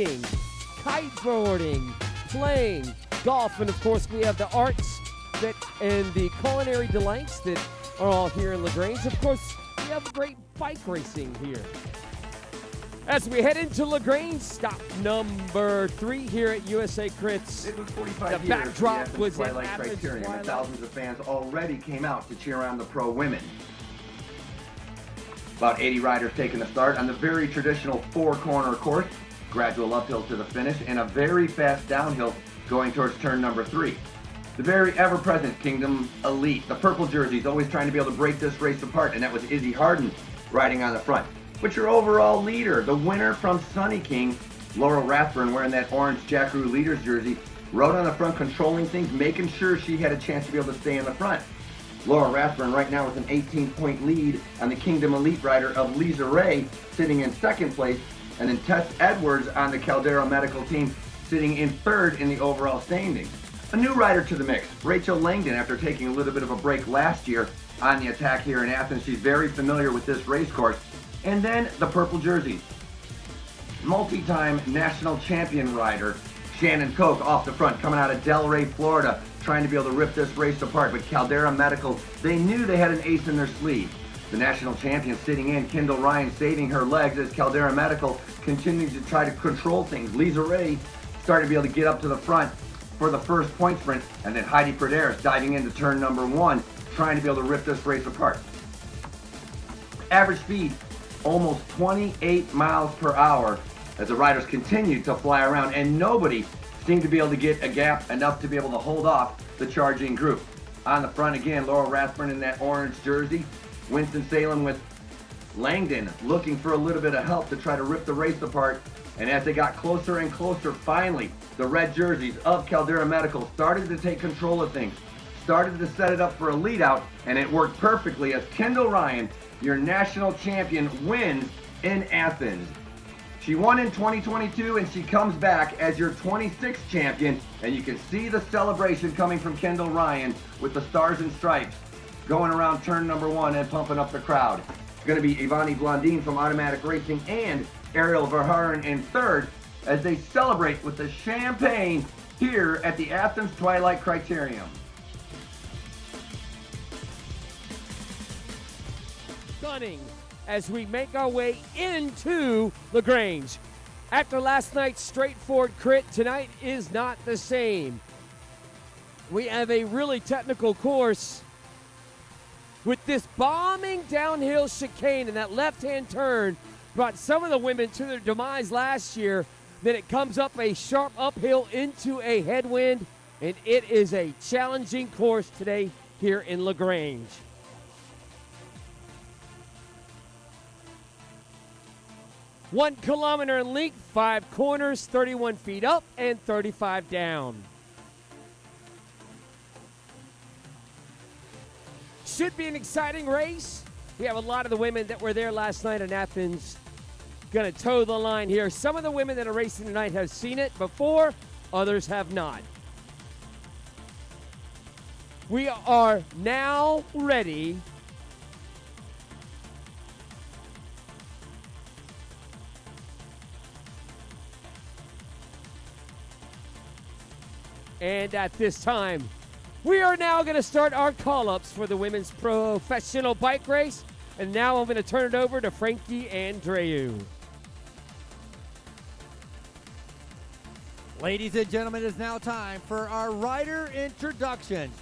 kiteboarding, playing, golf, and of course we have the arts and the culinary delights that are all here in LaGrange. Of course, we have great bike racing here. As we head into LaGrange, stop number 3 here at USA Crits. It was 45 the years backdrop for the was in Twilight Athens Criterium, Twilight. and thousands of fans already came out to cheer on the pro women. About 80 riders taking the start on the very traditional 4-corner course, gradual uphill to the finish, and a very fast downhill going towards turn number 3. The very ever-present Kingdom Elite, the purple jerseys, always trying to be able to break this race apart, and that was Izzy Harden riding on the front. But your overall leader, the winner from Sunny King, Laurel Rathburn, wearing that orange Jackaroo Leaders jersey, rode on the front, controlling things, making sure she had a chance to be able to stay in the front. Laurel Rathburn right now with an 18-point lead on the Kingdom Elite rider of Lisa Ray, sitting in second place, and then Tess Edwards on the Caldera Medical team, sitting in third in the overall standings. A new rider to the mix, Rachel Langdon, after taking a little bit of a break last year on the attack here in Athens. She's very familiar with this race course. And then the purple jerseys. Multi-time national champion rider Shannon Koch off the front, coming out of Delray, Florida, trying to be able to rip this race apart. But Caldera Medical, they knew they had an ace in their sleeve. The national champion sitting in, Kendall Ryan saving her legs as Caldera Medical continued to try to control things. Lisa Ray started to be able to get up to the front for the first point sprint, and then Heidi Praderis diving into turn number 1, trying to be able to rip this race apart. Average speed, almost 28 miles per hour as the riders continued to fly around, and nobody seemed to be able to get a gap enough to be able to hold off the charging group. On the front again, Laurel Rathburn in that orange jersey, Winston-Salem with Langdon looking for a little bit of help to try to rip the race apart. And as they got closer and closer, finally, the red jerseys of Caldera Medical started to take control of things, started to set it up for a lead out, and it worked perfectly as Kendall Ryan, your national champion, wins in Athens. She won in 2022, and she comes back as your 26th champion, and you can see the celebration coming from Kendall Ryan with the stars and stripes going around turn number 1 and pumping up the crowd. It's going to be Ivani Blondin from Automatic Racing and Ariel Verhaeren in third as they celebrate with the champagne here at the Athens Twilight Criterium. Stunning as we make our way into LaGrange. After last night's straightforward crit, tonight is not the same. We have a really technical course with this bombing downhill chicane, and that left-hand turn brought some of the women to their demise last year. Then it comes up a sharp uphill into a headwind, and it is a challenging course today here in LaGrange. One kilometer in length, 5 corners, 31 feet up and 35 down. Should be an exciting race. We have a lot of the women that were there last night in Athens going to toe the line here. Some of the women that are racing tonight have seen it before, others have not. We are now ready and at this time, we are now going to start our call-ups for the women's professional bike race. And now I'm going to turn it over to Frankie Andreu. Ladies and gentlemen, it is now time for our rider introductions.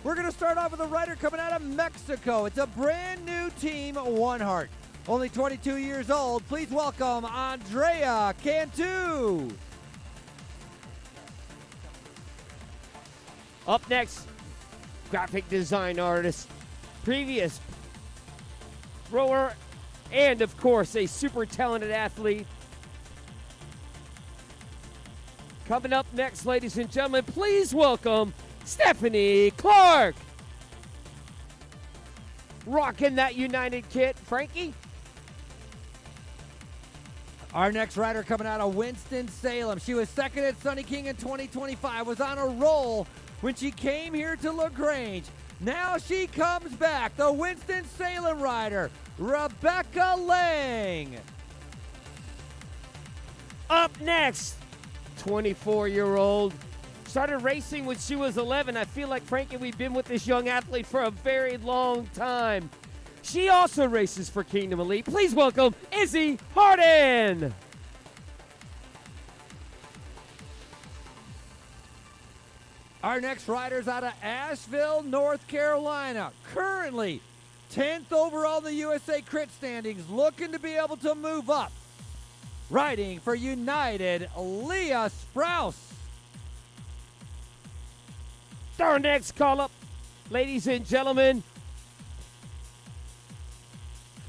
We're going to start off with a rider coming out of Mexico. It's a brand new team, One Heart. Only 22 years old. Please welcome Andrea Cantu. Up next, graphic design artist, previous rower, and of course a super talented athlete. Coming up next, ladies and gentlemen, please welcome Stephanie Clark. Rocking that United kit, Frankie. Our next rider coming out of Winston-Salem. She was second at Sunny King in 2025, was on a roll when she came here to LaGrange. Now she comes back, the Winston-Salem rider, Rebecca Lang. Up next, 24-year-old. Started racing when she was 11. I feel like, Frankie, we've been with this young athlete for a very long time. She also races for Kingdom Elite. Please welcome Izzy Harden. Our next rider's out of Asheville, North Carolina. Currently 10th overall in the USA Crit standings, looking to be able to move up. Riding for United, Leah Sprouse. Our next call-up, ladies and gentlemen,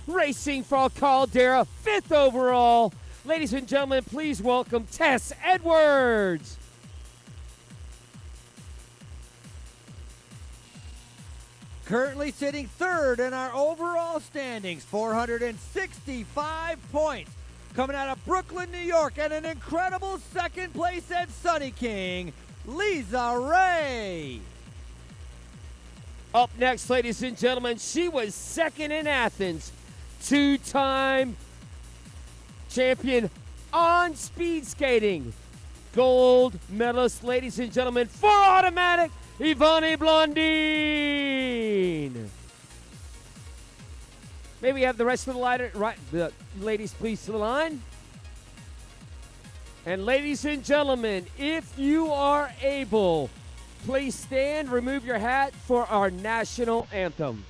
racing for Caldera, 5th overall. Ladies and gentlemen, please welcome Tess Edwards. Currently sitting 3rd in our overall standings, 465 points. Coming out of Brooklyn, New York, and an incredible 2nd place at Sunny King, Lisa Ray. Up next, ladies and gentlemen, she was 2nd in Athens. 2-time champion on speed skating. Gold medalist, ladies and gentlemen, for automatic, Ivani Blondine. May we have the rest of the ladies please to the line. And ladies and gentlemen, if you are able, please stand, remove your hat for our national anthem.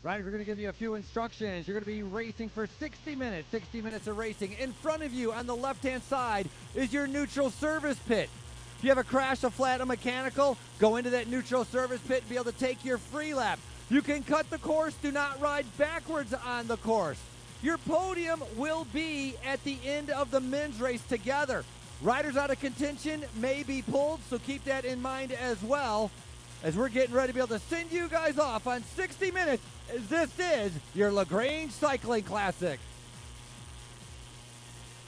Riders, we're going to give you a few instructions. You're going to be racing for 60 minutes. 60 minutes of racing. In front of you on the left-hand side is your neutral service pit. If you have a crash, a flat, a mechanical, go into that neutral service pit and be able to take your free lap. You can cut the course. Do not ride backwards on the course. Your podium will be at the end of the men's race together. Riders out of contention may be pulled, so keep that in mind as well as we're getting ready to be able to send you guys off on 60 minutes. This is your LaGrange Cycling Classic.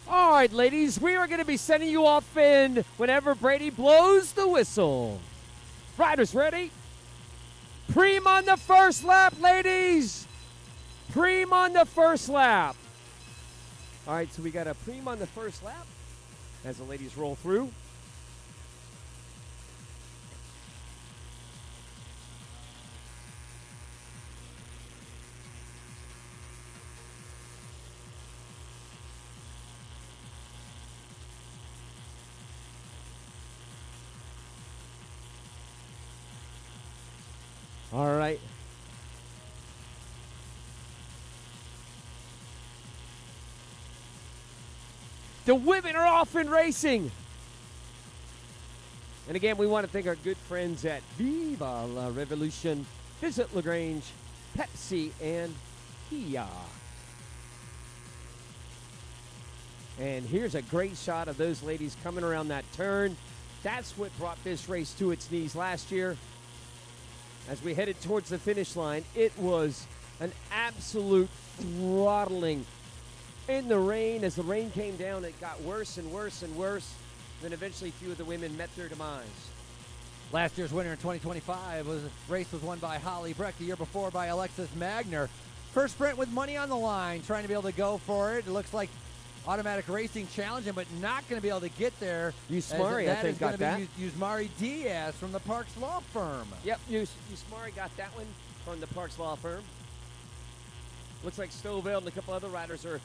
All right, ladies, we are going to be sending you off in whenever Brady blows the whistle. Riders ready? Preem on the first lap, ladies. Preem on the first lap. All right, so we got a preem on the first lap as the ladies roll through. All right. The women are off and racing. And again, we want to thank our good friends at Viva la Revolution, Visit LaGrange, Pepsi, and Kia. And here's a great shot of those ladies coming around that turn. That's what brought this race to its knees last year. As we headed towards the finish line, it was an absolute throttling in the rain. As the rain came down, it got worse and worse and worse. Then eventually a few of the women met their demise. Last year's winner in 2025 race was won by Holly Breck. The year before by Alexis Magner. First sprint with money on the line, trying to be able to go for it. It looks like Automatic Racing challenging, but not going to be able to get there. Yusmari, I think, got that. Yusmari Diaz from the Parks Law Firm. Yep, Yusmari got that one from the Parks Law Firm. Looks like Stoveld and a couple other riders are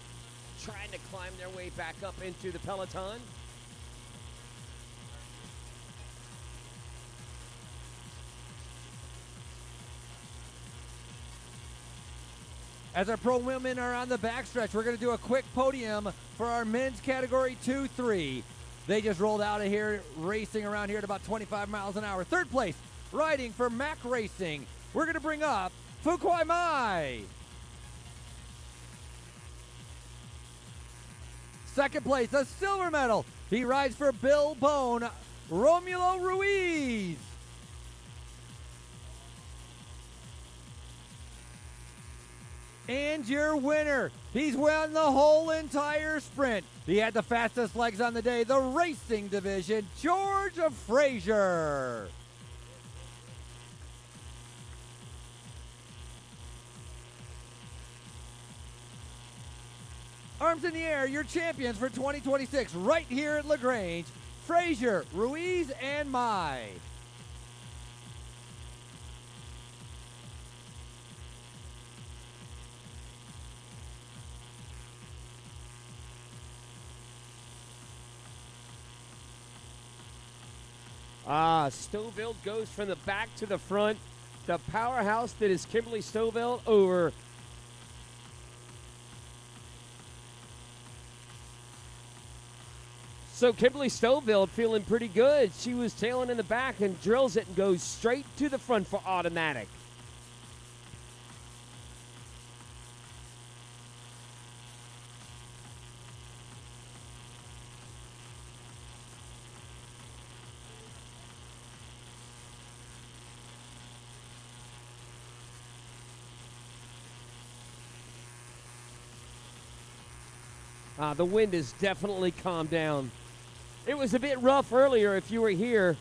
trying to climb their way back up into the peloton. As our pro women are on the backstretch, we're going to do a quick podium for our men's category 2-3. They just rolled out of here, racing around here at about 25 miles an hour. Third place, riding for Mac Racing. We're going to bring up Fuquai Mai. Second place, a silver medal. He rides for Bill Bone, Romulo Ruiz. And your winner, he's won the whole entire sprint. He had the fastest legs on the day, the racing division, George Frazier. Arms in the air, your champions for 2026, right here at LaGrange, Frazier, Ruiz, and Mai. Stoveld goes from the back to the front. The powerhouse that is Kimberly Stoveld over So Kimberly Stoveld feeling pretty good. She was tailing in the back and drills it and goes straight to the front for Automatic. The wind has definitely calmed down. It was a bit rough earlier if you were here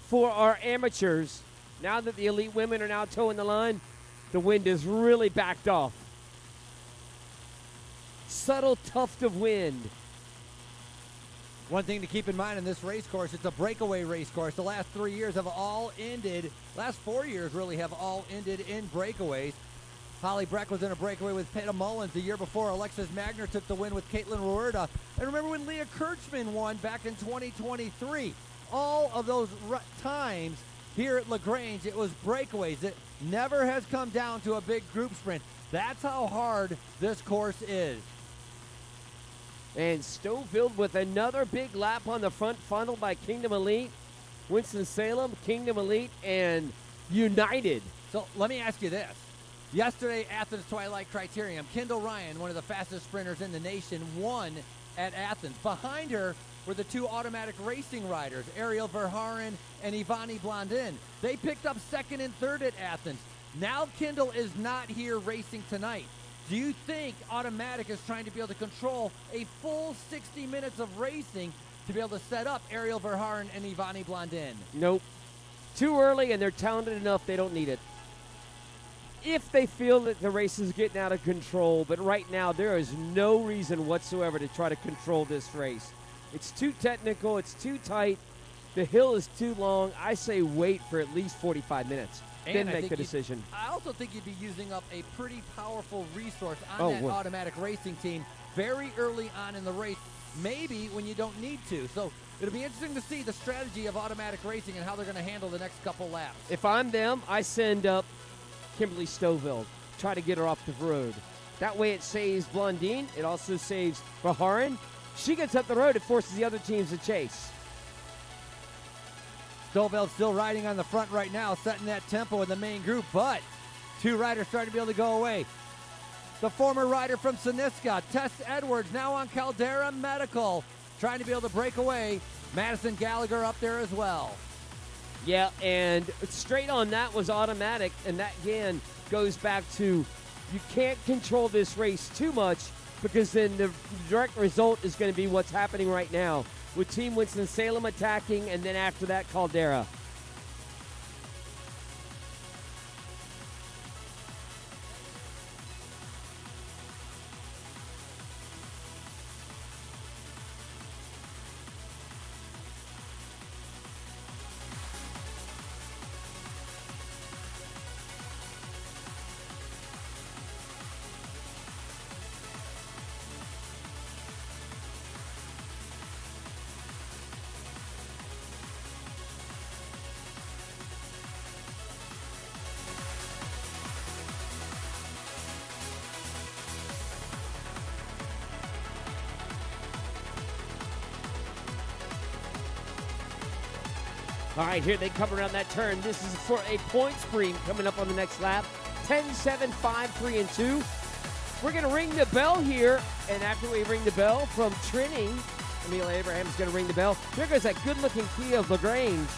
for our amateurs. Now that the elite women are now towing the line, the wind is really backed off. Subtle tuft of wind. One thing to keep in mind in this race course, it's a breakaway race course. The last 3 years have all ended, last 4 years really have all ended in breakaways. Holly Breck was in a breakaway with Peta Mullins. The year before, Alexis Magner took the win with Caitlin Ruerta. And remember when Leah Kirchman won back in 2023? All of those times here at LaGrange, it was breakaways. It never has come down to a big group sprint. That's how hard this course is. And Stoveld with another big lap on the front, funneled by Kingdom Elite, Winston-Salem, Kingdom Elite, and United. So let me ask you this. Yesterday, Athens Twilight Criterium, Kendall Ryan, one of the fastest sprinters in the nation, won at Athens. Behind her were the two Automatic Racing riders, Ariel Verhaeren and Ivani Blondin. They picked up second and third at Athens. Now Kendall is not here racing tonight. Do you think Automatic is trying to be able to control a full 60 minutes of racing to be able to set up Ariel Verhaeren and Ivani Blondin? Nope. Too early, and they're talented enough they don't need it. If they feel that the race is getting out of control, but right now there is no reason whatsoever to try to control this race. It's too technical, it's too tight, the hill is too long. I say wait for at least 45 minutes, then make the decision. I also think you'd be using up a pretty powerful resource on that Automatic Racing team very early on in the race, maybe when you don't need to. So it'll be interesting to see the strategy of Automatic Racing and how they're going to handle the next couple laps. If I'm them, I send up Kimberly Stoveld, try to get her off the road. That way it saves Blondine. It also saves Verhaeren. she gets up the road, it forces the other teams to chase. Stoveld still riding on the front right now, setting that tempo in the main group, but two riders starting to be able to go away. The former rider from Siniska, Tess Edwards, now on Caldera Medical, trying to be able to break away. Madison Gallagher up there as well. Yeah, and straight on that was Automatic, and that again goes back to you can't control this race too much because then the direct result is going to be what's happening right now with Team Winston-Salem attacking, and then after that, Caldera. All right, here they come around that turn. This is for a point stream coming up on the next lap. 10, 7, 5, 3, and 2. We're going to ring the bell here, and after we ring the bell from Trinity, Amelia Abraham's going to ring the bell. Here goes that good-looking Kia of LaGrange.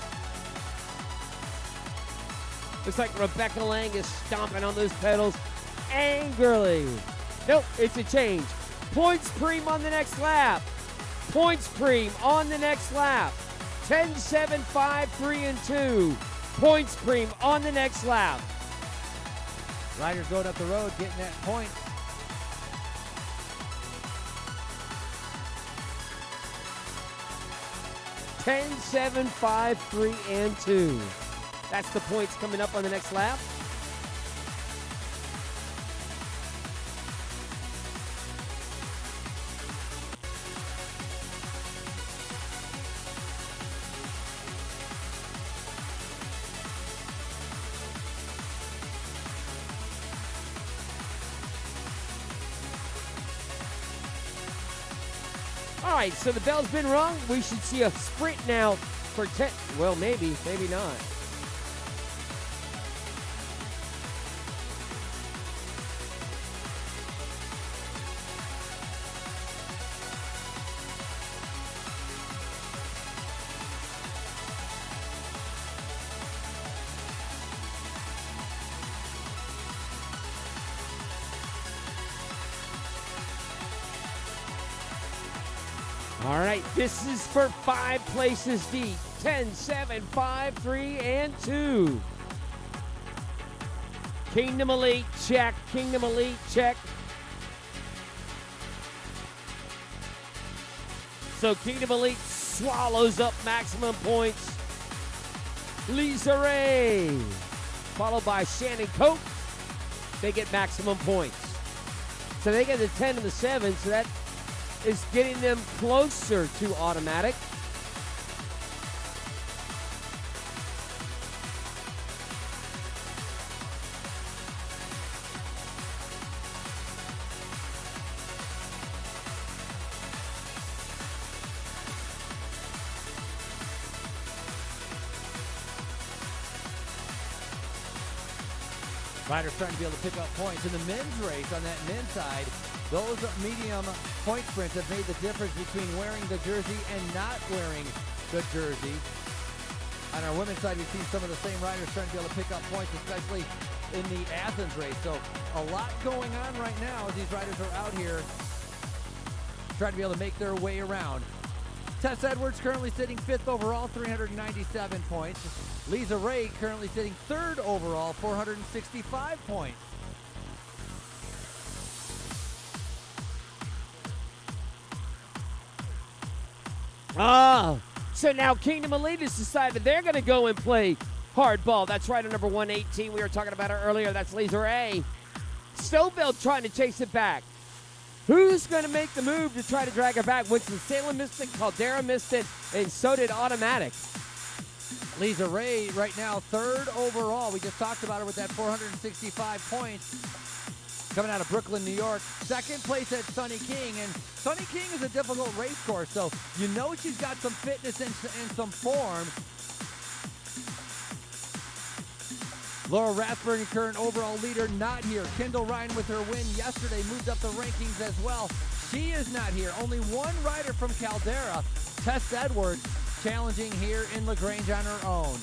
Looks like Rebecca Lang is stomping on those pedals angrily. Nope, it's a change. Points Preem on the next lap. Points Preem on the next lap. 10, 7, 5, 3, and 2. Points Preem on the next lap. Riders going up the road, getting that point. Ten, 7, 5, 3, and 2. That's the points coming up on the next lap. All right, so the bell's been rung. We should see a sprint now for 10. Well, maybe not. All right, this is for 5 places deep. 10, 7, 5, 3, and 2. Kingdom Elite, check. Kingdom Elite, check. So Kingdom Elite swallows up maximum points. Lisa Ray, followed by Shannon Coates. They get maximum points. So they get the 10 and the 7, so that is getting them closer to Automatic. Riders trying to be able to pick up points in the men's race. On that men's side, those medium point sprints have made the difference between wearing the jersey and not wearing the jersey. On our women's side, we've seen some of the same riders trying to be able to pick up points, especially in the Athens race. So a lot going on right now as these riders are out here trying to be able to make their way around. Tess Edwards currently sitting 5th overall, 397 points. Lisa Ray currently sitting 3rd overall, 465 points. So now Kingdom Elite has decided they're going to go and play hardball. That's rider number 118. We were talking about her earlier. That's Lisa Ray. Stoveld trying to chase it back. Who's going to make the move to try to drag her back? Winston-Salem missed it, Caldera missed it, and so did Automatic. Lisa Ray right now 3rd overall. We just talked about her with that 465 points. coming out of Brooklyn, New York. Second place at Sunny King, and Sunny King is a difficult race course, so you know she's got some fitness and some form. Laura Rathburn, current overall leader, not here. Kendall Ryan with her win yesterday moved up the rankings as well. She is not here. Only one rider from Caldera, Tess Edwards, challenging here in LaGrange on her own.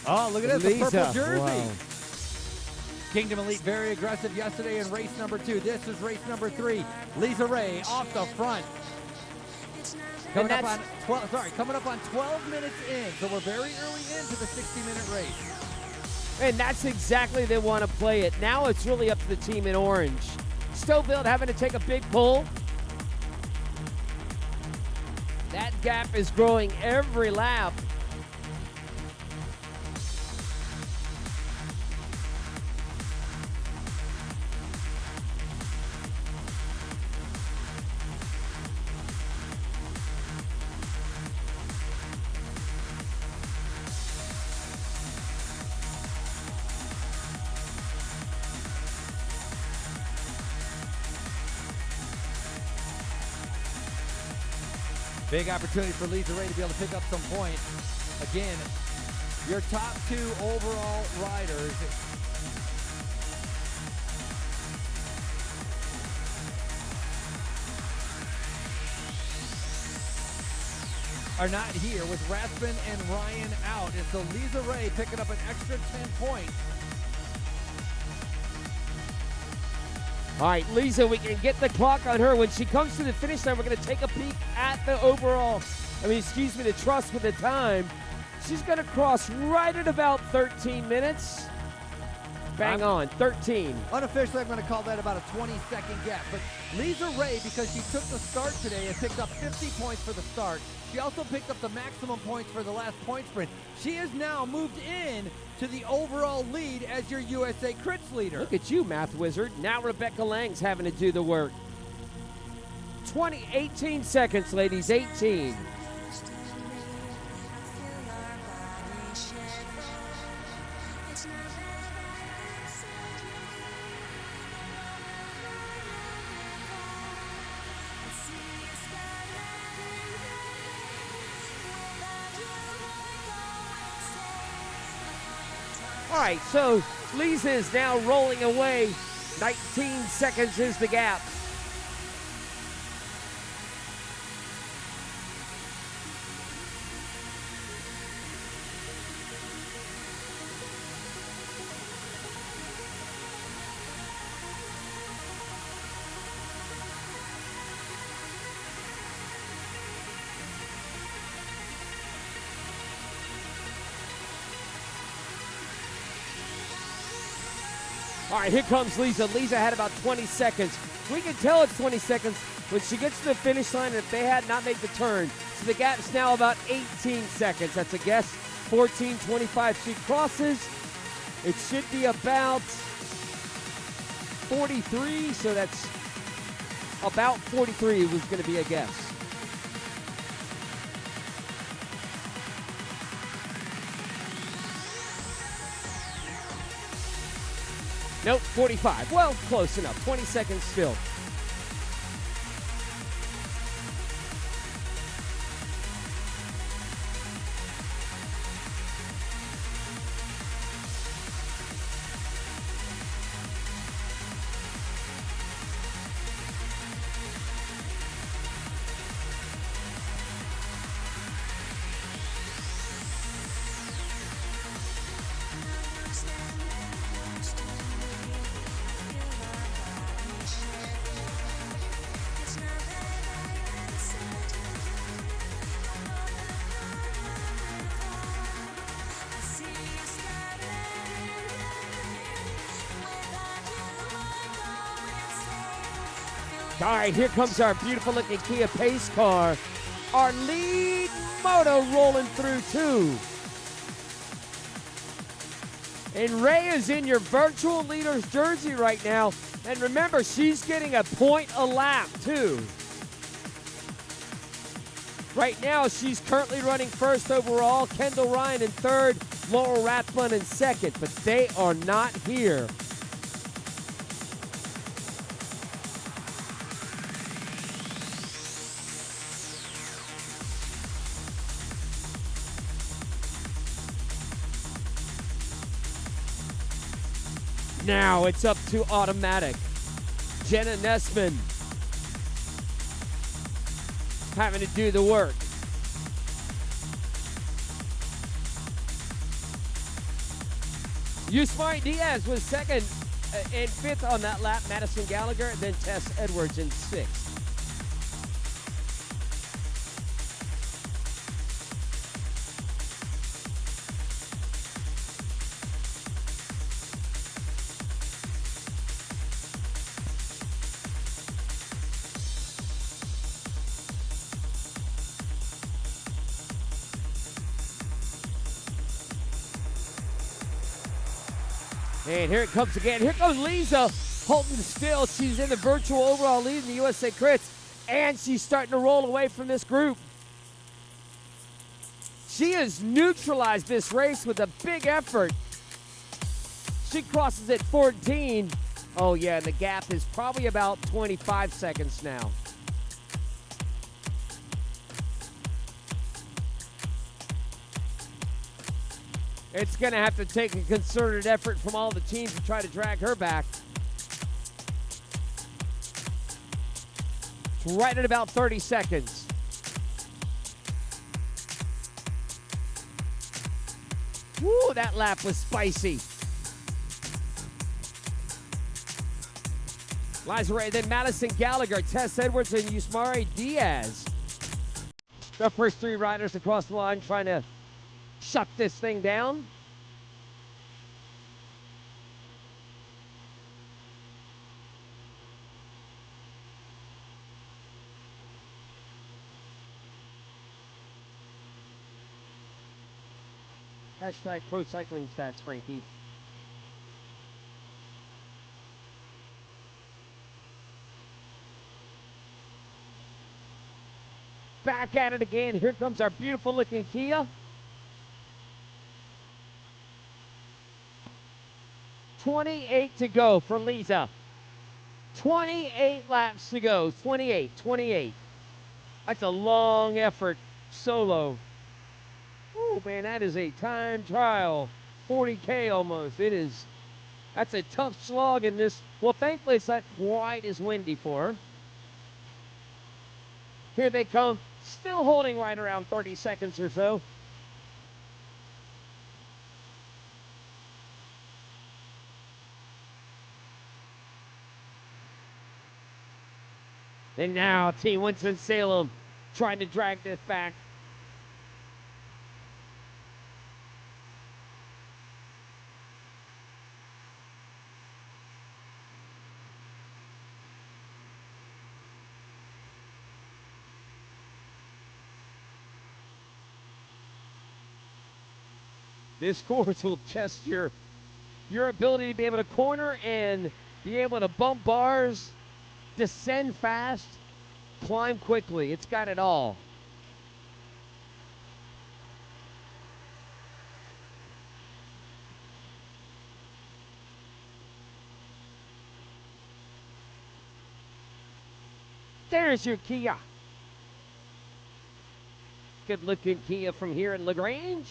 Oh, look at this, the purple jersey. Wow. Kingdom Elite very aggressive yesterday in race number 2. This is race number 3. Lisa Ray off the front. Coming up on 12 minutes in, so we're very early into the 60-minute race. And that's exactly they want to play it. Now it's really up to the team in orange. Stouffville having to take a big pull. That gap is growing every lap. Big opportunity for Lisa Ray to be able to pick up some points. Again, your top 2 overall riders. Are not here with Rathbun and Ryan out. And so Lisa Ray picking up an extra 10 points. All right, Lisa, we can get the clock on her. When she comes to the finish line, we're going to take a peek at the the trust with the time. She's going to cross right at about 13 minutes. Bang on, 13. Unofficially, I'm going to call that about a 20-second gap. But Lisa Ray, because she took the start today, has picked up 50 points for the start. She also picked up the maximum points for the last point sprint. She has now moved in to the overall lead as your USA Crits leader. Look at you, math wizard. Now Rebecca Lang's having to do the work. 18 seconds, ladies, 18. All right, so Lisa is now rolling away. 19 seconds is the gap. All right, here comes Lisa. Lisa had about 20 seconds. We can tell it's 20 seconds when she gets to the finish line and if they had not made the turn. So the gap's now about 18 seconds. That's a guess. 14:25. She crosses. It should be about 43, so that's about 43 was going to be a guess. Nope, 45. Well, close enough. 20 seconds still. All right, here comes our beautiful looking Kia pace car. Our lead moto rolling through too. And Ray is in your virtual leader's jersey right now. And remember, she's getting a point a lap too. Right now, she's currently running first overall. Kendall Ryan in third. Laurel Rathbun in second. But they are not here. Now it's up to automatic. Jenna Nessman having to do the work. Yusmari Diaz was second and fifth on that lap. Madison Gallagher, and then Tess Edwards in sixth. And here it comes again. Here comes Lisa holding still. She's in the virtual overall lead in the USA Crits. And she's starting to roll away from this group. She has neutralized this race with a big effort. She crosses at 14. Oh, yeah, the gap is probably about 25 seconds now. It's going to have to take a concerted effort from all the teams to try to drag her back. It's right at about 30 seconds. Woo, that lap was spicy. Liza Ray, then Madison Gallagher, Tess Edwards, and Yusmari Diaz. The first three riders across the line trying to shut this thing down. Hashtag Pro Cycling Stats, Frankie. Back at it again. Here comes our beautiful looking Kia. 28 to go for Lisa. 28 laps to go. 28. That's a long effort solo. Oh man, that is a time trial. 40K almost. That's a tough slog in this. Well, thankfully it's not quite as windy for her. Here they come, still holding right around 30 seconds or so. And now Team Winston-Salem trying to drag this back. This course will test your ability to be able to corner and be able to bump bars, descend fast, climb quickly. It's got it all. There's your Kia. Good looking Kia from here in LaGrange.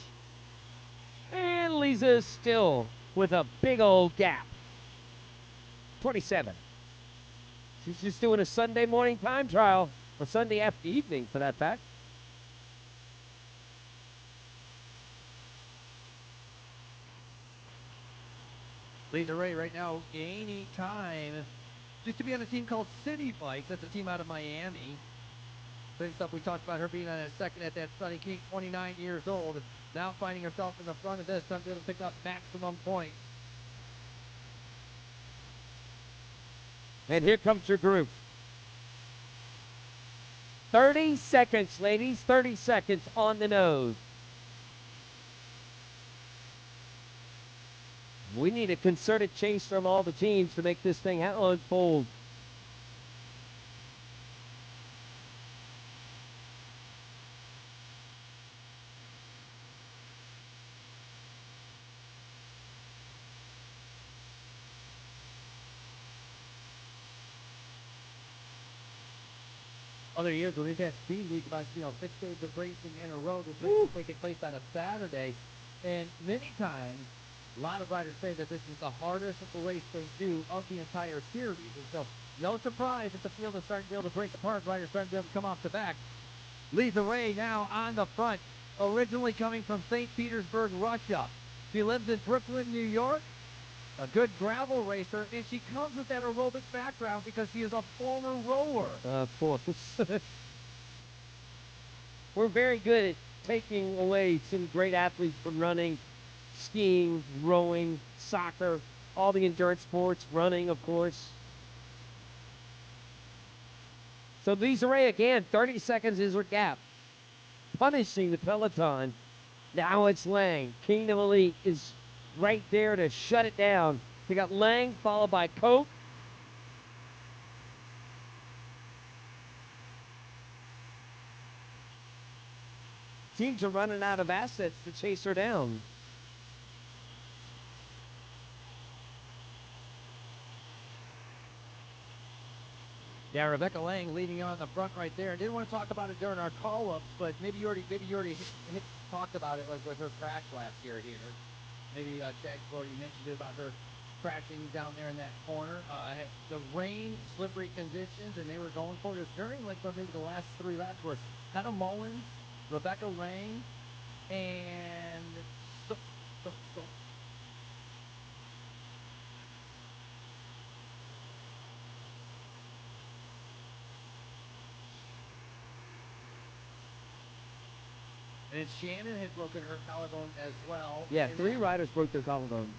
And Lisa still with a big old gap. 27. She's just doing a Sunday morning time trial, or Sunday after evening for that fact. Lisa Ray right now gaining time. Used to be on a team called City Bikes. That's a team out of Miami. Same stuff we talked about her being on a second at that Sunny King, 29 years old. And now finding herself in the front of this, trying to pick up maximum points. And here comes your group. 30 seconds, ladies. 30 seconds on the nose. We need a concerted chase from all the teams to make this thing unfold. Other years when we've had speed week about 6 days of racing in a row, this race is taking place on a Saturday, and many times a lot of riders say that this is the hardest race they do of the entire series. And so no surprise if the field is starting to be able to break apart. Riders starting to be able to come off the back. Lisa Ray now on the front, originally coming from St. Petersburg, Russia. She lives in Brooklyn, New York. A good gravel racer, and she comes with that aerobic background because she is a former rower. We're very good at taking away some great athletes from running, skiing, rowing, soccer, all the endurance sports, running, of course. So Lisa Ray again, 30 seconds is her gap. Punishing the peloton. Now it's Lang. Kingdom Elite is right there to shut it down. We got Lang followed by Cope. Teams are running out of assets to chase her down. Yeah, Rebecca Lang leading on the front right there. Didn't want to talk about it during our call-ups, but maybe you already talked about it, like with her crash last year here. Maybe Jack already mentioned it about her crashing down there in that corner. The rain, slippery conditions, and they were going for it during like maybe the last 3 laps were Hannah Mullins, Rebecca Lang, and and Shannon had broken her collarbone as well. Yeah, 3 riders broke their collarbone.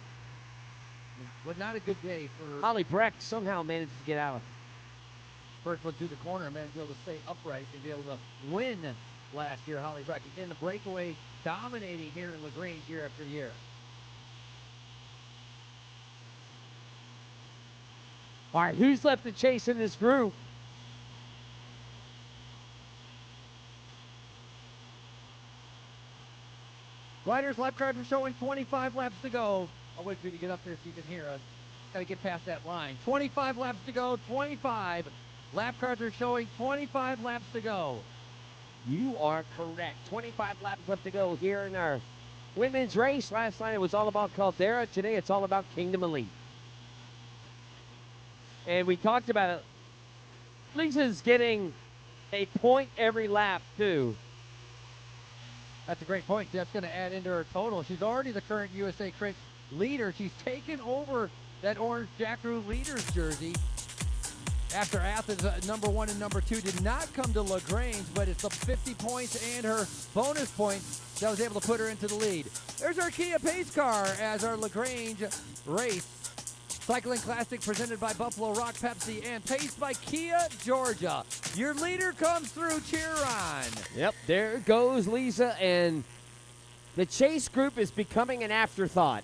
But not a good day for Holly Breck somehow managed to get out. First one through the corner, managed to be able to stay upright and be able to win last year. Holly Breck in the breakaway, dominating here in LaGrange year after year. All right, who's left to chase in this group? Riders lap cars are showing 25 laps to go. I'll wait for you to get up there so you can hear us. Got to get past that line. 25 laps to go, 25. Lap cars are showing 25 laps to go. You are correct. 25 laps left to go here in our women's race. Last night it was all about Caldera. Today it's all about Kingdom Elite. And we talked about it. Lisa's getting a point every lap, too. That's a great point. That's going to add into her total. She's already the current USA Crit leader. She's taken over that orange Jack Rue leader's jersey after Athens, number 1 and number 2, did not come to LaGrange, but it's the 50 points and her bonus points that was able to put her into the lead. There's our Kia pace car as our LaGrange race. Cycling Classic presented by Buffalo Rock Pepsi and paced by Kia Georgia. Your leader comes through. Cheer on. Yep, there goes Lisa, and the chase group is becoming an afterthought.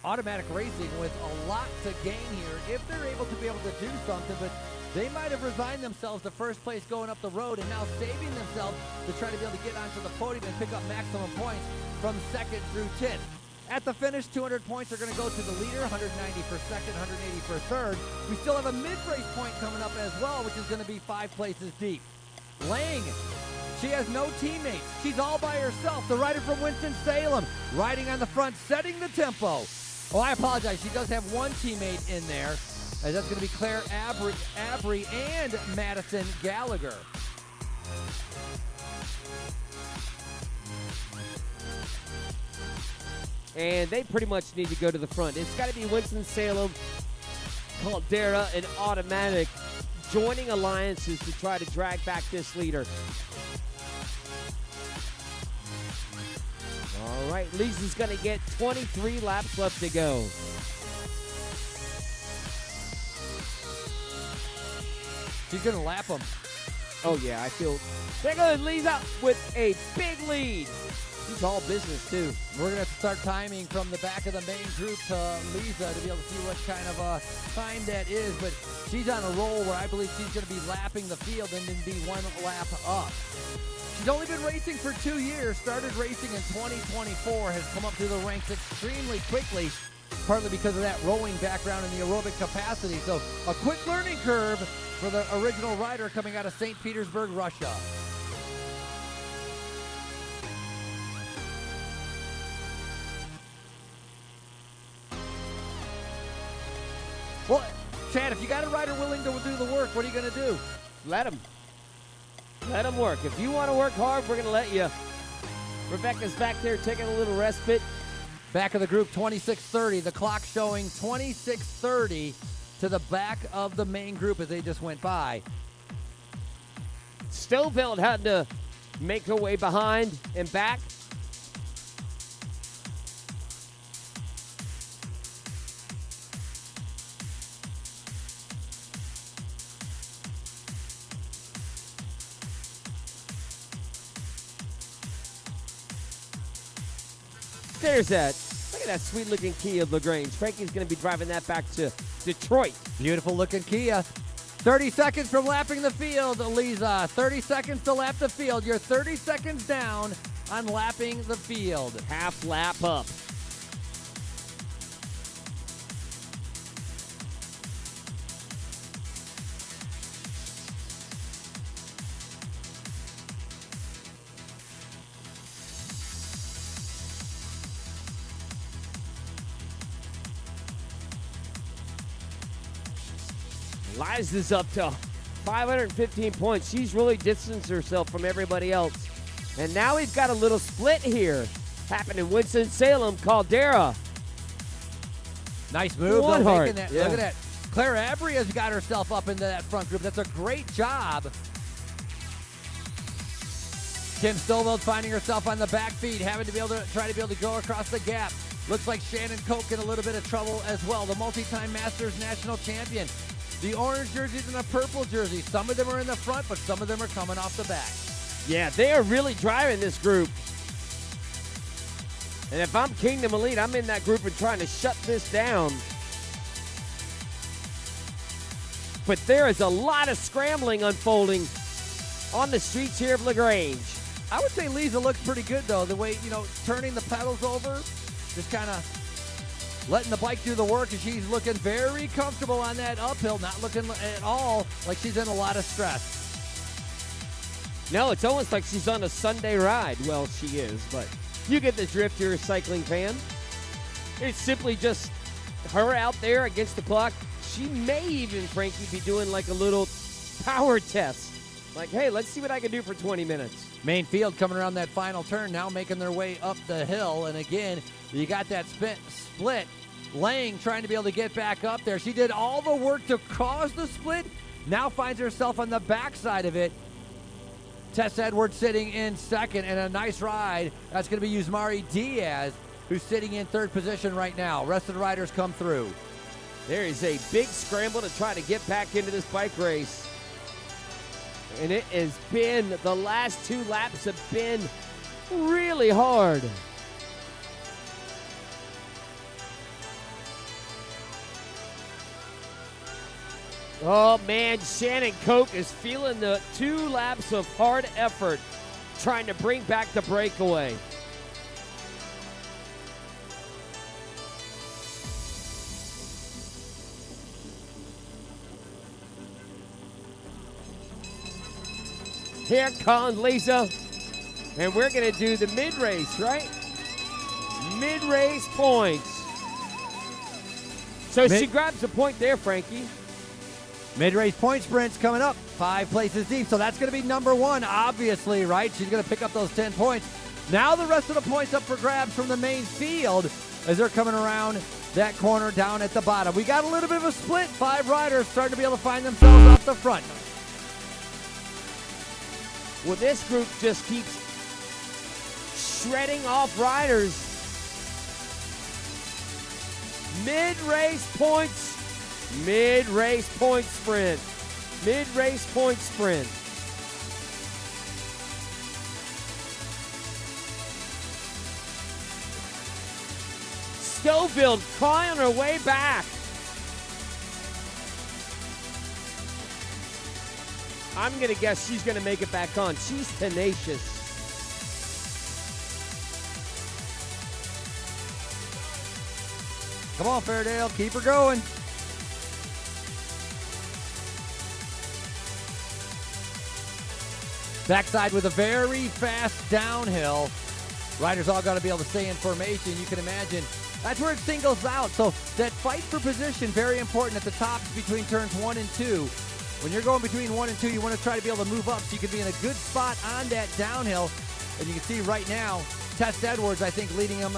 Automatic Racing with a lot to gain here if they're able to be able to do something, but they might have resigned themselves to first place going up the road and now saving themselves to try to be able to get onto the podium and pick up maximum points from 2nd through 10th. At the finish, 200 points are going to go to the leader, 190 for 2nd, 180 for 3rd. We still have a mid-race point coming up as well, which is going to be 5 places deep. Lang, she has no teammates. She's all by herself. The rider from Winston-Salem, riding on the front, setting the tempo. Oh, I apologize. She does have one teammate in there. That's going to be Claire Abry and Madison Gallagher. And they pretty much need to go to the front. It's got to be Winston-Salem, Caldera, and Automatic joining alliances to try to drag back this leader. All right, Lisa's going to get 23 laps left to go. She's going to lap them. Oh, yeah, I feel. There goes Lisa with a big lead. She's all business, too. We're going to start timing from the back of the main group to Lisa to be able to see what kind of time that is. But she's on a roll where I believe she's going to be lapping the field and then be one lap up. She's only been racing for 2 years, started racing in 2024, has come up through the ranks extremely quickly, partly because of that rowing background and the aerobic capacity. So a quick learning curve for the original rider coming out of St. Petersburg, Russia. Well, Chad, if you got a rider willing to do the work, what are you going to do? Let them. Let them work. If you want to work hard, we're going to let you. Rebecca's back there taking a little respite. Back of the group, 26:30. The clock showing 26:30 to the back of the main group as they just went by. Stoveld had to make her way behind and back. There's that. Look at that sweet-looking Kia LaGrange. Frankie's going to be driving that back to Detroit. Beautiful looking Kia. 30 seconds from lapping the field, Lisa. 30 seconds to lap the field. You're 30 seconds down on lapping the field. Half lap up. Liza's up to 515 points. She's really distanced herself from everybody else. And now we've got a little split here happening in Winston-Salem. Caldera. Nice move, though, Wanhart. making that. Yeah. Look at that. Claire Abria's got herself up into that front group. That's a great job. Kim Stoveld finding herself on the back feet, having to be able to try to go across the gap. Looks like Shannon Koch in a little bit of trouble as well. The multi-time Masters national champion. The orange jerseys and the purple jerseys. Some of them are in the front, but some of them are coming off the back. Yeah, they are really driving this group. And if I'm Kingdom Elite, I'm in that group and trying to shut this down. But there is a lot of scrambling unfolding on the streets here of LaGrange. I would say Lisa looks pretty good, though. The way, turning the pedals over, just kind of letting the bike do the work, and she's looking very comfortable on that uphill, not looking at all like she's in a lot of stress. No, it's almost like she's on a Sunday ride. Well, she is, but you get the drift. You're a cycling fan. It's simply just her out there against the clock. She may even, Frankie, be doing like a little power test. Like, hey, let's see what I can do for 20 minutes. Main field coming around that final turn, now making their way up the hill. And again, you got that split. Lang trying to be able to get back up there. She did all the work to cause the split. Now finds herself on the backside of it. Tess Edwards sitting in second, and a nice ride. That's going to be Yusmari Diaz, who's sitting in third position right now. Rest of the riders come through. There is a big scramble to try to get back into this bike race. And it has been, the last two laps have been really hard. Oh, man, Shannon Koch is feeling the 2 laps of hard effort trying to bring back the breakaway. Here comes Lisa, and we're going to do the mid-race, right? Mid-race points. So she grabs a point there, Frankie. Mid-race point sprints coming up, 5 places deep. So that's going to be number 1, obviously, right? She's going to pick up those 10 points. Now the rest of the points up for grabs from the main field as they're coming around that corner down at the bottom. We got a little bit of a split. 5 riders starting to be able to find themselves off the front. Well, this group just keeps shredding off riders. Mid-race point sprint. mid-race point sprint. Stouffville clawing her way back. I'm going to guess she's going to make it back on. She's tenacious. Come on, Fairdale, keep her going. Backside with a very fast downhill. Riders all got to be able to stay in formation. You can imagine that's where it singles out. So that fight for position, very important at the tops between turns 1 and 2. When you're going between 1 and 2, you want to try to be able to move up so you can be in a good spot on that downhill. And you can see right now, Tess Edwards, I think, leading them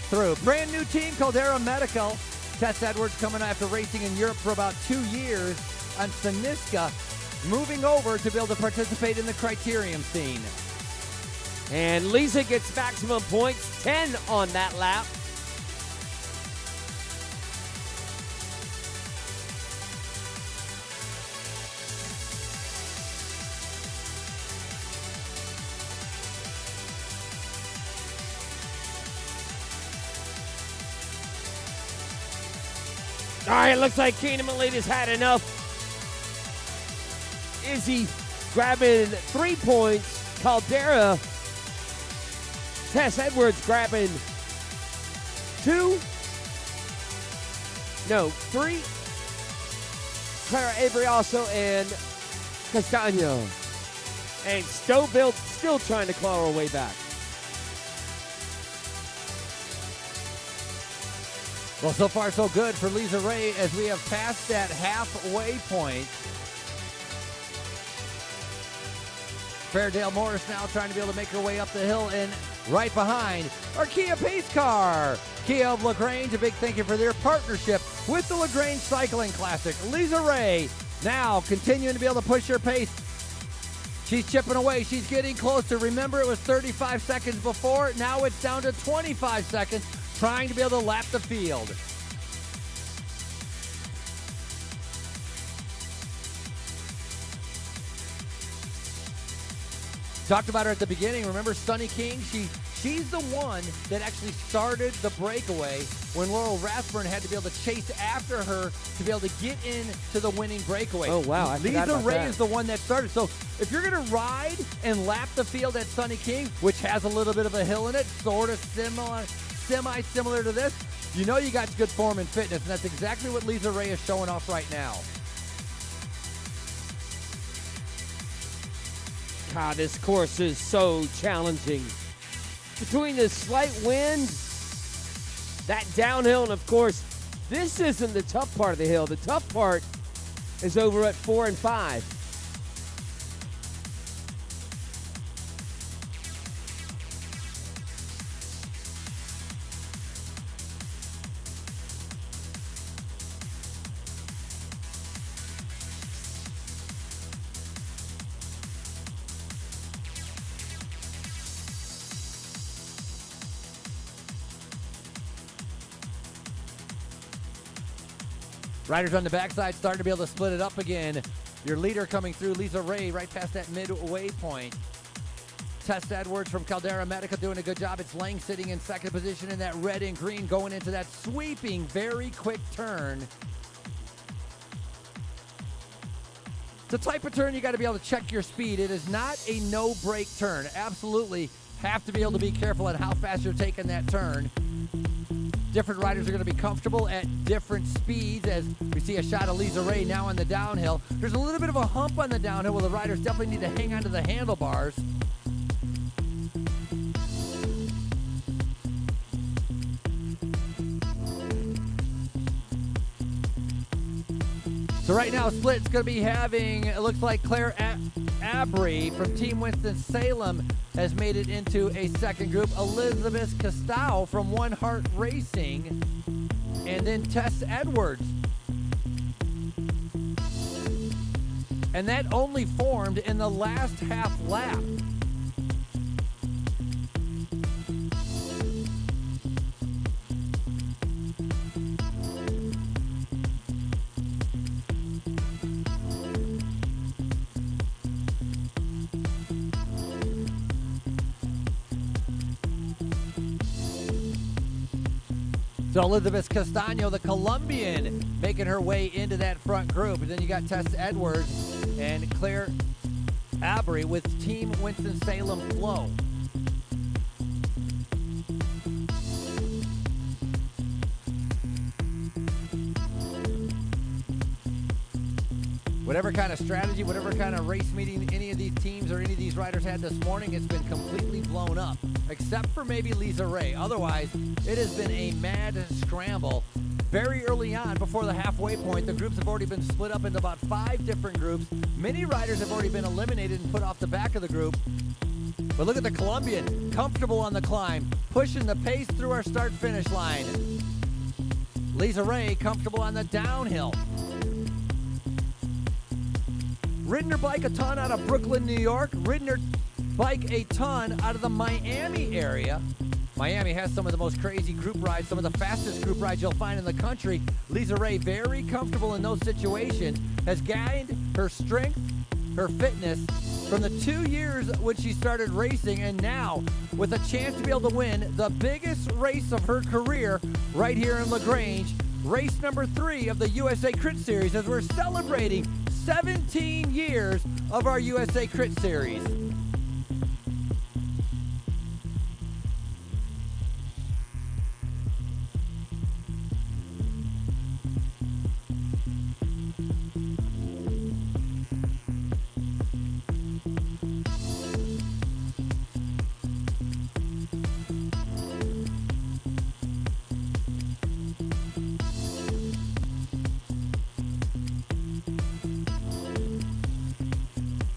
through. Brand new team, Caldera Medical. Tess Edwards coming after racing in Europe for about 2 years on Saniska, moving over to be able to participate in the criterium scene. And Lisa gets maximum points, 10 on that lap. All right, it looks like Kingdom Elite has had enough. Izzy grabbing 3 points. Caldera, Tess Edwards grabbing 3. Clara Avery also, and Castano. And Stouffville still trying to claw her way back. Well, so far so good for Lisa Ray as we have passed that halfway point. Fairdale Morris now trying to be able to make her way up the hill, and right behind our Kia pace car. Kia of LaGrange, a big thank you for their partnership with the LaGrange Cycling Classic. Lisa Ray now continuing to be able to push her pace. She's chipping away. She's getting closer. Remember, it was 35 seconds before. Now it's down to 25 seconds, trying to be able to lap the field. Talked about her at the beginning. Remember Sunny King? She's the one that actually started the breakaway when Laurel Rathburn had to be able to chase after her to be able to get into the winning breakaway. Oh, wow. I forgot Lisa about Ray that. is the one that started. So if you're going to ride and lap the field at Sunny King, which has a little bit of a hill in it, sort of semi-similar to this, you know you got good form and fitness, and that's exactly what Lisa Ray is showing off right now. God, this course is so challenging. Between the slight wind, that downhill, and of course, this isn't the tough part of the hill. The tough part is over at 4 and 5. Riders on the backside starting to be able to split it up again. Your leader coming through, Lisa Ray, right past that midway point. Tess Edwards from Caldera Medica doing a good job. It's Lang sitting in second position in that red and green, going into that sweeping, very quick turn. The type of turn you got to be able to check your speed. It is not a no-brake turn. Absolutely have to be able to be careful at how fast you're taking that turn. Different riders are going to be comfortable at different speeds, as we see a shot of Lisa Ray now on the downhill. There's a little bit of a hump on the downhill where the riders definitely need to hang onto the handlebars. So right now, Split's going to be having, it looks like Claire Abry from Team Winston-Salem has made it into a second group. Elizabeth Castao from One Heart Racing, and then Tess Edwards. And that only formed in the last half lap. So Elizabeth Castano, the Colombian, making her way into that front group. And then you got Tess Edwards and Claire Abry with Team Winston-Salem Flow. Whatever kind of strategy, whatever kind of race meeting any of these teams or any of these riders had this morning, it's been completely blown up, except for maybe Lisa Ray. Otherwise, it has been a mad scramble. Very early on, before the halfway point, the groups have already been split up into about 5 different groups. Many riders have already been eliminated and put off the back of the group. But look at the Colombian, comfortable on the climb, pushing the pace through our start-finish line. Lisa Ray, comfortable on the downhill. Ridden her bike a ton out of Brooklyn, New York. Ridden her bike a ton out of the Miami area. Miami has some of the most crazy group rides, some of the fastest group rides you'll find in the country. Lisa Ray, very comfortable in those situations, has gained her strength, her fitness from the 2 years when she started racing, and now with a chance to be able to win the biggest race of her career right here in LaGrange, race number 3 of the USA Crit Series, as we're celebrating 17 years of our USA Crit Series.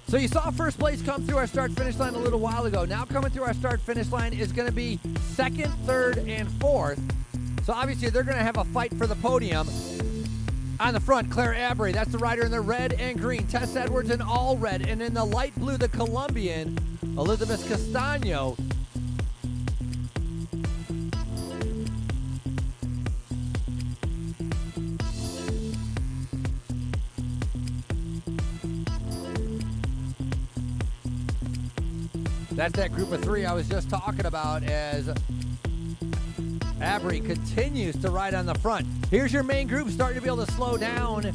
So you saw first place come through our start-finish line a little while ago. Now coming through our start-finish line is going to be 2nd, 3rd, and 4th. So obviously they're going to have a fight for the podium. On the front, Claire Abry, that's the rider in the red and green. Tess Edwards in all red. And in the light blue, the Colombian, Elizabeth Castano. That's that group of 3 I was just talking about as Abry continues to ride on the front. Here's your main group starting to be able to slow down.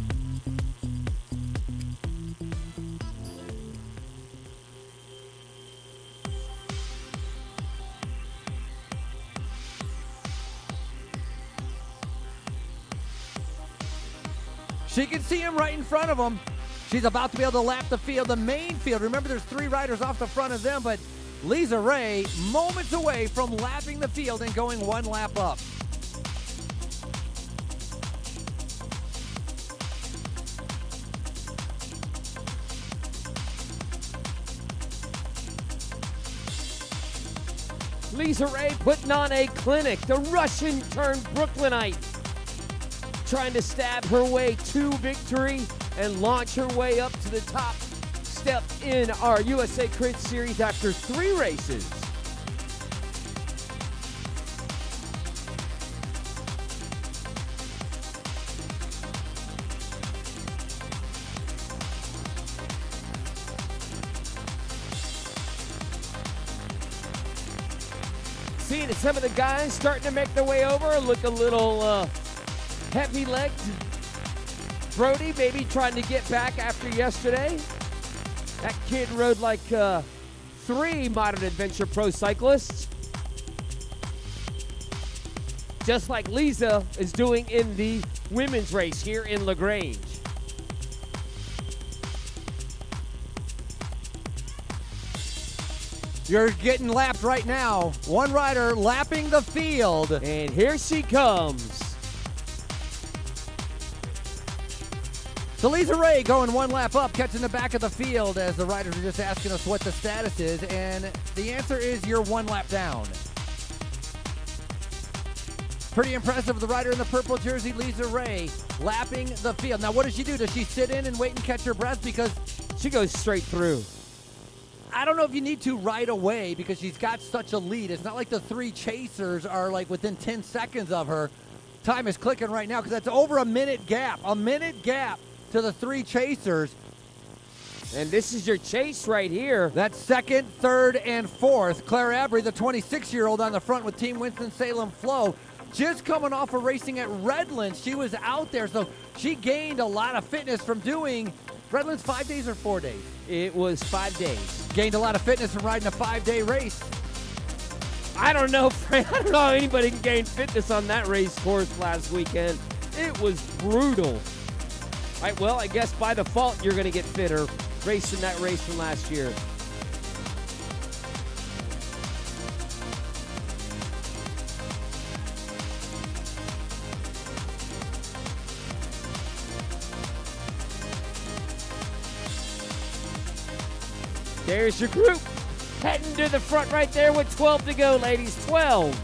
She can see him right in front of him. She's about to be able to lap the field, the main field. Remember, there's 3 riders off the front of them, but Lisa Ray, moments away from lapping the field and going 1 lap up. Lisa Ray putting on a clinic. The Russian turned Brooklynite, trying to stab her way to victory and launch her way up to the top step in our USA Crit Series after 3 races. Seeing some of the guys starting to make their way over, look a little heavy-legged. Brody maybe trying to get back after yesterday. That kid rode like 3 Modern Adventure Pro cyclists. Just like Lisa is doing in the women's race here in LaGrange. You're getting lapped right now. 1 rider lapping the field. And here she comes. So Lisa Ray going 1 lap up, catching the back of the field as the riders are just asking us what the status is, and the answer is you're 1 lap down. Pretty impressive, the rider in the purple jersey, Lisa Ray, lapping the field. Now what does she do? Does she sit in and wait and catch her breath? Because she goes straight through. I don't know if you need to right away because she's got such a lead. It's not like the 3 chasers are like within 10 seconds of her. Time is clicking right now because that's over a minute gap. A minute gap to the 3 chasers. And this is your chase right here. That's 2nd, 3rd, and 4th. Claire Abry, the 26-year-old on the front with Team Winston-Salem Flow. just coming off of racing at Redlands. She was out there, so she gained a lot of fitness from doing Redlands 5 days or 4 days. It was 5 days. Gained a lot of fitness from riding a 5-day race. I don't know, Frank. I don't know how anybody can gain fitness on that race course last weekend. It was brutal. All right, well, I guess by default you're going to get fitter racing that race from last year. There's your group. Heading to the front right there with 12 to go, ladies. 12.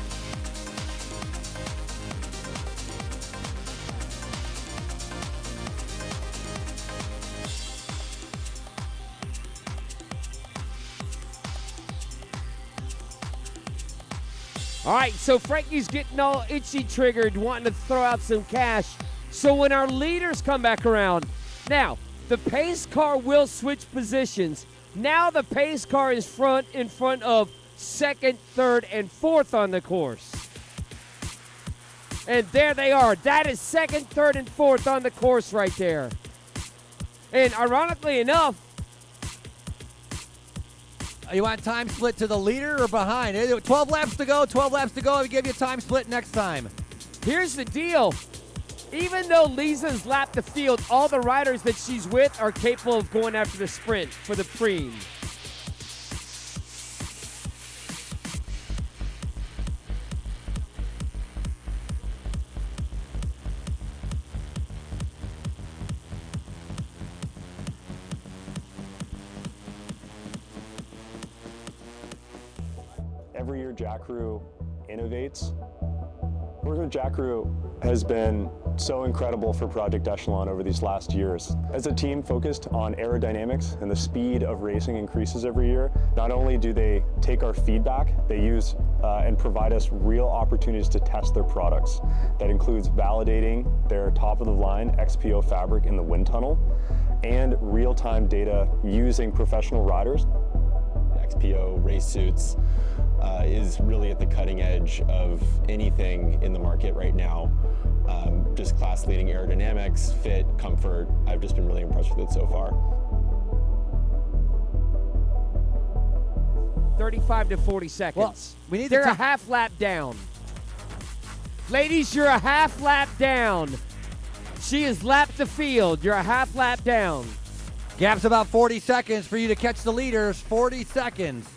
All right, so Frankie's getting all itchy triggered, wanting to throw out some cash. So when our leaders come back around, now the pace car will switch positions. Now the pace car is in front of second, third, and fourth on the course. And there they are. That is second, third, and fourth on the course right there. And ironically enough, you want time split to the leader or behind? 12 laps to go, 12 laps to go. I'll give you a time split next time. here's the deal. Even though Lisa's lapped the field, all the riders that she's with are capable of going after the sprint for the preem. Every year Jack Crew innovates. Working with Jack Crew has been so incredible for Project Echelon over these last years. As a team focused on aerodynamics and the speed of racing increases every year, not only do they take our feedback, they use and provide us real opportunities to test their products. That includes validating their top-of-the-line XPO fabric in the wind tunnel and real-time data using professional riders. XPO race suits is really at the cutting edge of anything in the market right now. Just class-leading aerodynamics, fit, comfort. I've just been really impressed with it so far. 35 to 40 seconds. Well, we need They're to a half lap down. Ladies, you're a half lap down. She has lapped the field. You're a half lap down. Gap's about 40 seconds for you to catch the leaders. 40 seconds.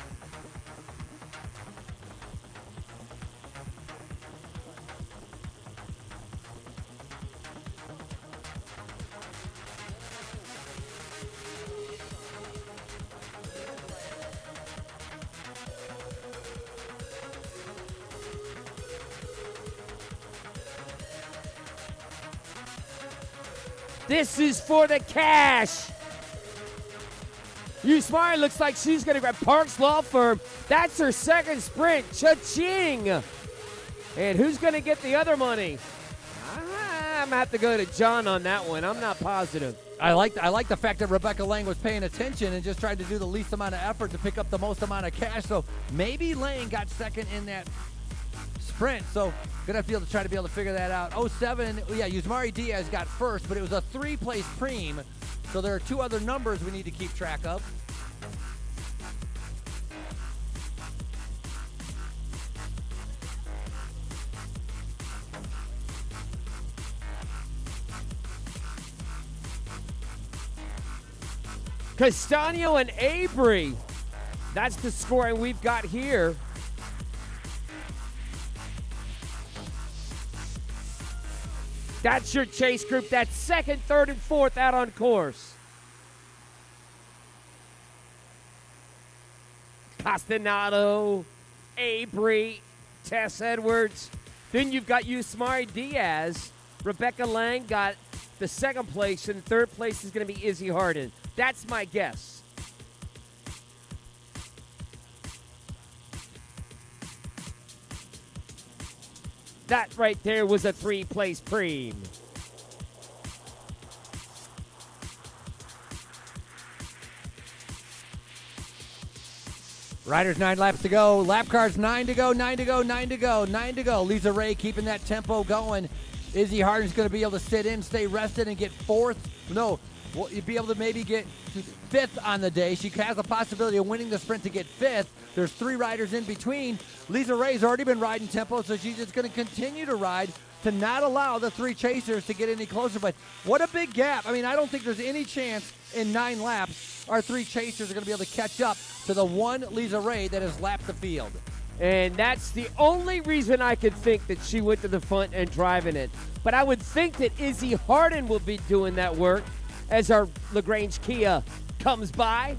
This is for the cash. Usmari looks like she's going to grab Parks Law Firm. That's her second sprint. Cha-ching. And who's going to get the other money? I'm going to have to go to John on that one. I'm not positive. I like the fact that Rebecca Lang was paying attention and just tried to do the least amount of effort to pick up the most amount of cash. So maybe Lang got second in that sprint. So gonna have to be able to try to be able to figure that out. 07, yeah, Yusmari Diaz got first, but it was a 3-place preem. So there are 2 other numbers we need to keep track of. Castano and Abry. That's the scoring we've got here. That's your chase group. That's second, third, and fourth out on course. Castanado, Abry, Tess Edwards. Then you've got Yusmari Diaz. Rebecca Lang got the second place, and third place is going to be Izzy Harden. That's my guess. That right there was a 3-place preem. Riders 9 laps to go. Lap cars 9 to go, 9 to go, 9 to go, 9 to go. Lisa Ray keeping that tempo going. Izzy Harden's going to be able to sit in, stay rested, and get fourth. No, well, you'd be able to maybe get fifth on the day. She has a possibility of winning the sprint to get fifth. There's 3 riders in between. Lisa Ray's already been riding tempo, so she's just going to continue to ride to not allow the 3 chasers to get any closer. But what a big gap. I mean, I don't think there's any chance in 9 laps our 3 chasers are going to be able to catch up to the one Lisa Ray that has lapped the field. And that's the only reason I could think that she went to the front and driving it. But I would think that Izzy Harden will be doing that work as our LaGrange Kia comes by.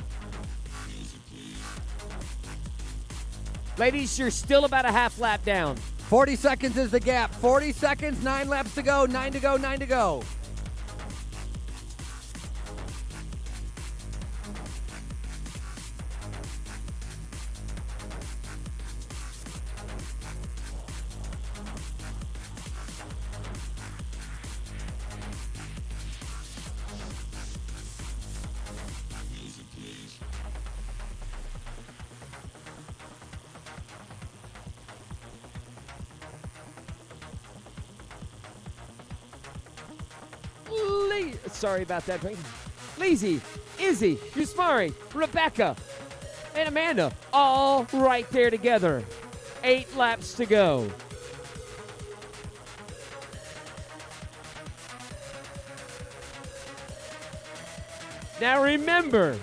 Ladies, you're still about a half lap down. 40 seconds is the gap. 40 seconds, 9 laps to go, 9 to go, 9 to go. Sorry about that. Lizzie, Izzy, Yusmari, Rebecca, and Amanda all right there together. 8 laps to go. Now remember,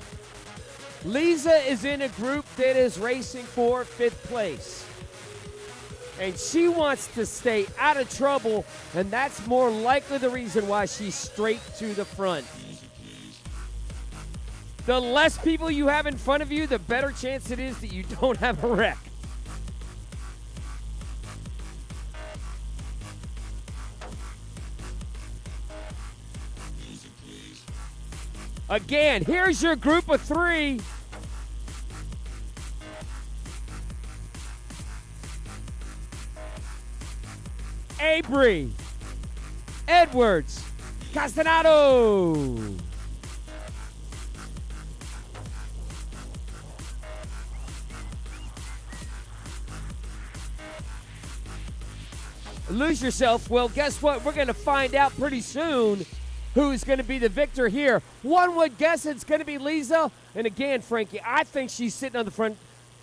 Lisa is in a group that is racing for 5th place. And she wants to stay out of trouble, and that's more likely the reason why she's straight to the front. The less people you have in front of you, the better chance it is that you don't have a wreck. Again, here's your group of 3. Abry, Edwards, Castanado. Lose yourself. Well, guess what? We're going to find out pretty soon who's going to be the victor here. One would guess it's going to be Lisa. And again, Frankie, I think she's sitting on the front.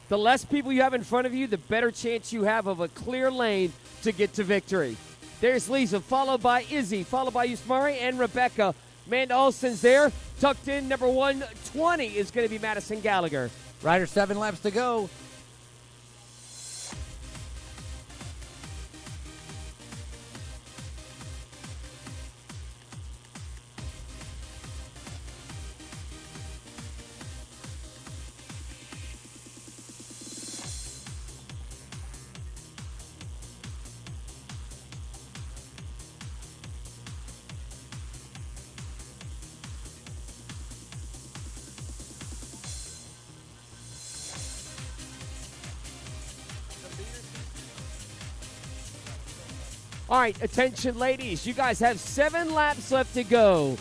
The less people you have in front of you, the better chance you have of a clear lane to get to victory. There's Lisa, followed by Izzy, followed by Yusmari and Rebecca. Amanda Olsen's there. Tucked in, number 120 is going to be Madison Gallagher. Riders 7 laps to go. All right, attention, ladies. You guys have 7 laps left to go.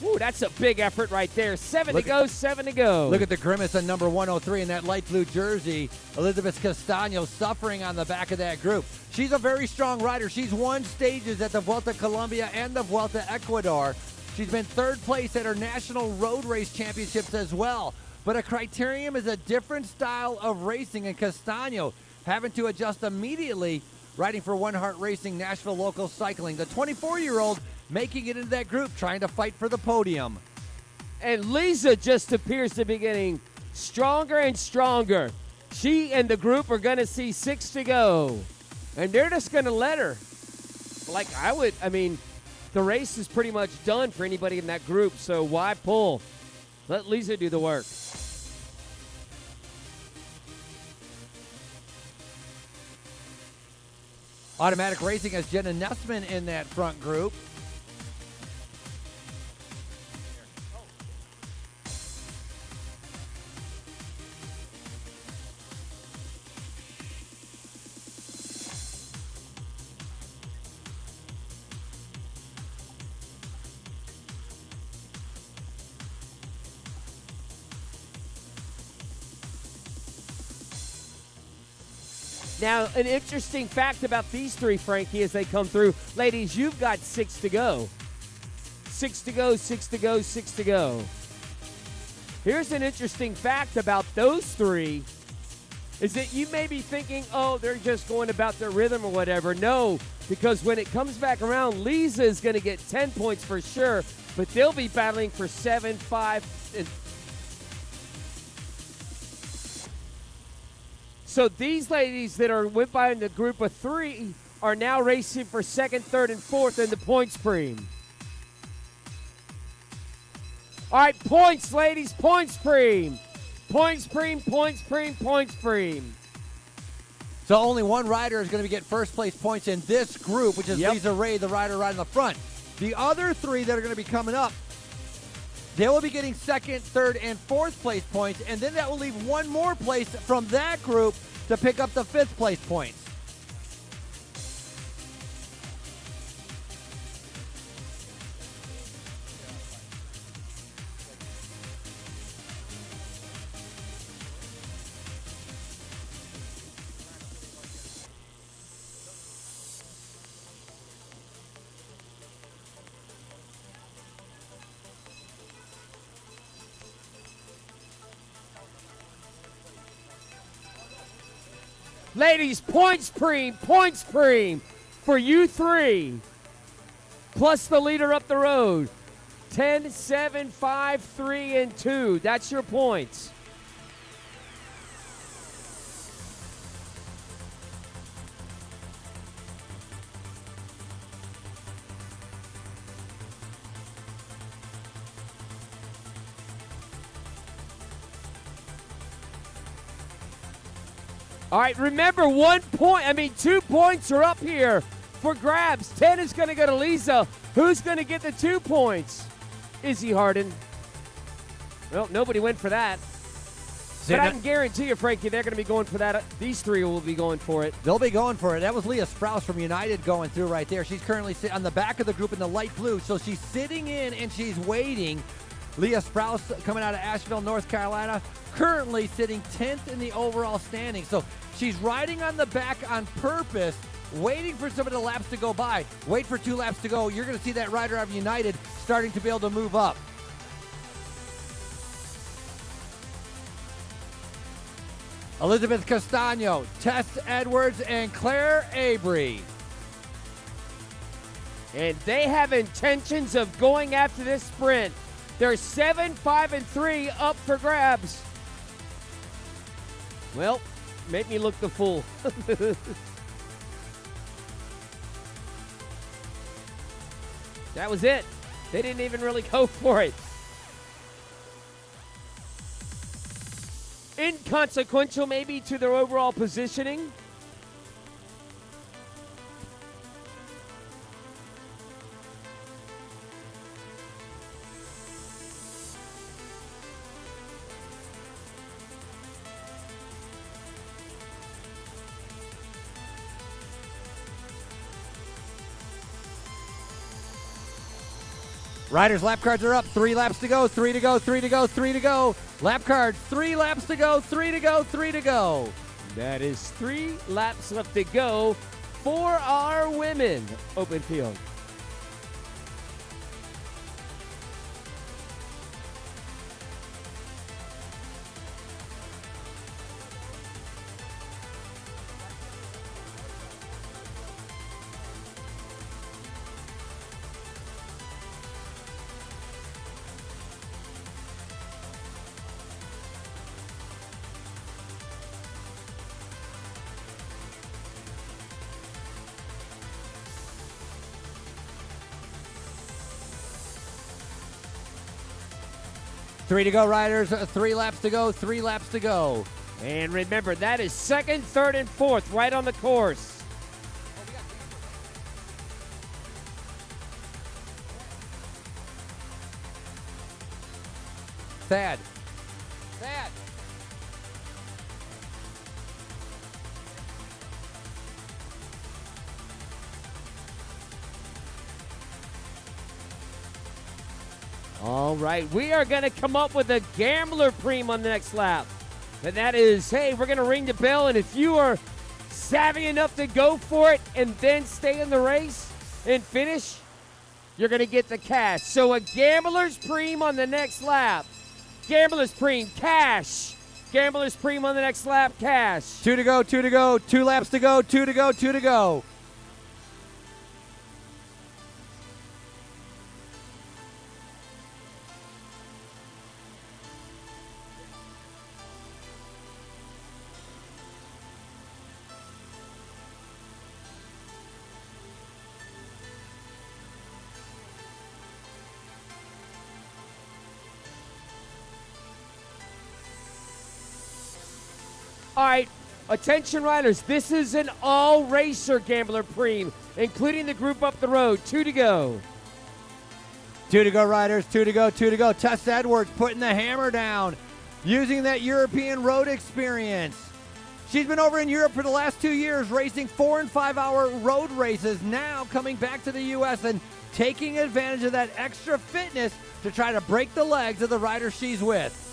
Ooh, that's a big effort right there. 7 to go, 7 to go. Look at the grimace on number 103 in that light blue jersey. Elizabeth Castano suffering on the back of that group. She's a very strong rider. She's won stages at the Vuelta Colombia and the Vuelta Ecuador. She's been 3rd place at her national road race championships as well. But a criterium is a different style of racing, and Castano having to adjust immediately, riding for One Heart Racing, Nashville Local Cycling. The 24-year-old making it into that group, trying to fight for the podium. And Lisa just appears to be getting stronger and stronger. She and the group are going to see 6 to go. And they're just going to let her. I mean, the race is pretty much done for anybody in that group, so why pull? Let Lisa do the work. Automatic Racing has Jenna Nessman in that front group. Now, an interesting fact about these three, Frankie, as they come through. Ladies, you've got 6 to go. 6 to go, 6 to go, 6 to go. Here's an interesting fact about those three is that you may be thinking, oh, they're just going about their rhythm or whatever. No, because when it comes back around, Lisa is going to get 10 points for sure, but they'll be battling for 7, 5, and so these ladies that went by in the group of 3 are now racing for 2nd, 3rd, and 4th in the points preem. All right, points, ladies, points preem. Points preem, points preem, points preem. So only one rider is going to get first place points in this group, which is Lisa Ray, the rider right in the front. The other 3 that are going to be coming up, they will be getting 2nd, 3rd, and 4th place points, and then that will leave one more place from that group to pick up the 5th place points. Ladies, points preem for you 3, plus the leader up the road. 10, 7, 5, 3, and 2. That's your points. All right, remember 2 points are up here for grabs. 10 is going to go to Lisa. Who's going to get the 2 points? Izzy Harden. Well, nobody went for that. But I can guarantee you, Frankie, they're going to be going for that. These 3 will be going for it. They'll be going for it. That was Leah Sprouse from United going through right there. She's currently sitting on the back of the group in the light blue, so she's sitting in and she's waiting. Leah Sprouse coming out of Asheville, North Carolina, currently sitting 10th in the overall standing. So she's riding on the back on purpose, waiting for some of the laps to go by. Wait for 2 laps to go. You're going to see that rider of United starting to be able to move up. Elizabeth Castano, Tess Edwards, and Claire Abry. And they have intentions of going after this sprint. They're 7, 5, and 3 up for grabs. Well, make me look the fool. That was it. They didn't even really go for it. Inconsequential maybe to their overall positioning. Riders' lap cards are up. 3 laps to go, 3 to go, 3 to go, 3 to go. Lap cards, 3 laps to go, 3 to go, 3 to go. That is 3 laps left to go for our women. Open field. Three to go, riders. 3 laps to go, 3 laps to go. And remember, that is 2nd, 3rd, and 4th right on the course. Thad. All right, we are going to come up with a gambler preem on the next lap. And that is, hey, we're going to ring the bell, and if you are savvy enough to go for it and then stay in the race and finish, you're going to get the cash. So a Gambler's Preem on the next lap. Gambler's Preem, cash. Gambler's Preem on the next lap, cash. 2 to go, 2 to go, 2 laps to go, 2 to go, 2 to go. All right, attention riders, this is an all-racer Gambler Preem, including the group up the road. 2 to go. 2 to go, riders. 2 to go, 2 to go. Tess Edwards putting the hammer down, using that European road experience. She's been over in Europe for the last 2 years, racing 4 and 5 hour road races, now coming back to the U.S. and taking advantage of that extra fitness to try to break the legs of the riders she's with.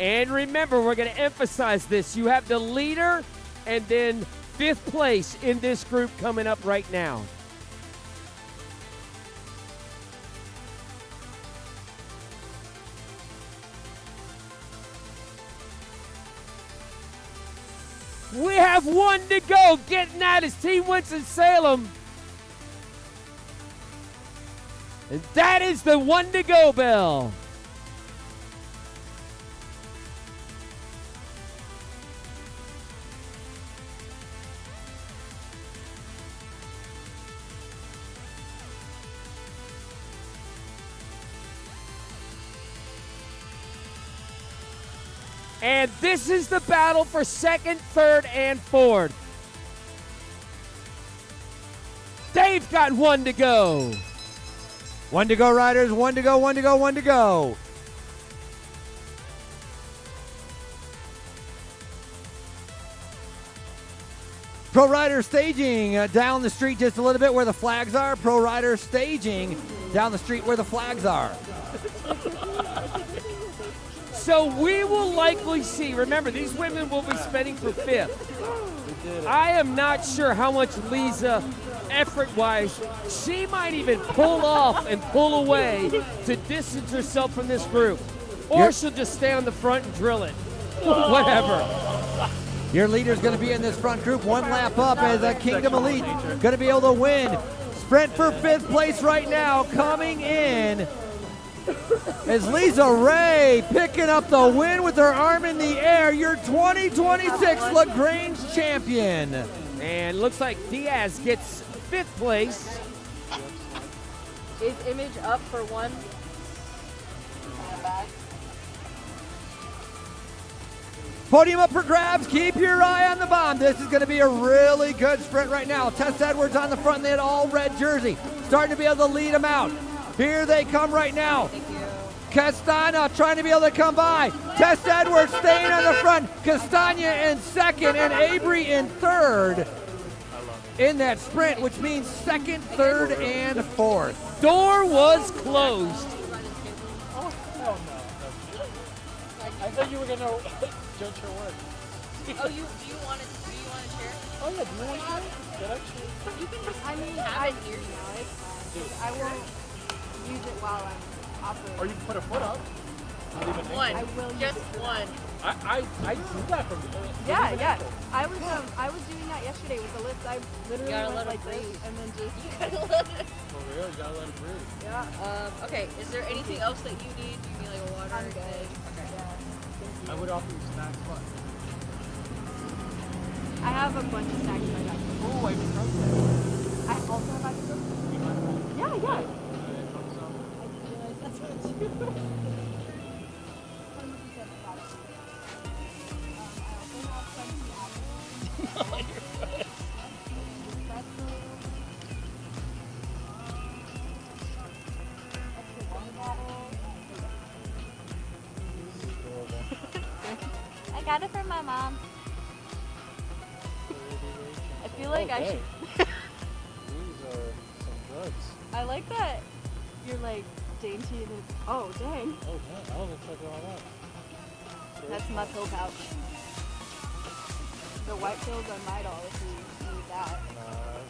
And remember, we're going to emphasize this. You have the leader and then 5th place in this group coming up right now. We have 1 to go. Getting that is Team Winston-Salem. And that is the 1 to go bell. And this is the battle for 2nd, 3rd, and 4th. They've got 1 to go. 1 to go, riders. 1 to go, 1 to go, 1 to go. Pro Rider staging down the street just a little bit where the flags are. Pro Rider staging down the street where the flags are. So we will likely see, remember, these women will be spending for 5th. I am not sure how much Lisa, effort-wise, she might even pull off and pull away to distance herself from this group. Or she'll just stay on the front and drill it. Whatever. Your leader's going to be in this front group 1 lap up as a Kingdom Elite going to be able to win. Sprint for 5th place right now coming in is Lisa Ray picking up the win with her arm in the air. Your 2026 LaGrange champion. And looks like Diaz gets 5th place. Is Image up for 1? Podium up for grabs. Keep your eye on the bomb. This is going to be a really good sprint right now. Tess Edwards on the front in that all-red jersey. Starting to be able to lead them out. Here they come right now. Castana trying to be able to come by. Tess Edwards staying on the front. Castagna in 2nd and Avery in 3rd in that sprint, which means 2nd, 3rd, and 4th. Door was closed. Oh, hell no. I thought you were going to judge her work. Oh, do you want a chair? Oh, yeah, do you want a chair? That actually... You can just, have it here now. It's fine. I won't use it while I'm operating. Or you can put a foot up. One. I will just one. I do that from the Yeah. I was doing that yesterday with the lift. I literally went like this and then just. You gotta let it. For real, you gotta let it breathe. Yeah. Okay. Is there anything else that you need? Do you need like a water? I'm good. Okay. Yeah. I would offer you snacks, but. I have a bunch of snacks in my bag. Oh, I even broke that. I also have ice cream. Yeah. I didn't realize that's what you do. I got it from my mom. I feel like I should. These are some drugs. I like that you're like dainty and oh dang. Oh, yeah. I wasn't checking all that. That's my pill pouch. The white pills are my doll if you need that.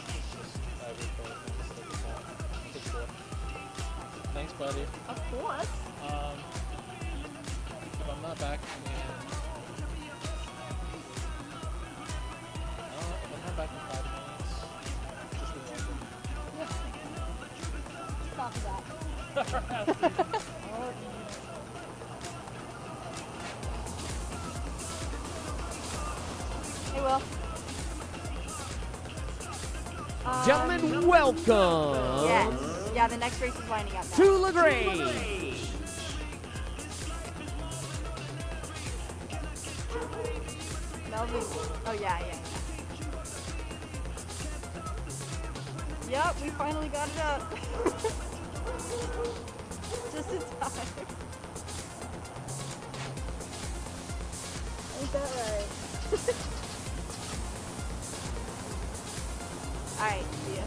It's just everything. Just take it. Thanks, buddy. Of course. If I'm not back in, if I'm not back in 5 minutes, just be welcome. Stop that. Hey, Will. Gentlemen, welcome Yes. Yeah, the next race is winding up now. to LaGrange. Melvin. Oh, yeah. Yep, we finally got it up. Just in time. Ain't that right? Alright, see ya.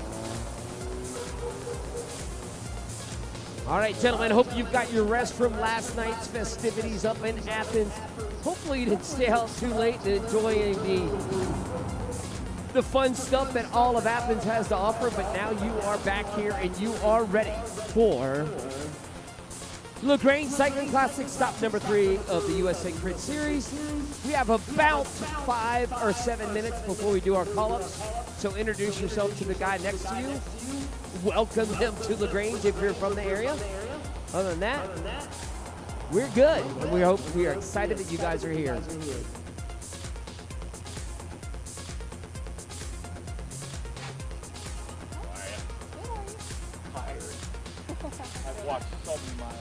All right, gentlemen, hope you've got your rest from last night's festivities up in Athens. Hopefully you didn't stay out too late to enjoy the fun stuff that all of Athens has to offer, but now you are back here and you are ready for LaGrange Cycling Classic, stop number 3 of the USA Crit Series. We have about 5 or 7 minutes before we do our call-ups, so introduce yourself to the guy next to you. Welcome him to LaGrange if you're from the area. Other than that, we're good. And we are excited that you guys are here. Tired. I've walked so many miles.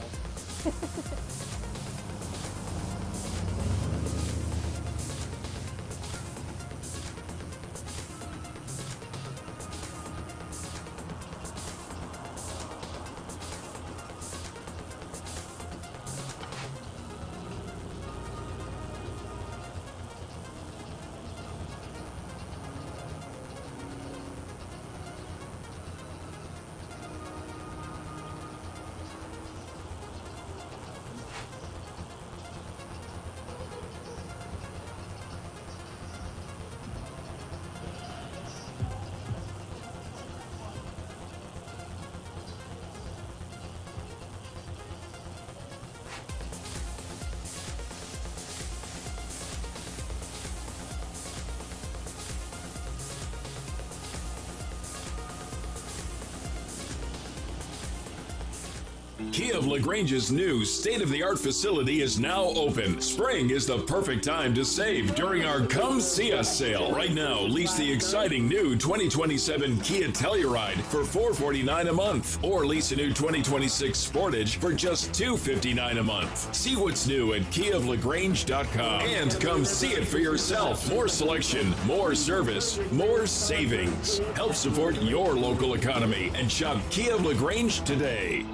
Kia of LaGrange's new state-of-the-art facility is now open. Spring is the perfect time to save during our Come See Us sale. Right now, lease the exciting new 2027 Kia Telluride for $449 a month, or lease a new 2026 Sportage for just $259 a month. See what's new at KiaofLaGrange.com and come see it for yourself. More selection, more service, more savings. Help support your local economy and shop Kia of LaGrange today.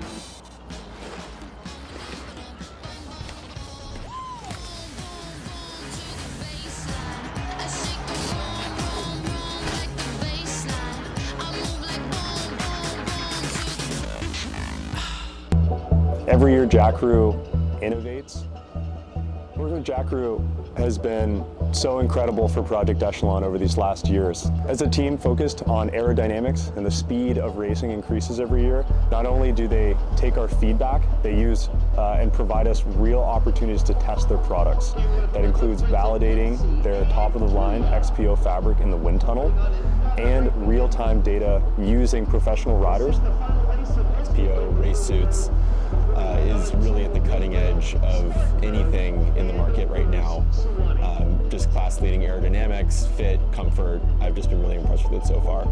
Every year Jack Crew innovates. Working with Jack Crew has been so incredible for Project Echelon over these last years. As a team focused on aerodynamics and the speed of racing increases every year, not only do they take our feedback, they use and provide us real opportunities to test their products. That includes validating their top-of-the-line XPO fabric in the wind tunnel and real-time data using professional riders. XPO race suits is really at the cutting edge of anything in the market right now. Just class-leading aerodynamics, fit, comfort. I've just been really impressed with it so far.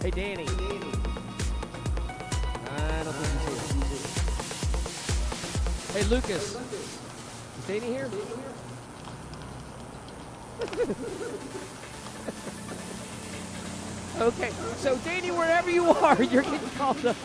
Hey, Danny. I don't think he's here. Hey, Lucas. Is Danny here? Okay, so Danny, wherever you are, you're getting called up.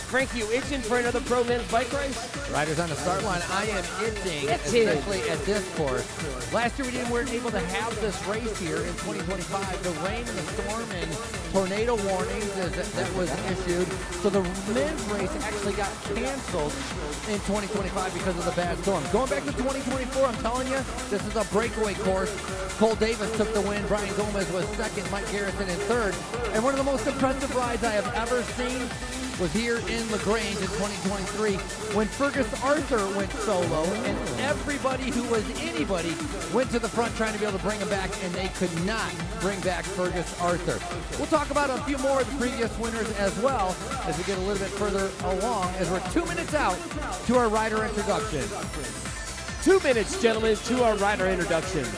Frankie, you itching for another pro men's bike race? Riders on the start line. I am itching, Itching. especially at this course. Last year we weren't able to have this race here in 2025. The rain and the storm and tornado warnings that was issued. So the men's race actually got canceled in 2025 because of the bad storm. Going back to 2024, I'm telling you, this is a breakaway course. Cole Davis took the win. Brian Gomez was second. Mike Garrison in third. And one of the most impressive rides I have ever seen was here in LaGrange in 2023 when Fergus Arthur went solo, and everybody who was anybody went to the front trying to be able to bring him back, and they could not bring back Fergus Arthur. We'll talk about a few more of the previous winners as well as we get a little bit further along, as we're 2 minutes out to our rider introduction. 2 minutes, gentlemen, to our rider introductions.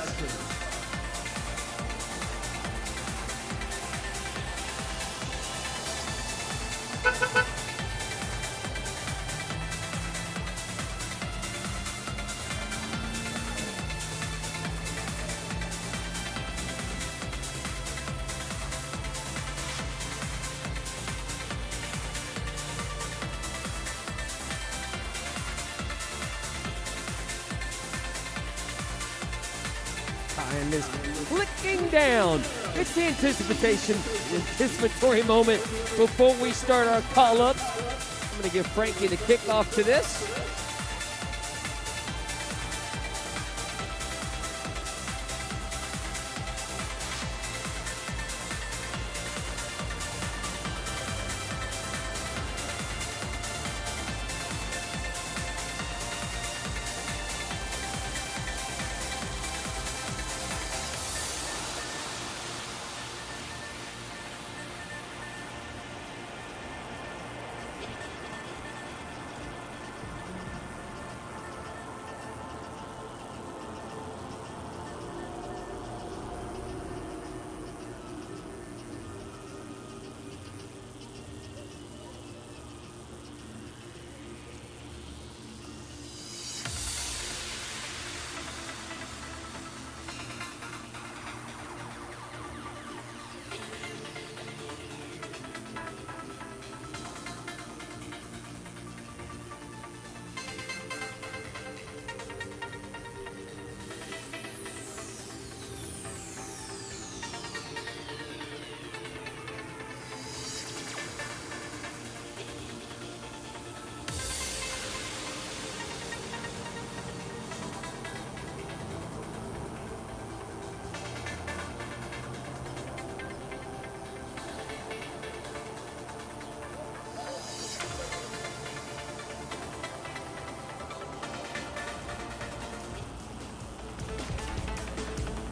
Time is clicking down. It's the anticipatory moment before we start our call-ups. I'm going to give Frankie the kickoff to this.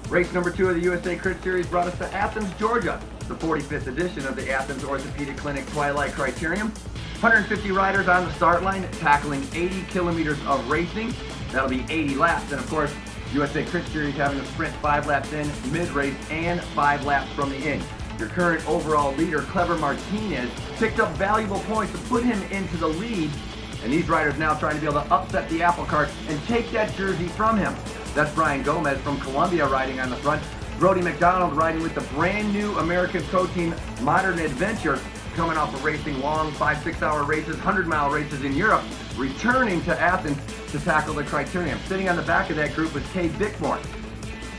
Race number 2 of the USA Crit Series brought us to Athens, Georgia, the 45th edition of the Athens Orthopedic Clinic Twilight Criterium. 150 riders on the start line, tackling 80 kilometers of racing. That'll be 80 laps, and of course, USA Crit Series having a sprint 5 laps in, mid-race, and 5 laps from the end. Your current overall leader, Clever Martinez, picked up valuable points to put him into the lead, and these riders now trying to be able to upset the apple cart and take that jersey from him. That's Brian Gomez from Columbia riding on the front. Brody McDonald riding with the brand new American Pro Team Modern Adventure, coming off of racing long 5-6 hour races, 100-mile races in Europe, returning to Athens to tackle the Criterium. Sitting on the back of that group was Cade Bickmore.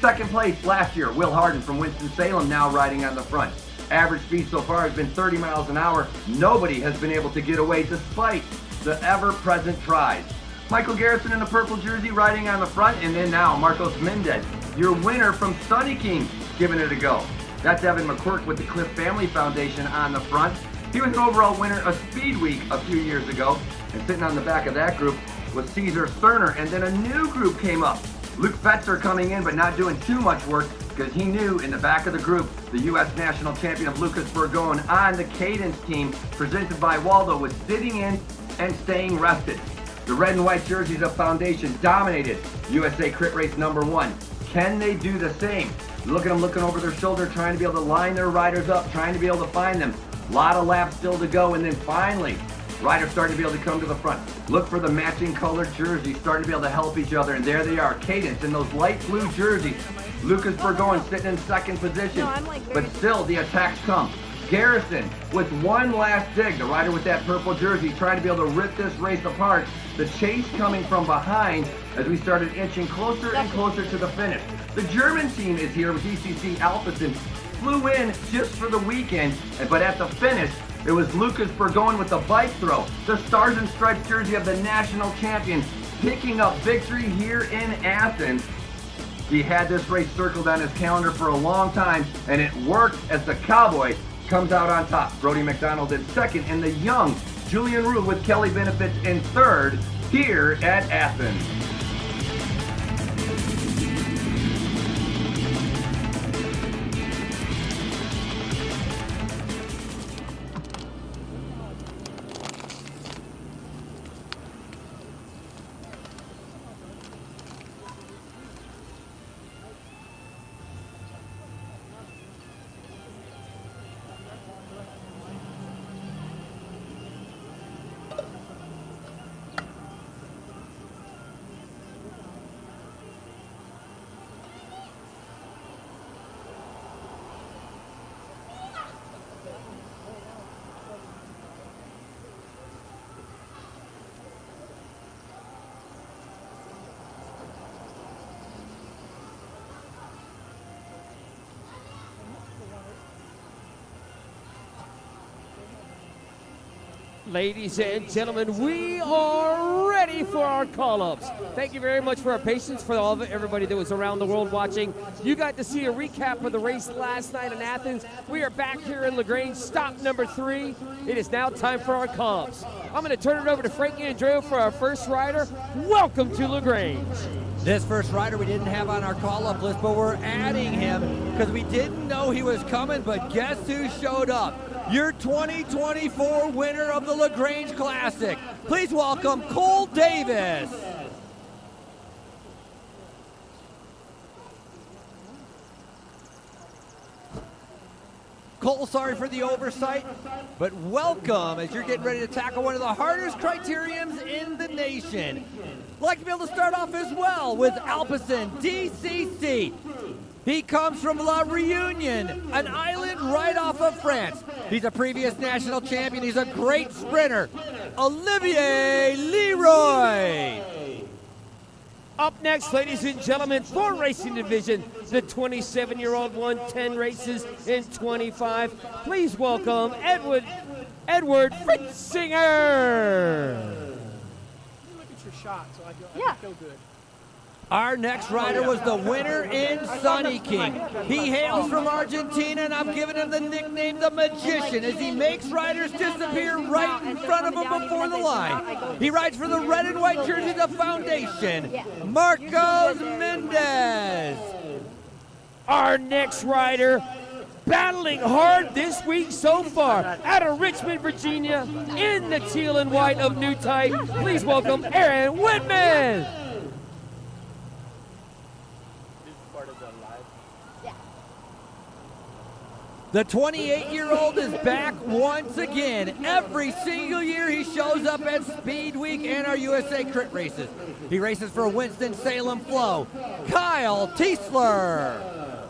Second place last year, Will Harden from Winston-Salem now riding on the front. Average speed so far has been 30 miles an hour. Nobody has been able to get away despite the ever-present tries. Michael Garrison in the purple jersey riding on the front, and then now Marcos Mendez, your winner from Sunny King, giving it a go. That's Evan McQuirk with the Cliff Family Foundation on the front. He was an overall winner of Speed Week a few years ago, and sitting on the back of that group was Caesar Sterner, and then a new group came up. Luke Fetzer coming in, but not doing too much work, because he knew in the back of the group, the U.S. National Champion of Lucas Burgon on the Cadence team, presented by Waldo, was sitting in and staying rested. The red and white jerseys of Foundation dominated USA Crit Race number 1. Can they do the same? Look at them looking over their shoulder, trying to be able to line their riders up, trying to be able to find them. A lot of laps still to go, and then finally, riders starting to be able to come to the front. Look for the matching colored jerseys, starting to be able to help each other, and there they are, Cadence in those light blue jerseys. Lucas Burgon sitting in second position, but still the attacks come. Garrison with one last dig. The rider with that purple jersey trying to be able to rip this race apart. The chase coming from behind as we started inching closer and closer to the finish. The German team is here with ECC Alpecin. Flew in just for the weekend, but at the finish, it was Lucas Burgoyne with the bike throw. The Stars and Stripes jersey of the national champion picking up victory here in Athens. He had this race circled on his calendar for a long time, and it worked as the Cowboy comes out on top. Brody McDonald in second, and the young Julian Rue with Kelly Benefits in third here at Athens. Ladies and gentlemen, we are ready for our call-ups. Thank you very much for our patience, for all of everybody that was around the world watching. You got to see a recap of the race last night in Athens. We are back here in LaGrange, stop number 3. It is now time for our call-ups. I'm going to turn it over to Frankie Andreu for our first rider. Welcome to LaGrange. This first rider we didn't have on our call-up list, but we're adding him because we didn't know he was coming, but guess who showed up? Your 2024 winner of the LaGrange Classic. Please welcome Cole Davis. Cole, sorry for the oversight, but welcome as you're getting ready to tackle one of the hardest criteriums in the nation. I'd like to be able to start off as well with Alpecin DCC. He comes from La Réunion, an island right off of France. He's a previous national champion. He's a great sprinter. Olivier Leroy. Up next, ladies and gentlemen, for Racing Division, the 27-year-old won 10 races in 25. Please welcome Edward Fritzinger. Look at your shot, so I feel good. Our next rider was the winner in Sunny King. He hails from Argentina, and I'm giving him the nickname the Magician as he makes riders disappear right in front of him before the line. He rides for the red and white jersey, the Foundation, Marcos Mendez. Our next rider, battling hard this week so far, out of Richmond, Virginia, in the teal and white of new type. Please welcome Aaron Whitman. The 28-year-old is back once again. Every single year he shows up at Speed Week and our USA Crit races. He races for Winston-Salem Flow. Kyle Tiesler.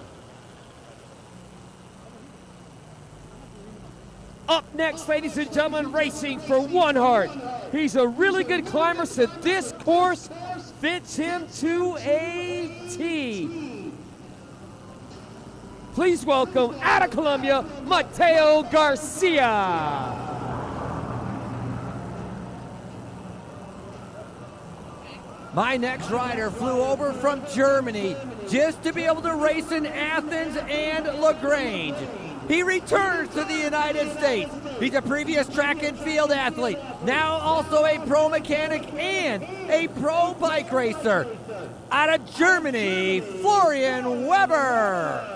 Up next, ladies and gentlemen, racing for One Heart. He's a really good climber, so this course fits him to a T. Please welcome, out of Colombia, Mateo Garcia. My next rider flew over from Germany just to be able to race in Athens and LaGrange. He returns to the United States. He's a previous track and field athlete, now also a pro mechanic and a pro bike racer. Out of Germany, Florian Weber.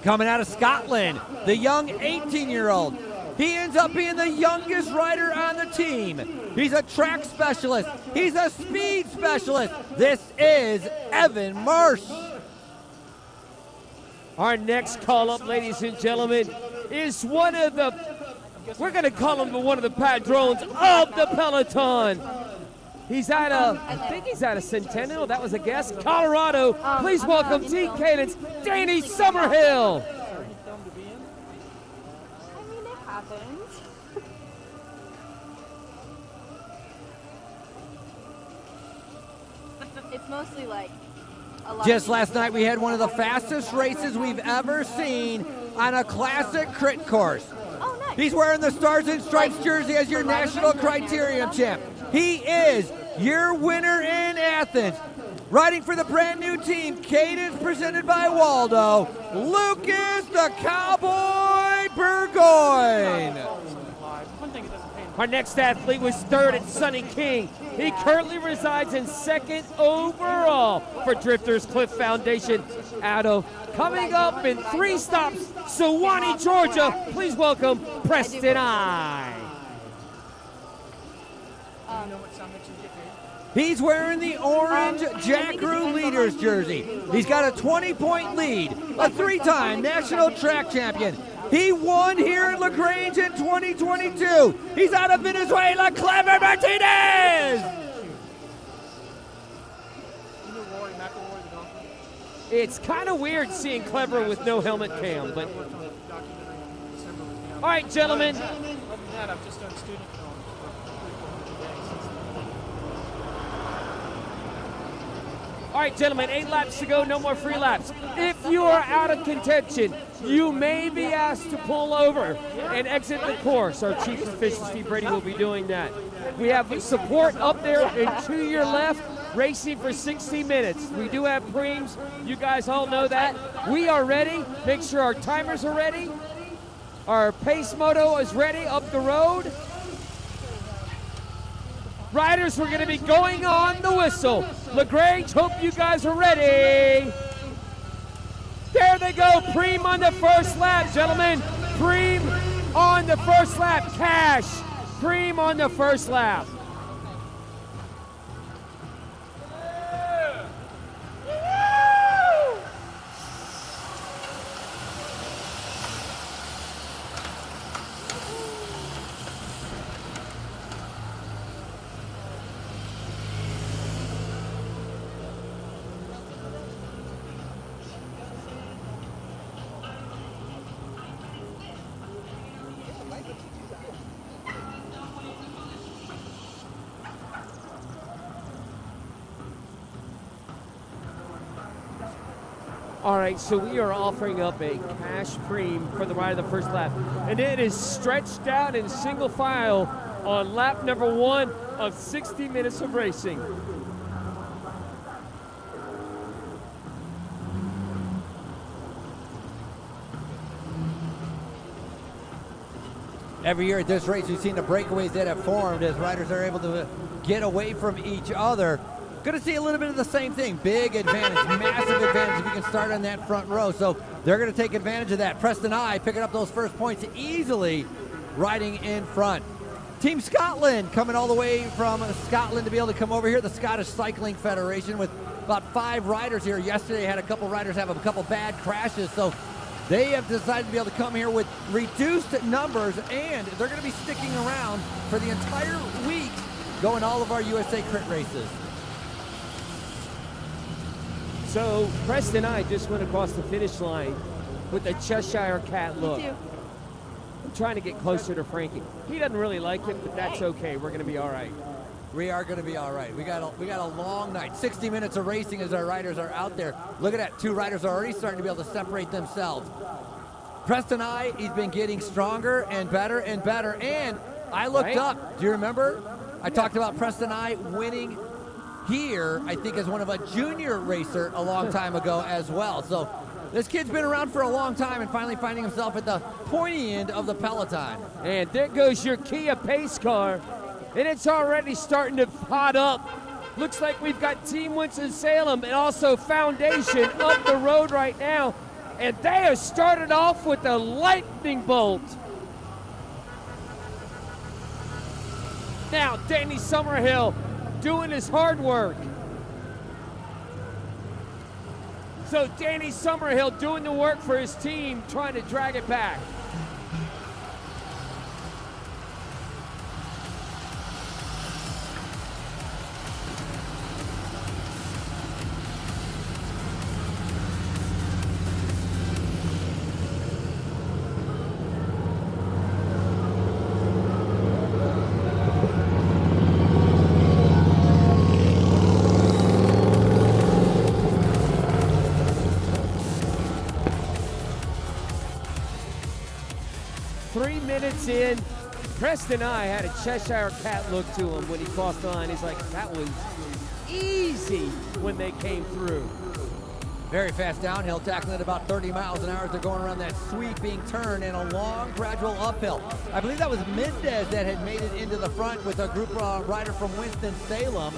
Coming out of Scotland, the young 18-year-old. He ends up being the youngest rider on the team. He's a track specialist. He's a speed specialist. This is Evan Marsh. Our next call-up, ladies and gentlemen, is one of the, we're going to call him one of the padrones of the peloton. He's out of, I think he's out of Centennial. That was a guess. Colorado. Please welcome Team Cadence, Danny Summerhill. I mean, it happens. It's mostly like a lot. Just last night, we had one of the fastest races we've ever seen on a classic crit course. Oh, nice. He's wearing the Stars and Stripes jersey as your national criterium champ. He is your winner in Athens. Riding for the brand new team, Cadence, presented by Waldo, Lucas the Cowboy Burgoyne. Our next athlete was third at Sunny King. He currently resides in second overall for Drifters Cliff Foundation out of coming up in 3 stops, Sewanee, Georgia. Please welcome Preston I. He's wearing the orange Jack Rue Leaders jersey. He's got a 20-point lead, a 3-time national track champion. He won here at LaGrange in 2022. He's out of Venezuela, Clever Martinez. It's kind of weird seeing Clever with no helmet cam, but all right, gentlemen. All right, gentlemen, 8 laps to go, no more free laps. If you are out of contention, you may be asked to pull over and exit the course. Our Chief Official, Steve Brady, will be doing that. We have support up there and to your left, racing for 60 minutes. We do have preems. You guys all know that. We are ready. Make sure our timers are ready. Our pace moto is ready up the road. Riders, we're going to be going on the whistle. LaGrange, hope you guys are ready. There they go, Preem on the first lap, gentlemen. Preem on the first lap, Cash. Preem on the first lap. All right, so we are offering up a cash preem for the ride of the first lap. And it is stretched out in single file on lap number 1 of 60 minutes of racing. Every year at this race, we've seen the breakaways that have formed as riders are able to get away from each other. Going to see a little bit of the same thing. Big advantage, massive advantage if you can start on that front row. So they're going to take advantage of that. Preston I picking up those first points easily, riding in front. Team Scotland coming all the way from Scotland to be able to come over here. The Scottish Cycling Federation with about 5 riders here. Yesterday had a couple riders have a couple bad crashes. So they have decided to be able to come here with reduced numbers, and they're going to be sticking around for the entire week going all of our USA Crit races. So Preston I just went across the finish line with a Cheshire Cat look. Me too. I'm trying to get closer to Frankie. He doesn't really like it, but that's okay. We're going to be all right. We are going to be all right. We got a long night. 60 minutes of racing as our riders are out there. Look at that. 2 riders are already starting to be able to separate themselves. Preston I, he's been getting stronger and better and better. And I looked up. Do you remember? I talked about Preston I winning here, I think, as one of a junior racer a long time ago as well. So this kid's been around for a long time and finally finding himself at the pointy end of the peloton. And there goes your Kia pace car, and it's already starting to hot up. Looks like we've got Team Winston-Salem and also Foundation up the road right now, and they have started off with a lightning bolt. Now, Danny Summerhill doing his hard work. So Danny Summerhill doing the work for his team, trying to drag it back. 3 minutes in, Preston I had a Cheshire Cat look to him when he crossed the line. He's like, that was easy when they came through. Very fast downhill, tackling at about 30 miles an hour as they're going around that sweeping turn and a long gradual uphill. I believe that was Mendez that had made it into the front with a group rider from Winston-Salem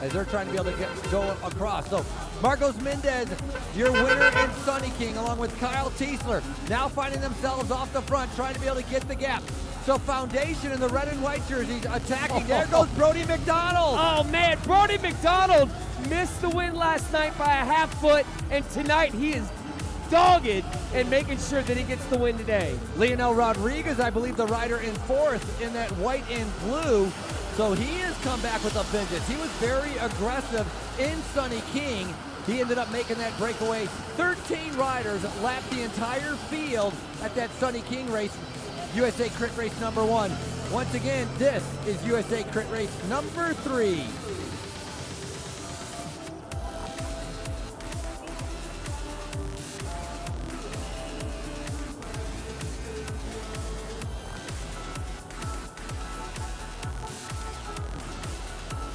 as they're trying to be able to go across. So Marcos Mendez, your winner and Sunny King, along with Kyle Tiesler, now finding themselves off the front, trying to be able to get the gap. So Foundation in the red and white jerseys attacking. There goes Brody McDonald. Oh, man, Brody McDonald missed the win last night by a half foot, and tonight he is dogged and making sure that he gets the win today. Leonel Rodriguez, I believe the rider in fourth in that white and blue. So he has come back with a vengeance. He was very aggressive in Sunny King. He ended up making that breakaway. 13 riders lapped the entire field at that Sunny King race. USA Crit Race number 1. Once again, this is USA Crit Race number 3.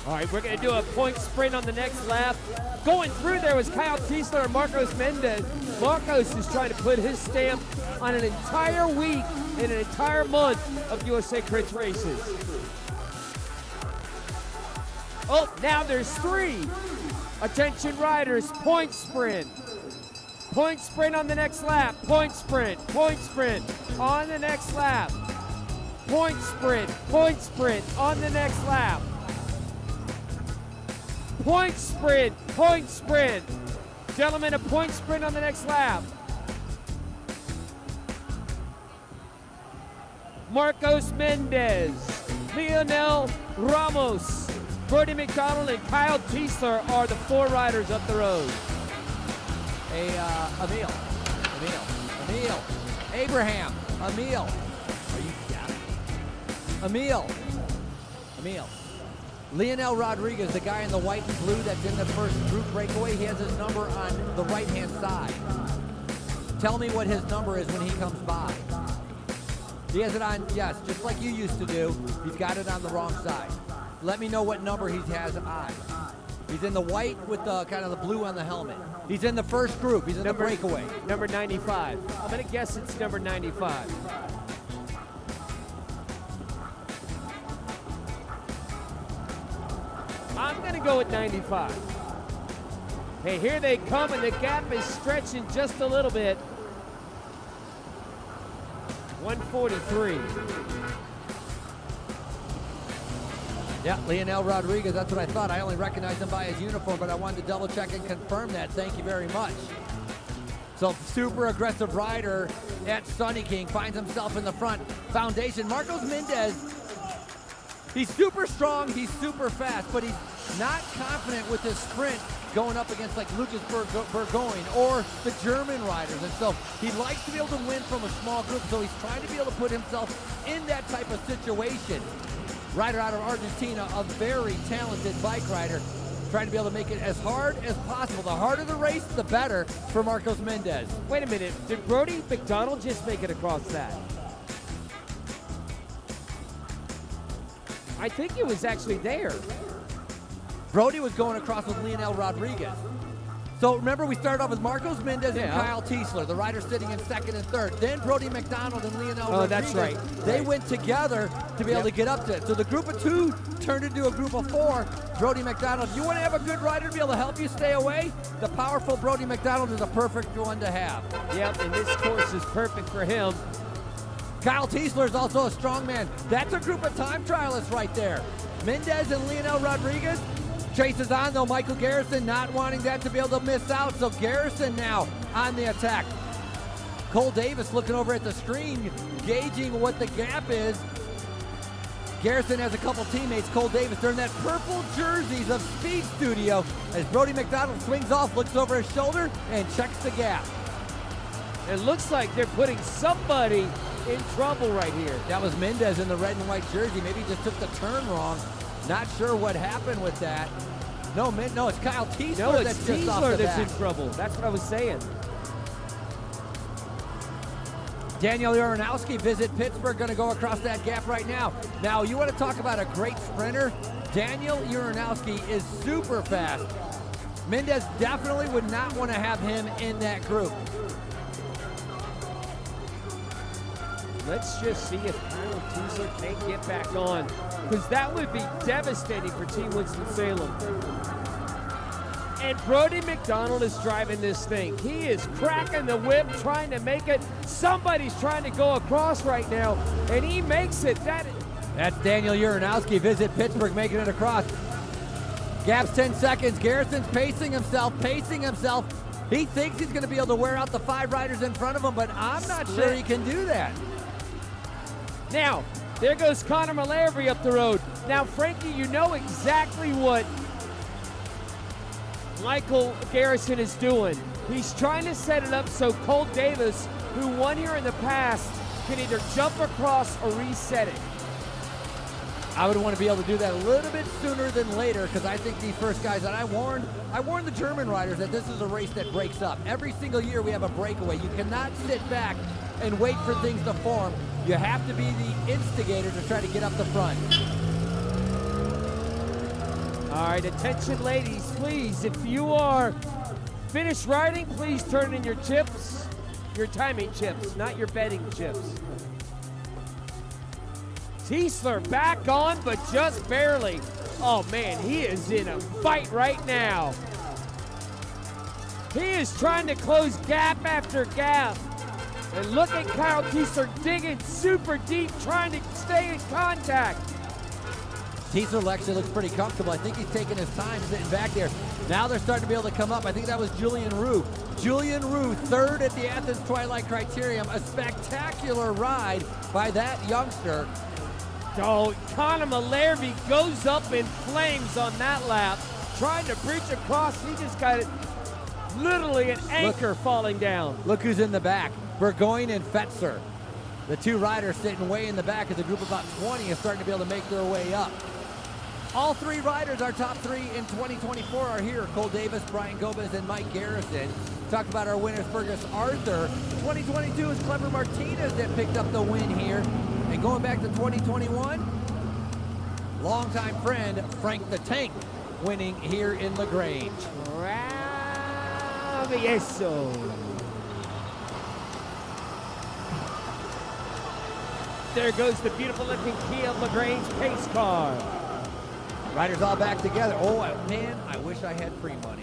All right, we're going to do a point sprint on the next lap. Going through there was Kyle Tiesler and Marcos Mendez. Marcos is trying to put his stamp on an entire week and an entire month of USA Crits races. Oh, now there's 3. Attention riders, point sprint. Point sprint on the next lap. Point sprint on the next lap. Point sprint on the next lap. Point sprint. Gentlemen, a point sprint on the next lap. Marcos Mendez, Leonel Ramos, Brody McDonald, and Kyle Tiesler are the 4 riders up the road. Emil, Abraham, Emil. Leonel Rodriguez, the guy in the white and blue that's in the first group breakaway, he has his number on the right-hand side. Tell me what his number is when he comes by. He has it on, yes, just like you used to do. He's got it on the wrong side. Let me know what number he has on. He's in the white with the kind of the blue on the helmet. He's in the first group. He's in the breakaway. Number 95. I'm going to guess it's number 95. I'm going to go with 95. Hey, here they come, and the gap is stretching just a little bit. 143. Yeah, Leonel Rodriguez, that's what I thought. I only recognized him by his uniform, but I wanted to double check and confirm that. Thank you very much. So super aggressive rider at Sunny King finds himself in the front. Foundation, Marcos Mendez, he's super strong, he's super fast, but he's not confident with his sprint going up against like Lucas Burgoyne or the German riders. And so he likes to be able to win from a small group, so he's trying to be able to put himself in that type of situation. Rider out of Argentina, a very talented bike rider, trying to be able to make it as hard as possible. The harder the race, the better for Marcos Mendez. Wait a minute, did Brody McDonald just make it across that? I think he was actually there. Brody was going across with Leonel Rodriguez. So remember, we started off with Marcos Mendez and Kyle Tiesler, the riders sitting in second and third. Then Brody McDonald and Leonel Rodriguez. That's right. They went together to be able to get up to it. So the group of 2 turned into a group of 4. Brody McDonald, you want to have a good rider to be able to help you stay away? The powerful Brody McDonald is a perfect one to have. Yep, and this course is perfect for him. Kyle Tiesler is also a strong man. That's a group of time trialists right there. Mendez and Leonel Rodriguez. Chases on, though. Michael Garrison not wanting that to be able to miss out. So Garrison now on the attack. Cole Davis looking over at the screen, gauging what the gap is. Garrison has a couple teammates. Cole Davis, they're in that purple jerseys of Speed Studio. As Brody McDonald swings off, looks over his shoulder, and checks the gap. It looks like they're putting somebody in trouble right here. That was Mendez in the red and white jersey. Maybe he just took the turn wrong. Not sure what happened with that. No, it's Kyle Tiesler. No, it's that's just off the Tiesler that's back. in trouble. That's what I was saying. Daniel Uranowski visit Pittsburgh, going to go across that gap right now. Now, you want to talk about a great sprinter? Daniel Uranowski is super fast. Mendez definitely would not want to have him in that group. Let's just see if Kyle Teasler can't get back on, because that would be devastating for Team Winston-Salem. And Brody McDonald is driving this thing. He is cracking the whip, trying to make it. Somebody's trying to go across right now, and he makes it. That's Daniel Uranowski visit Pittsburgh, making it across. Gap's 10 seconds. Garrison's pacing himself. He thinks he's going to be able to wear out the 5 riders in front of him, but I'm not sure he can do that. Now, there goes Connor Malarvey up the road. Now, Frankie, you know exactly what Michael Garrison is doing. He's trying to set it up so Cole Davis, who won here in the past, can either jump across or reset it. I would want to be able to do that a little bit sooner than later, because I think these first guys, and I warned the German riders that this is a race that breaks up. Every single year we have a breakaway. You cannot sit back and wait for things to form. You have to be the instigator to try to get up the front. All right, attention ladies, please, if you are finished riding, please turn in your chips, your timing chips, not your betting chips. Teasler back on, but just barely. Oh man, he is in a fight right now. He is trying to close gap after gap. And look at Kyle Teasler digging super deep, trying to stay in contact. Teasler actually looks pretty comfortable. I think he's taking his time sitting back there. Now they're starting to be able to come up. I think that was Julian Roux. Julian Roux, third at the Athens Twilight Criterium. A spectacular ride by that youngster. Oh, Connor Malarvey goes up in flames on that lap, trying to breach across. He just got it, literally an anchor falling down. Look who's in the back. Burgoyne and Fetzer. The 2 riders sitting way in the back as a group of about 20 is starting to be able to make their way up. All 3 riders, our top 3 in 2024, are here. Cole Davis, Brian Gomez, and Mike Garrison. Talk about our winners, Fergus Arthur. 2022 is Clever Martinez that picked up the win here. And going back to 2021, longtime friend Frank the Tank winning here in LaGrange. Travieso. There goes the beautiful looking Kia LaGrange pace car. Riders all back together. Oh, man, I wish I had free money.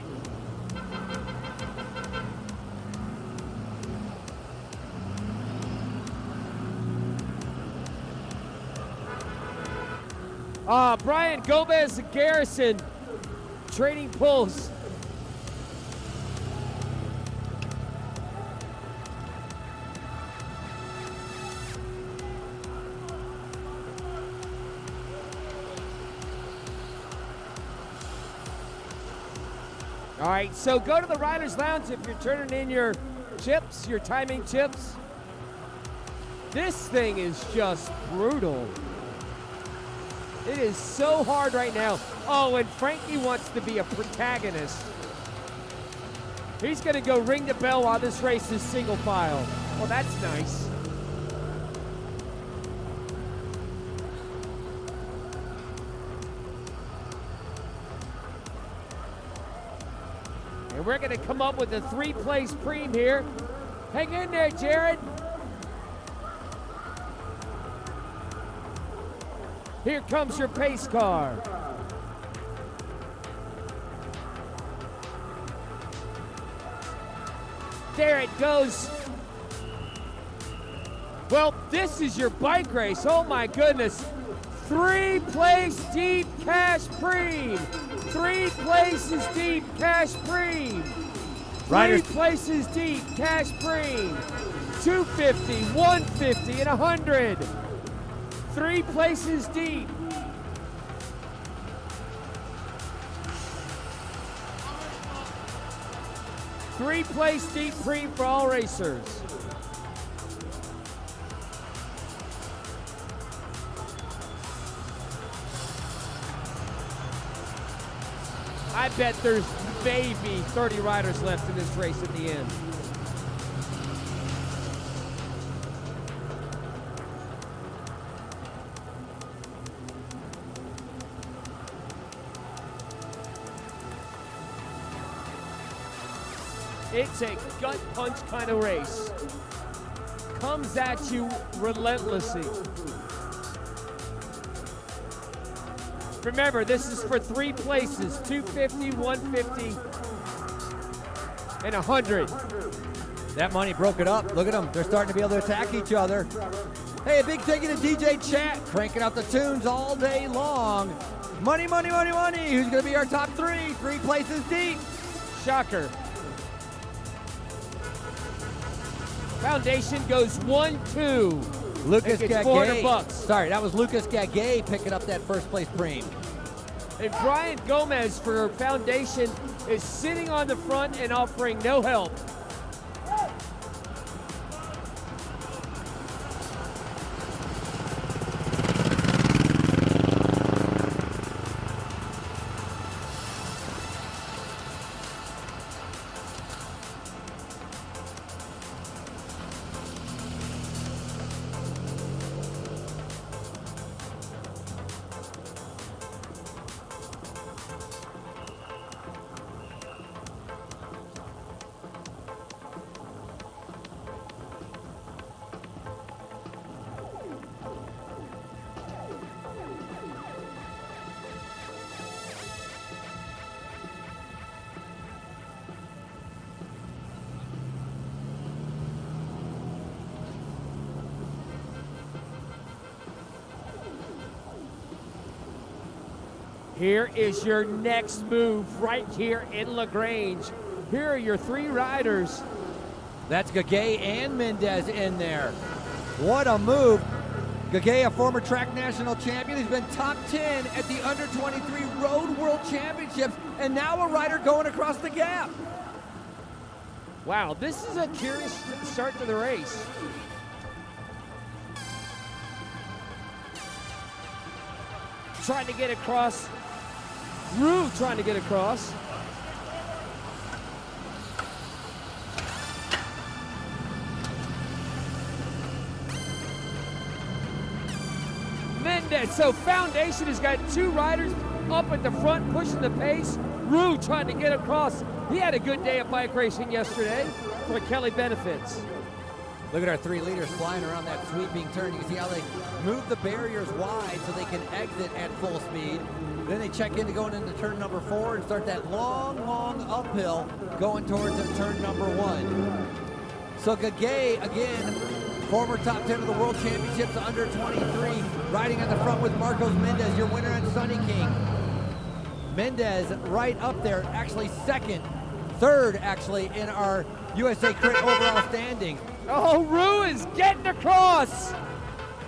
Brian Gomez and Garrison trading pulls. All right, so go to the Riders Lounge if you're turning in your chips, your timing chips. This thing is just brutal. It is so hard right now. Oh, and Frankie wants to be a protagonist. He's going to go ring the bell while this race is single file. Well, that's nice. And we're going to come up with a 3-place preem here. Hang in there, Jared. Here comes your pace car. There it goes. Well, this is your bike race. Oh my goodness. 3-place deep cash preem. 3 places deep cash preem. 3 places deep cash preem. 250, 150, and 100. 3 places deep. Three-place deep preem for all racers. I bet there's maybe 30 riders left in this race at the end. It's a gut punch kind of race. Comes at you relentlessly. Remember, this is for 3 places, 250, 150, and 100. That money broke it up. Look at them. They're starting to be able to attack each other. Hey, a big thank you to DJ Chat, cranking out the tunes all day long. Money, money, money, money. Who's going to be our top 3? 3 places deep. Shocker. Foundation goes 1-2. Lucas It gets $400 Gagay. bucks. Sorry, that was Lucas Gagay picking up that first place preem. And Brian Gomez for Foundation is sitting on the front and offering no help. Here is your next move right here in LaGrange. Here are your 3 riders. That's Gagay and Mendez in there. What a move. Gagay, a former track national champion. He's been top 10 at the under-23 Road World Championships, and now a rider going across the gap. Wow, this is a curious start to the race. Trying to get across. Rue trying to get across. Mendez, so Foundation has got 2 riders up at the front pushing the pace. Rue trying to get across. He had a good day of bike racing yesterday for Kelly Benefits. Look at our 3 leaders flying around that sweeping turn. You can see how they move the barriers wide so they can exit at full speed. Then they check into going into turn number 4 and start that long, long uphill going towards turn number 1. So Gagay, again, former top 10 of the World Championships under 23, riding on the front with Marcos Mendez, your winner on Sunny King. Mendez right up there, actually third actually in our USA Crit overall standing. Oh, Rue is getting across.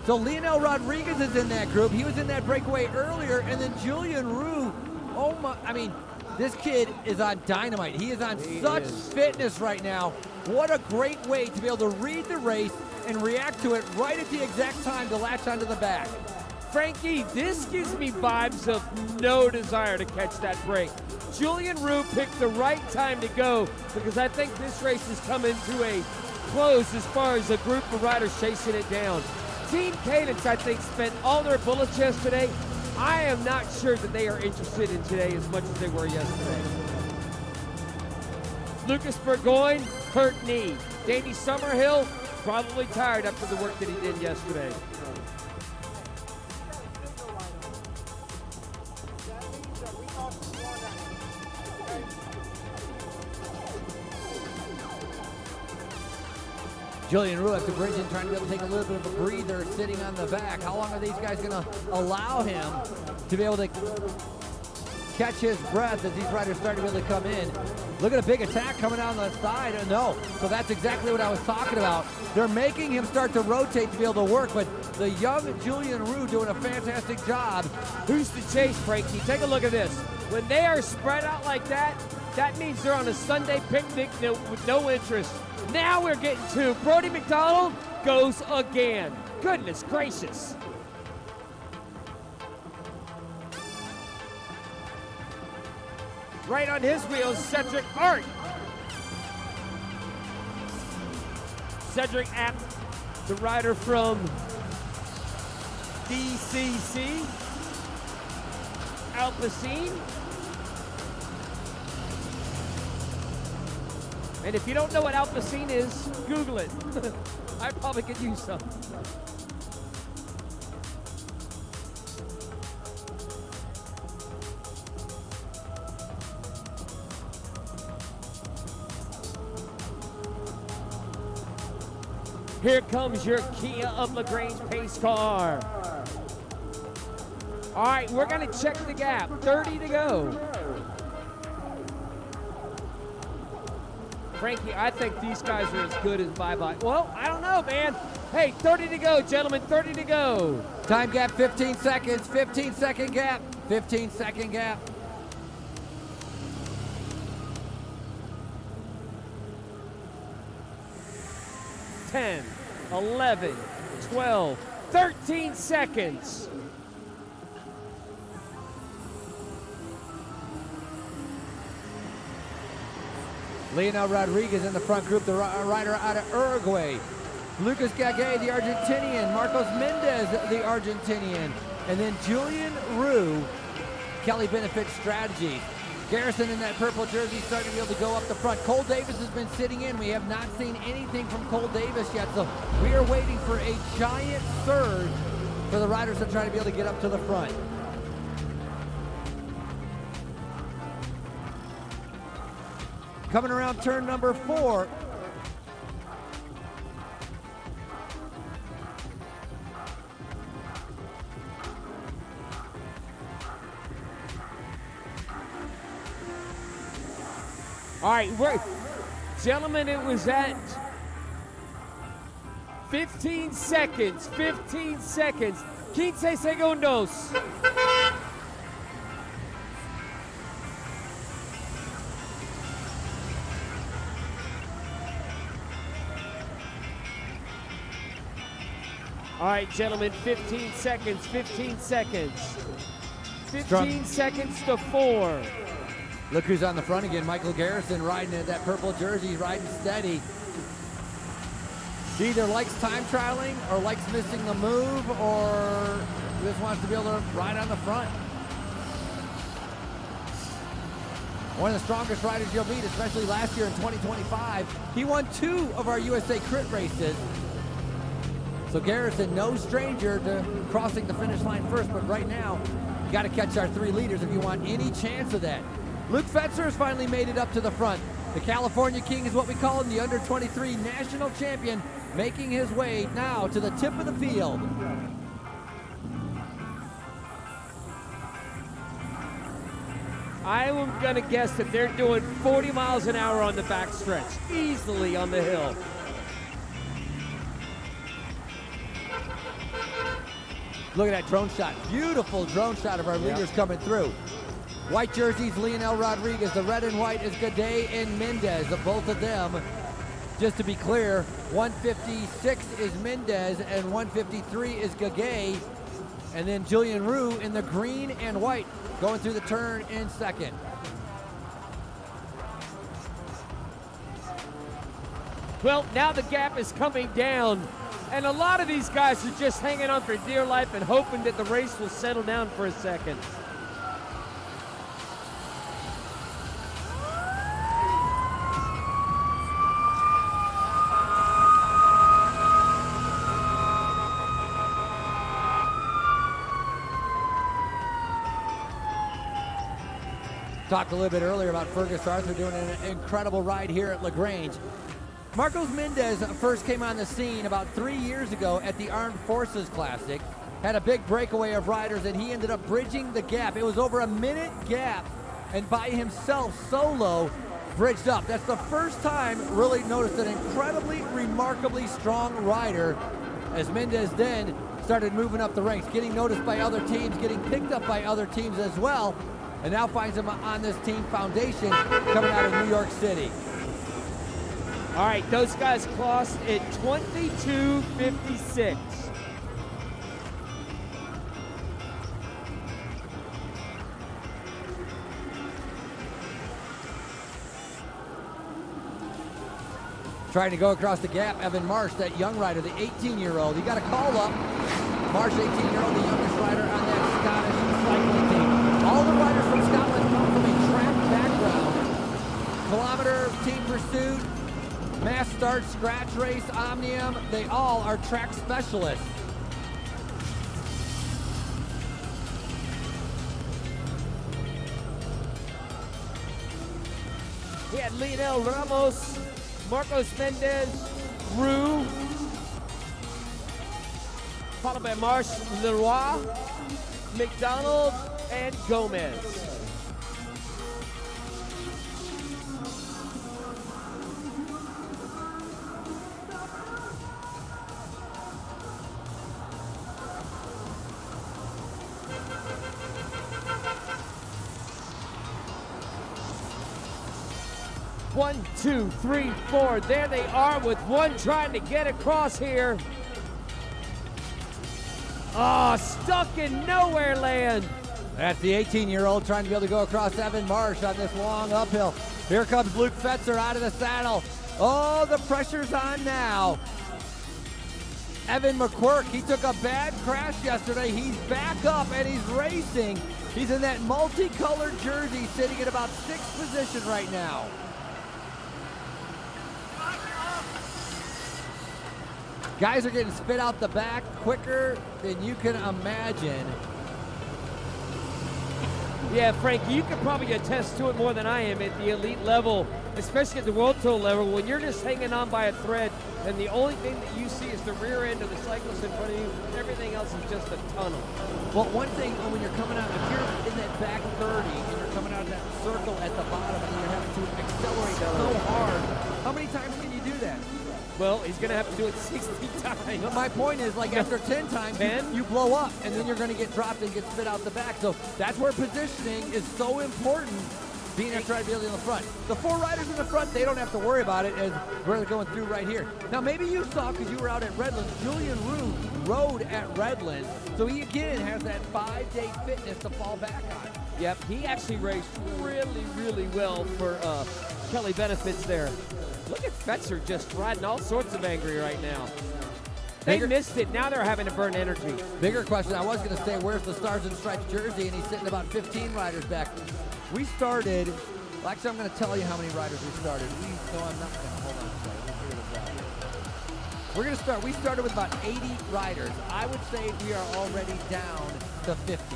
So Leonel Rodriguez is in that group. He was in that breakaway earlier, and then Julian Rue. Oh my! I mean, this kid is on dynamite. He is on such fitness right now. What a great way to be able to read the race and react to it right at the exact time to latch onto the back. Frankie, this gives me vibes of no desire to catch that break. Julian Rue picked the right time to go because I think this race is coming to a close as far as a group of riders chasing it down. Team Cadence, I think, spent all their bullets yesterday. I am not sure that they are interested in today as much as they were yesterday. Lucas Burgoyne, Kurt Nee. Davey Summerhill, probably tired after the work that he did yesterday. Julian Rue after bridging, trying to be able to take a little bit of a breather, sitting on the back. How long are these guys going to allow him to be able to catch his breath as these riders start to be able to come in? Look at a big attack coming down the side. No, so that's exactly what I was talking about. They're making him start to rotate to be able to work, but the young Julian Rue doing a fantastic job. Who's the chase, Frankie? Take a look at this. When they are spread out like that, that means they're on a Sunday picnic with no interest. Now we're getting to Brody McDonald goes again. Goodness gracious. Right on his wheels, Cedric Art. Cedric Apt, the rider from DCC, Alpecin. And if you don't know what Alpecin is, Google it. I probably could use some. Here comes your Kia of LaGrange pace car. All right, we're gonna check the gap. 30 to go. Frankie, I think these guys are as good as Bye-Bye. Well, I don't know, man. Hey, 30 to go, gentlemen, 30 to go. Time gap 15 seconds, 15-second gap, 15-second gap. 10, 11, 12, 13 seconds. Leonel Rodriguez in the front group, the rider out of Uruguay. Lucas Gagay, the Argentinian. Marcos Mendez, the Argentinian. And then Julian Roux, Kelly Benefit Strategies. Garrison in that purple jersey starting to be able to go up the front. Cole Davis has been sitting in. We have not seen anything from Cole Davis yet, so we are waiting for a giant surge for the riders to try to be able to get up to the front. Coming around turn number 4. All right, gentlemen, it was at 15 seconds, 15 seconds. 15 segundos. All right, gentlemen, 15 seconds, 15 seconds. 15 seconds to 4. Look who's on the front again. Michael Garrison riding in that purple jersey. He's riding steady. He either likes time trialing or likes missing the move or just wants to be able to ride on the front. One of the strongest riders you'll meet, especially last year in 2025. He won 2 of our USA Crit races. So Garrison, no stranger to crossing the finish line first, but right now, you got to catch our 3 leaders if you want any chance of that. Luke Fetzer has finally made it up to the front. The California King is what we call him, the under-23 national champion, making his way now to the tip of the field. I am going to guess that they're doing 40 miles an hour on the backstretch, easily on the hill. Look at that drone shot. Beautiful drone shot of our leaders coming through. White jerseys, Leonel Rodriguez. The red and white is Gaudet and Mendez. Both of them, just to be clear, 156 is Mendez and 153 is Gaudet. And then Julian Roux in the green and white going through the turn in second. Well, now the gap is coming down, and a lot of these guys are just hanging on for dear life and hoping that the race will settle down for a second. Talked a little bit earlier about Fergus Arthur doing an incredible ride here at LaGrange. Marcos Mendez first came on the scene about 3 years ago at the Armed Forces Classic. Had a big breakaway of riders, and he ended up bridging the gap. It was over a minute gap, and by himself, solo, bridged up. That's the first time really noticed an incredibly, remarkably strong rider, as Mendez then started moving up the ranks, getting noticed by other teams, getting picked up by other teams as well, and now finds him on this team foundation coming out of New York City. All right, those guys crossed at 22:56. Trying to go across the gap, Evan Marsh, that young rider, the 18-year-old. He got a call up. Marsh, 18-year-old, the youngest rider on that Scottish cycling team. All the riders from Scotland come from a track background. Kilometer, team pursuit, Mass Start, Scratch Race, Omnium, they all are track specialists. We had Lionel Ramos, Marcos Mendez, Rue, followed by Marsh Leroy, McDonald, and Gomez. One, two, three, four. There they are with one trying to get across here. Oh, stuck in nowhere land. That's the 18-year-old trying to be able to go across Evan Marsh on this long uphill. Here comes Luke Fetzer out of the saddle. Oh, the pressure's on now. Evan McQuirk, he took a bad crash yesterday. He's back up and he's racing. He's in that multicolored jersey, sitting at about 6th position right now. Guys are getting spit out the back quicker than you can imagine. Yeah, Frank, you could probably attest to it more than I am at the elite level, especially at the World Tour level, when you're just hanging on by a thread and the only thing that you see is the rear end of the cyclist in front of you. Everything else is just a tunnel. Well, one thing, when you're coming out, if you're in that back 30 and you're coming out of that circle at the bottom and you're having to accelerate so hard, how many times can you do that? Well, he's going to have to do it 60 times. But my point is, like, after 10 times, you blow up, and then you're going to get dropped and get spit out the back. So that's where positioning is so important, being a tri-ability in the front. The 4 riders in the front, they don't have to worry about it as we're going through right here. Now, maybe you saw, because you were out at Redlands, Julian Rue rode at Redlands, so he, again, has that 5-day fitness to fall back on. Yep, he actually raced really, really well for Kelly Benefits there. Look at Fetzer just riding all sorts of angry right now. They missed it. Now they're having to burn energy. Bigger question. I was going to say, where's the Stars and Stripes jersey? And he's sitting about 15 riders back. We started. Well, actually, I'm going to tell you how many riders we started. No, I'm not going to. Hold on a second. Let's figure this out. We're going to start. We started with about 80 riders. I would say we are already down to 50.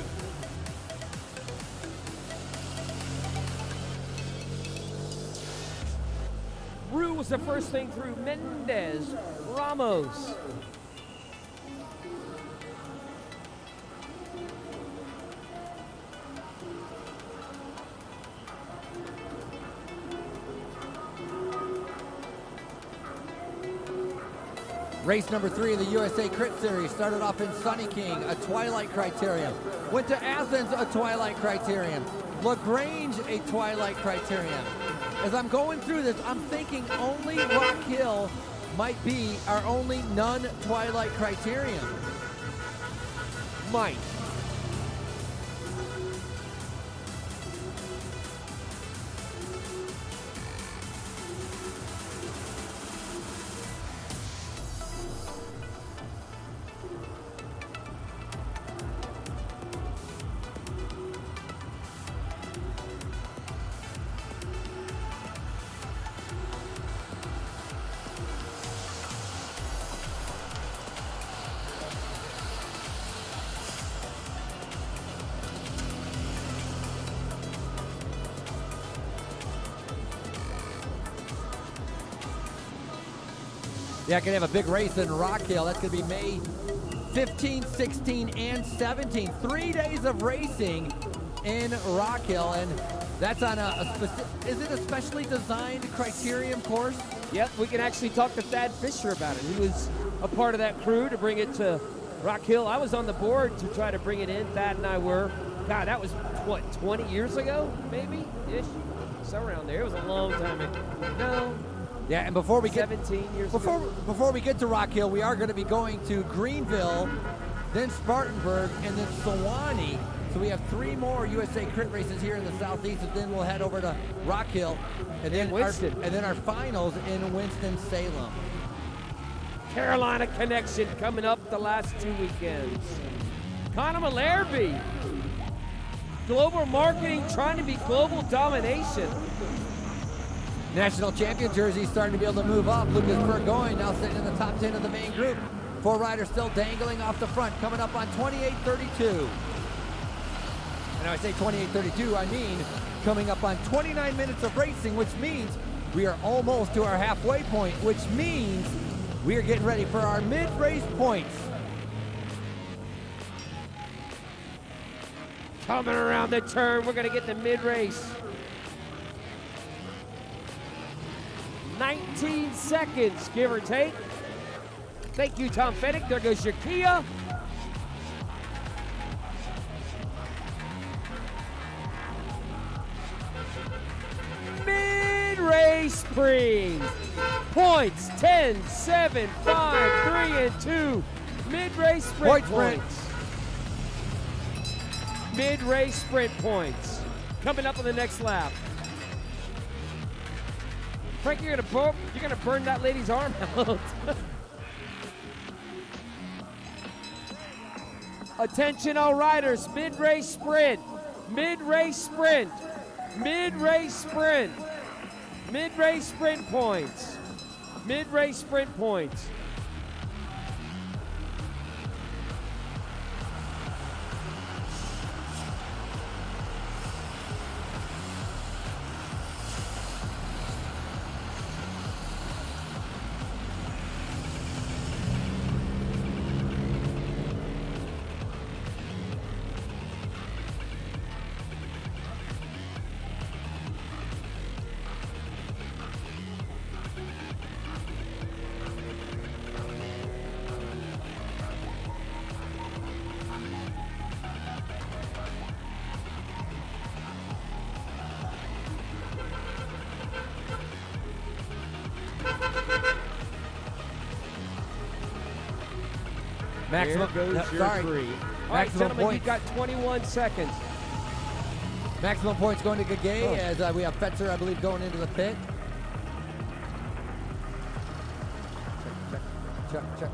Rue was the first thing through. Mendez, Ramos. Race number 3 of the USA Crit Series started off in Sunny King, a Twilight Criterium. Went to Athens, a Twilight Criterium. LaGrange, a Twilight Criterium. As I'm going through this, I'm thinking only Rock Hill might be our only non-Twilight Criterium. Might. Yeah, going to have a big race in Rock Hill. That's going to be May 15, 16, and 17. 3 days of racing in Rock Hill, and that's on is it a specially designed criterium course? Yep, we can actually talk to Thad Fisher about it. He was a part of that crew to bring it to Rock Hill. I was on the board to try to bring it in. Thad and I were. God, that was, what, 20 years ago, maybe-ish? So around there. It was a long time ago. No. Yeah, and before we get 17 years before we get to Rock Hill, we are going to be going to Greenville, then Spartanburg, and then Sewanee. So we have 3 more USA Crit races here in the Southeast, and then we'll head over to Rock Hill, and then our finals in Winston-Salem. Carolina Connection coming up the last 2 weekends. Conor Malerby, global marketing trying to be global domination. National champion jersey starting to be able to move up. Lucas Burgoyne now sitting in the top 10 of the main group. 4 riders still dangling off the front, coming up on 28:32. And when I say 28:32, I mean coming up on 29 minutes of racing, which means we are almost to our halfway point, which means we are getting ready for our mid-race points. Coming around the turn, we're going to get the mid-race. 19 seconds, give or take. Thank you, Tom Fennick. There goes your Kia. Mid-race sprint. Points, 10, 7, 5, 3, and 2. Mid-race sprint points. Mid-race sprint points. Coming up on the next lap. Frank, you're gonna burn that lady's arm out. Attention all riders, mid-race sprint, mid-race sprint, mid-race sprint, mid-race sprint points, mid-race sprint points. Maximum, There goes your sorry. 3. All right, Maximum gentlemen, points. you've got 21 seconds. Maximum points going to Gagay as we have Fetzer, I believe, going into the pit. Check, check, check.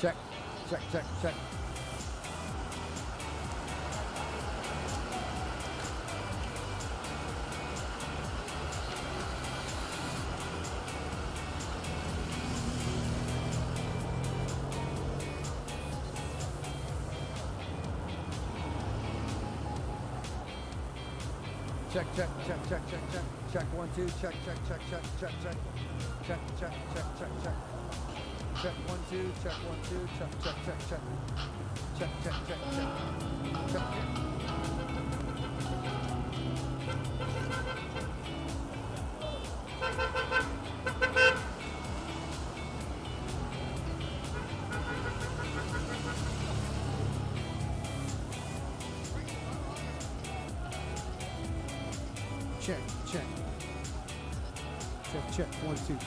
Check, check, check, check. Check, check, check, check, check, check. Check, 1, 2, check, check, check, check, check, check. Check, check, check, check, check. Check, 1, 2, check, 1, 2, check, check, check, check. Check, check, check, check. Check. Check, check. Check, check, 1, 2.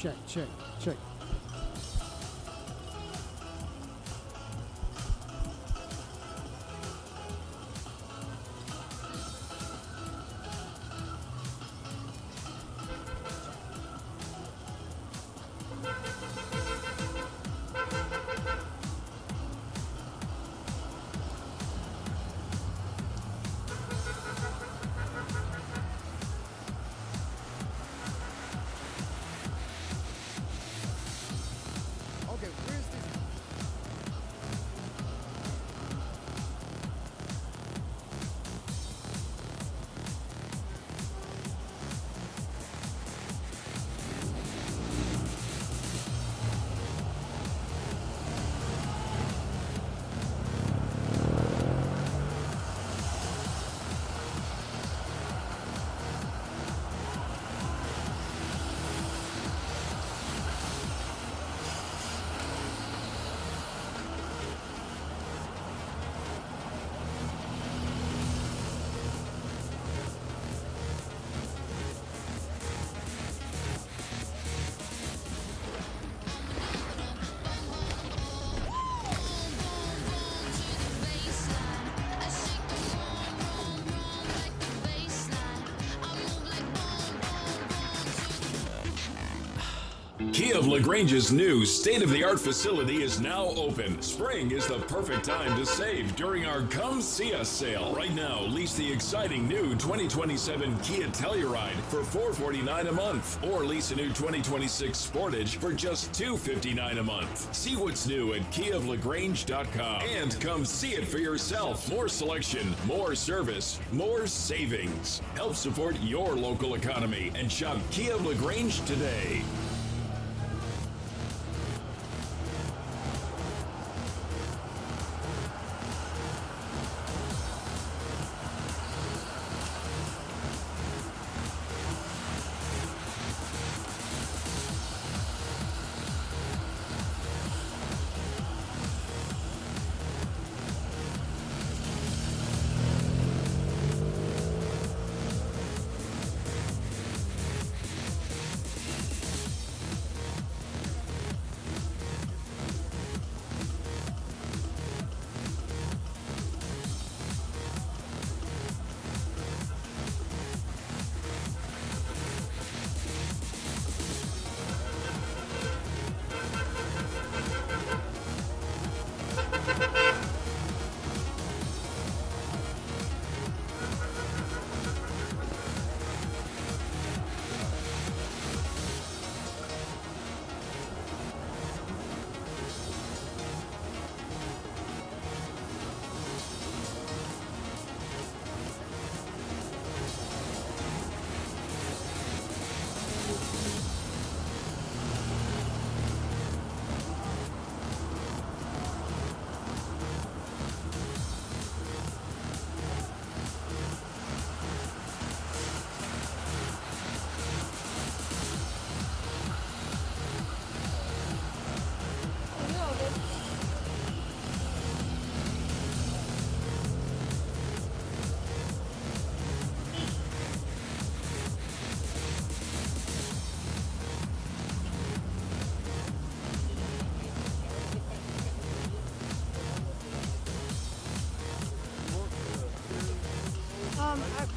check, check, check. Okay, where's this? Kia of LaGrange's new state-of-the-art facility is now open. Spring is the perfect time to save during our Come See Us sale. Right now, lease the exciting new 2027 Kia Telluride for $449 a month, or lease a new 2026 Sportage for just $259 a month. See what's new at KiaofLaGrange.com and come see it for yourself. More selection, more service, more savings. Help support your local economy and shop Kia of LaGrange today.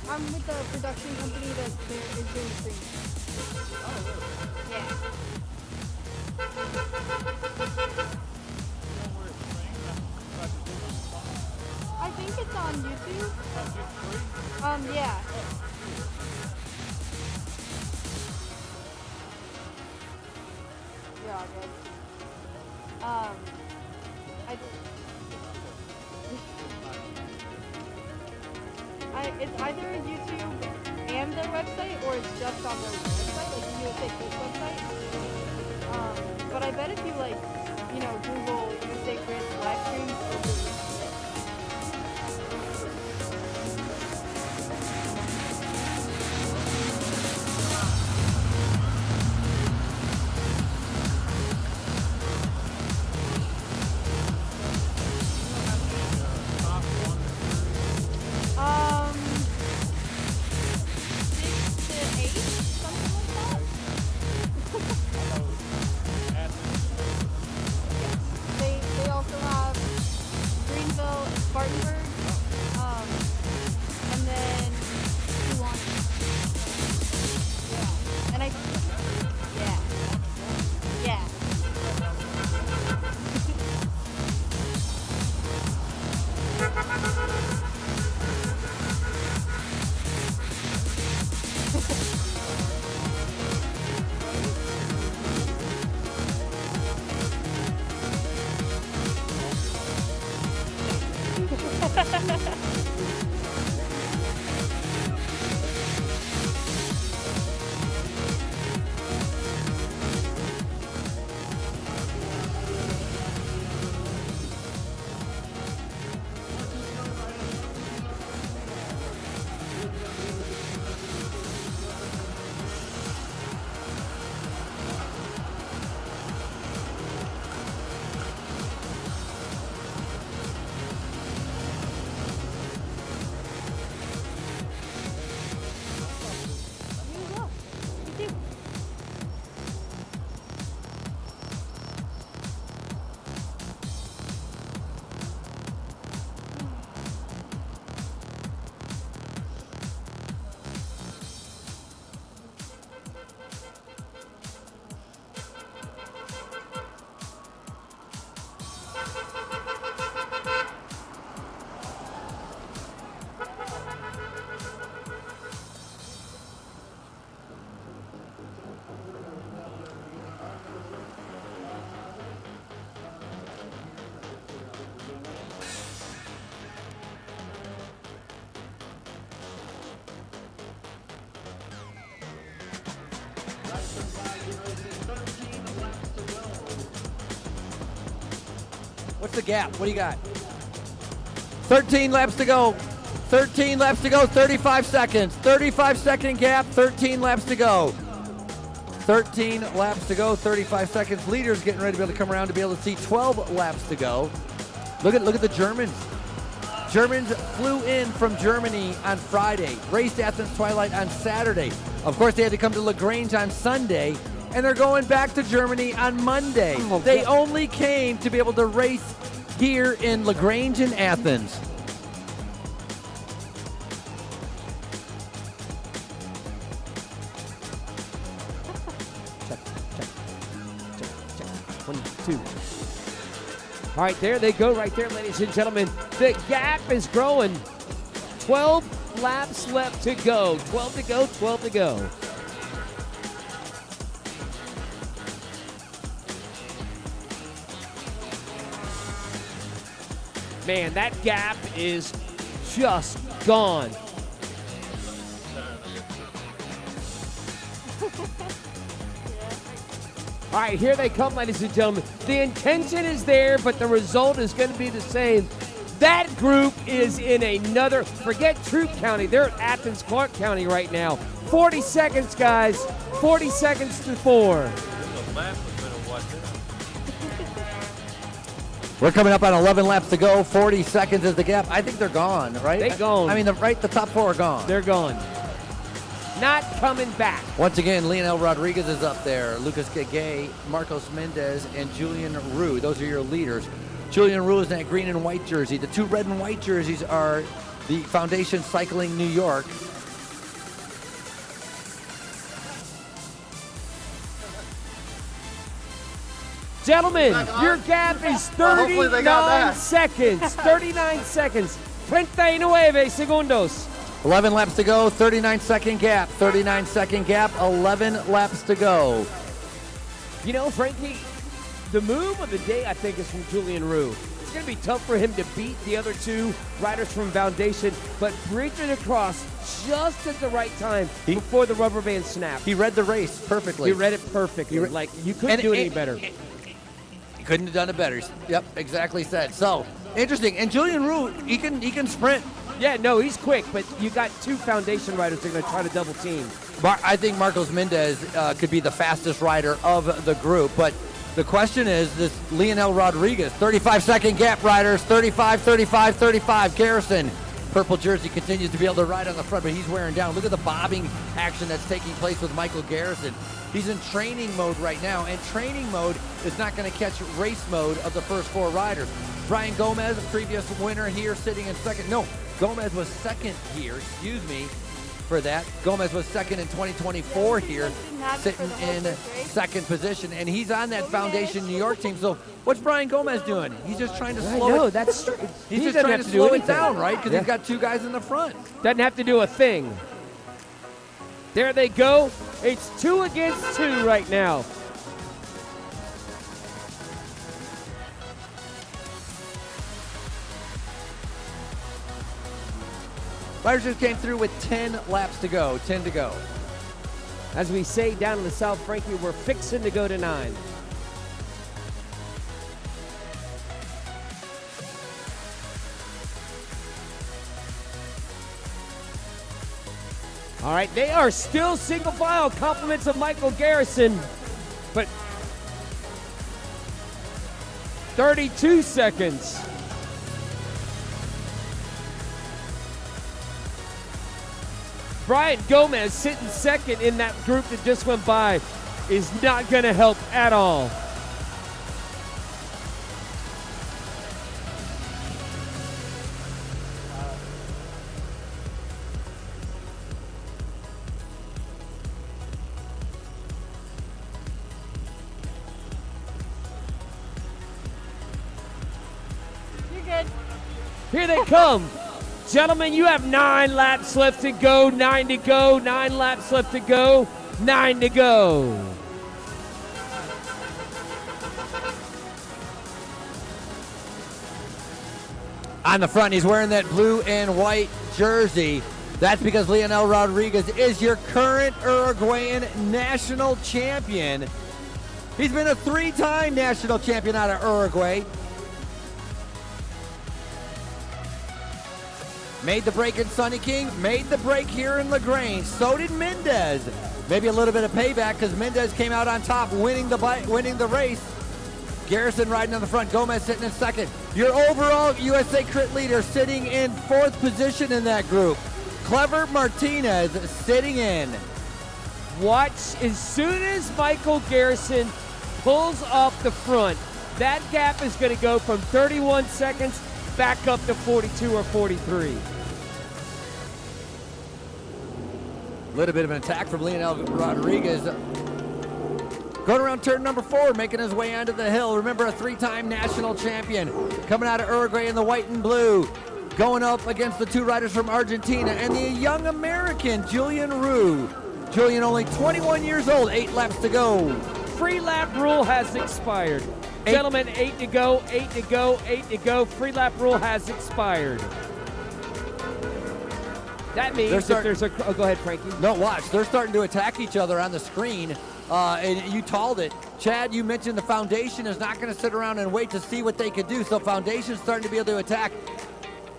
I'm with the production company that is doing streams. Yeah. I think it's on YouTube. Yeah. You're all good. It's either YouTube and their website, or it's just on their website, like the USA Kids website. But I bet if you Google USA Kids live streams, it'll be What's the gap? What do you got? 13 laps to go. 13 laps to go, 35 seconds. 35-second gap, 13 laps to go. 13 laps to go, 35 seconds. Leaders getting ready to be able to come around to be able to see 12 laps to go. Look at the Germans. Germans flew in from Germany on Friday, raced Athens Twilight on Saturday. Of course, they had to come to LaGrange on Sunday, and they're going back to Germany on Monday. They only came to be able to race here in LaGrange and Athens. Check. 1, 2. All right, there they go right there, ladies and gentlemen. The gap is growing. 12 laps left to go. 12 to go, 12 to go. Man, that gap is just gone. All right, here they come, ladies and gentlemen. The intention is there, but the result is going to be the same. That group is in another, forget Troup County. They're at Athens, Clark County right now. 40 seconds, guys. 40 seconds to 4. We're coming up on 11 laps to go. 40 seconds is the gap. I think they're gone, right? They're gone. I mean, the top 4 are gone. They're gone. Not coming back. Once again, Leonel Rodriguez is up there. Lucas Gagay, Marcos Mendez, and Julian Rue. Those are your leaders. Julian Rue is in that green and white jersey. The 2 red and white jerseys are the Foundation Cycling New York. Gentlemen, your gap is 39 seconds. 39 seconds. 39 segundos. 11 laps to go, 39-second gap. 39-second gap, 11 laps to go. You know, Frankie, the move of the day, I think, is from Julian Rue. It's going to be tough for him to beat the other 2 riders from Foundation, but bridge it across just at the right time before the rubber band snapped. He read the race perfectly. He read it perfectly. Like, you couldn't do it any better. He couldn't have done it better. Yep, exactly said. So, interesting. And Julian Rue, he can sprint. Yeah, no, he's quick, but you got 2 Foundation riders that are going to try to double team. I think Marcos Mendez could be the fastest rider of the group, but the question is this Leonel Rodriguez, 35-second gap riders, 35, 35, 35. Garrison, purple jersey, continues to be able to ride on the front, but he's wearing down. Look at the bobbing action that's taking place with Michael Garrison. He's in training mode right now, and training mode is not going to catch race mode of the first 4 riders. Brian Gomez, the previous winner here, sitting in second. No, Gomez was second here, for that. Gomez was second in 2024 here, sitting in second position, and he's on that Foundation New York team. So what's Brian Gomez doing? He's just trying to slow it. He's just trying to slow it down, right? Because he's got 2 guys in the front. Doesn't have to do a thing. There they go. It's 2 against 2 right now. Riders just came through with 10 laps to go, 10 to go. As we say down in the South, Frankie, we're fixing to go to 9. All right, they are still single file. Compliments of Michael Garrison, but 32 seconds. Brian Gomez sitting second in that group that just went by is not going to help at all. You're good. Here they come. Gentlemen, you have 9 laps left to go, 9 to go, 9 laps left to go, 9 to go. On the front, he's wearing that blue and white jersey. That's because Leonel Rodriguez is your current Uruguayan national champion. He's been a 3-time national champion out of Uruguay. Made the break in Sunny King, made the break here in LaGrange. So did Mendez. Maybe a little bit of payback because Mendez came out on top, winning the race. Garrison riding on the front, Gomez sitting in second. Your overall USA Crit leader sitting in 4th position in that group. Clever Martinez sitting in. Watch, as soon as Michael Garrison pulls off the front, that gap is going to go from 31 seconds back up to 42 or 43. A little bit of an attack from Leonel Rodriguez. Going around turn number 4, making his way onto the hill. Remember, a 3-time national champion coming out of Uruguay in the white and blue. Going up against the 2 riders from Argentina and the young American, Julian Roux. Julian only 21 years old, 8 laps to go. Free lap rule has expired. Gentlemen, 8 to go, 8 to go, 8 to go. Free lap rule has expired. That means if there's a... Oh, go ahead, Frankie. No, watch. They're starting to attack each other on the screen. And you called it. Chad, you mentioned the Foundation is not going to sit around and wait to see what they could do. So Foundation's starting to be able to attack.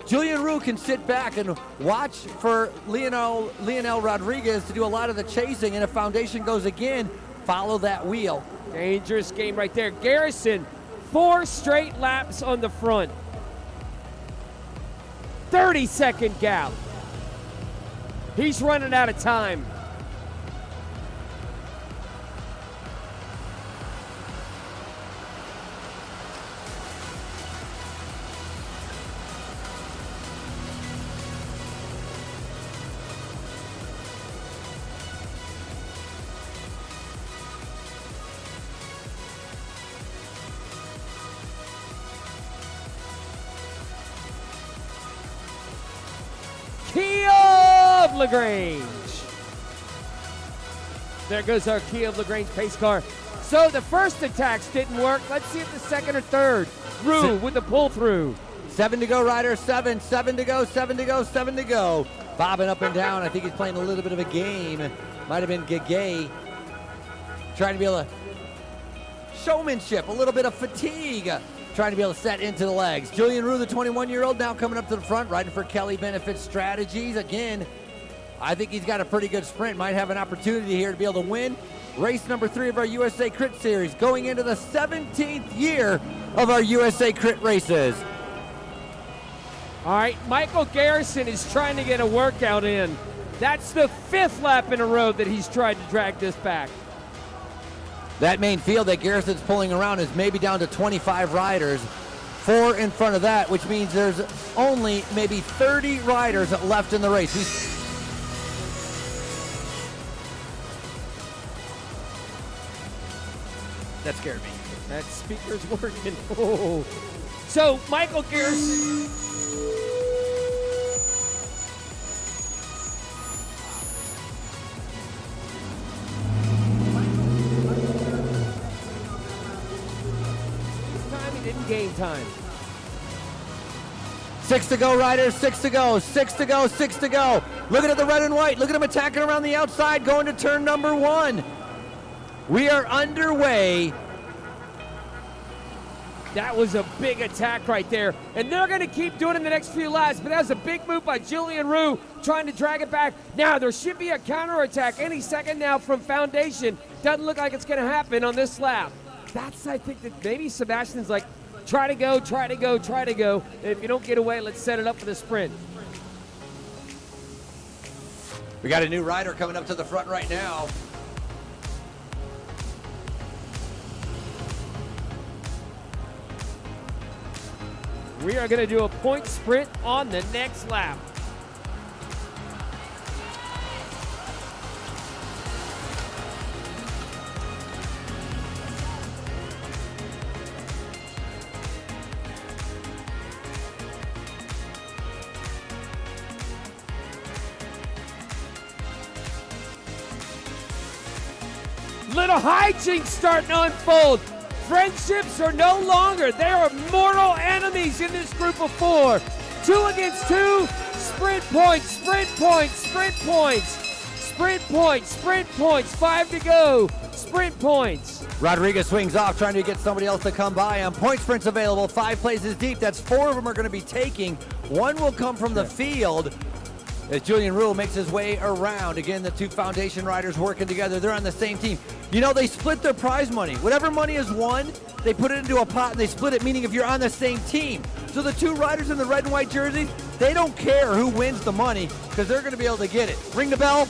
Julian Roux can sit back and watch for Leonel Rodriguez to do a lot of the chasing. And if Foundation goes again, follow that wheel. Dangerous game right there. Garrison, 4 straight laps on the front. 30-second gap. He's running out of time. Kia of LaGrange. There goes our Kia of LaGrange pace car. So the first attacks didn't work. Let's see if the second or third. Roux with the pull through. 7 to go, Ryder. 7 to go, 7 to go, 7 to go. Bobbing up and down. I think he's playing a little bit of a game. Might have been Gagay. Trying to be able to showmanship, a little bit of fatigue. Trying to be able to set into the legs. Julian Roux, the 21-year-old, now coming up to the front, riding for Kelly Benefit Strategies. Again, I think he's got a pretty good sprint. Might have an opportunity here to be able to win race number 3 of our USA Crit Series, going into the 17th year of our USA Crit races. All right, Michael Garrison is trying to get a workout in. That's the 5th lap in a row that he's tried to drag this back. That main field that Garrison's pulling around is maybe down to 25 riders. 4 in front of that, which means there's only maybe 30 riders left in the race. That scared me. That speaker's working. Oh. So Michael Garrison. Didn't gain time. 6 to go, riders. 6 to go. 6 to go. 6 to go. Looking at the red and white. Look at him attacking around the outside, going to turn number 1. We are underway. That was a big attack right there. And they're going to keep doing it in the next few laps. But that was a big move by Julian Roux, trying to drag it back. Now, there should be a counterattack any second now from Foundation. Doesn't look like it's going to happen on this lap. That's, I think, that maybe Sebastian's like, try to go, try to go, try to go. And if you don't get away, let's set it up for the sprint. We got a new rider coming up to the front right now. We are going to do a point sprint on the next lap. Little hijinks starting to unfold. Friendships are no longer. They are mortal enemies in this group of 4. 2 against 2. Sprint points, sprint points, sprint points. Sprint points, sprint points. 5 to go. sprint points. Rodriguez swings off, trying to get somebody else to come by him. Point sprints available, 5 places deep. That's 4 of them are going to be taking. 1 will come from the field as Julian Rule makes his way around. Again, the 2 foundation riders working together. They're on the same team. You know, they split their prize money. Whatever money is won, they put it into a pot and they split it, meaning if you're on the same team. So the 2 riders in the red and white jerseys, they don't care who wins the money because they're going to be able to get it. Ring the bell.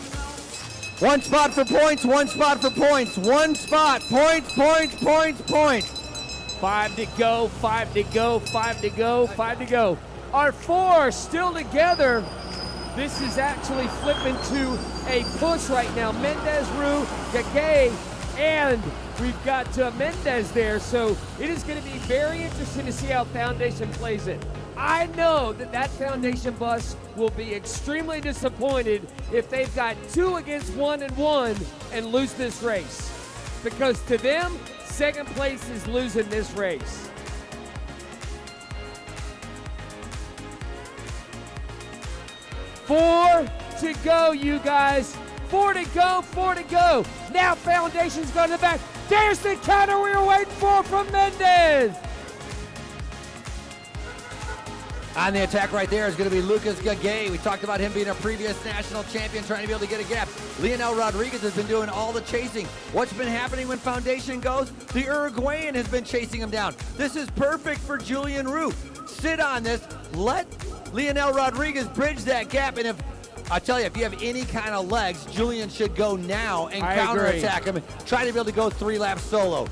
1 spot for points, 1 spot for points, 1 spot, points, points, points, points. 5 to go, 5 to go, 5 to go, 5 to go. Our 4 still together. This is actually flipping to a push right now. Mendez, Rue, Gagay, and we've got Mendez there. So it is going to be very interesting to see how Foundation plays it. I know that Foundation bus will be extremely disappointed if they've got 2 against 1 and 1 and lose this race. Because to them, second place is losing this race. Four to go, you guys. 4 to go, 4 to go. Now Foundation's going to the back. There's the counter we were waiting for from Mendez. On the attack right there is going to be Lucas Gagay. We talked about him being a previous national champion, trying to be able to get a gap. Leonel Rodriguez has been doing all the chasing. What's been happening when Foundation goes? The Uruguayan has been chasing him down. This is perfect for Julian Rue. Sit on this. Let Leonel Rodriguez bridge that gap. And I tell you, if you have any kind of legs, Julian should go now and counterattack him and try to be able to go 3 laps solo.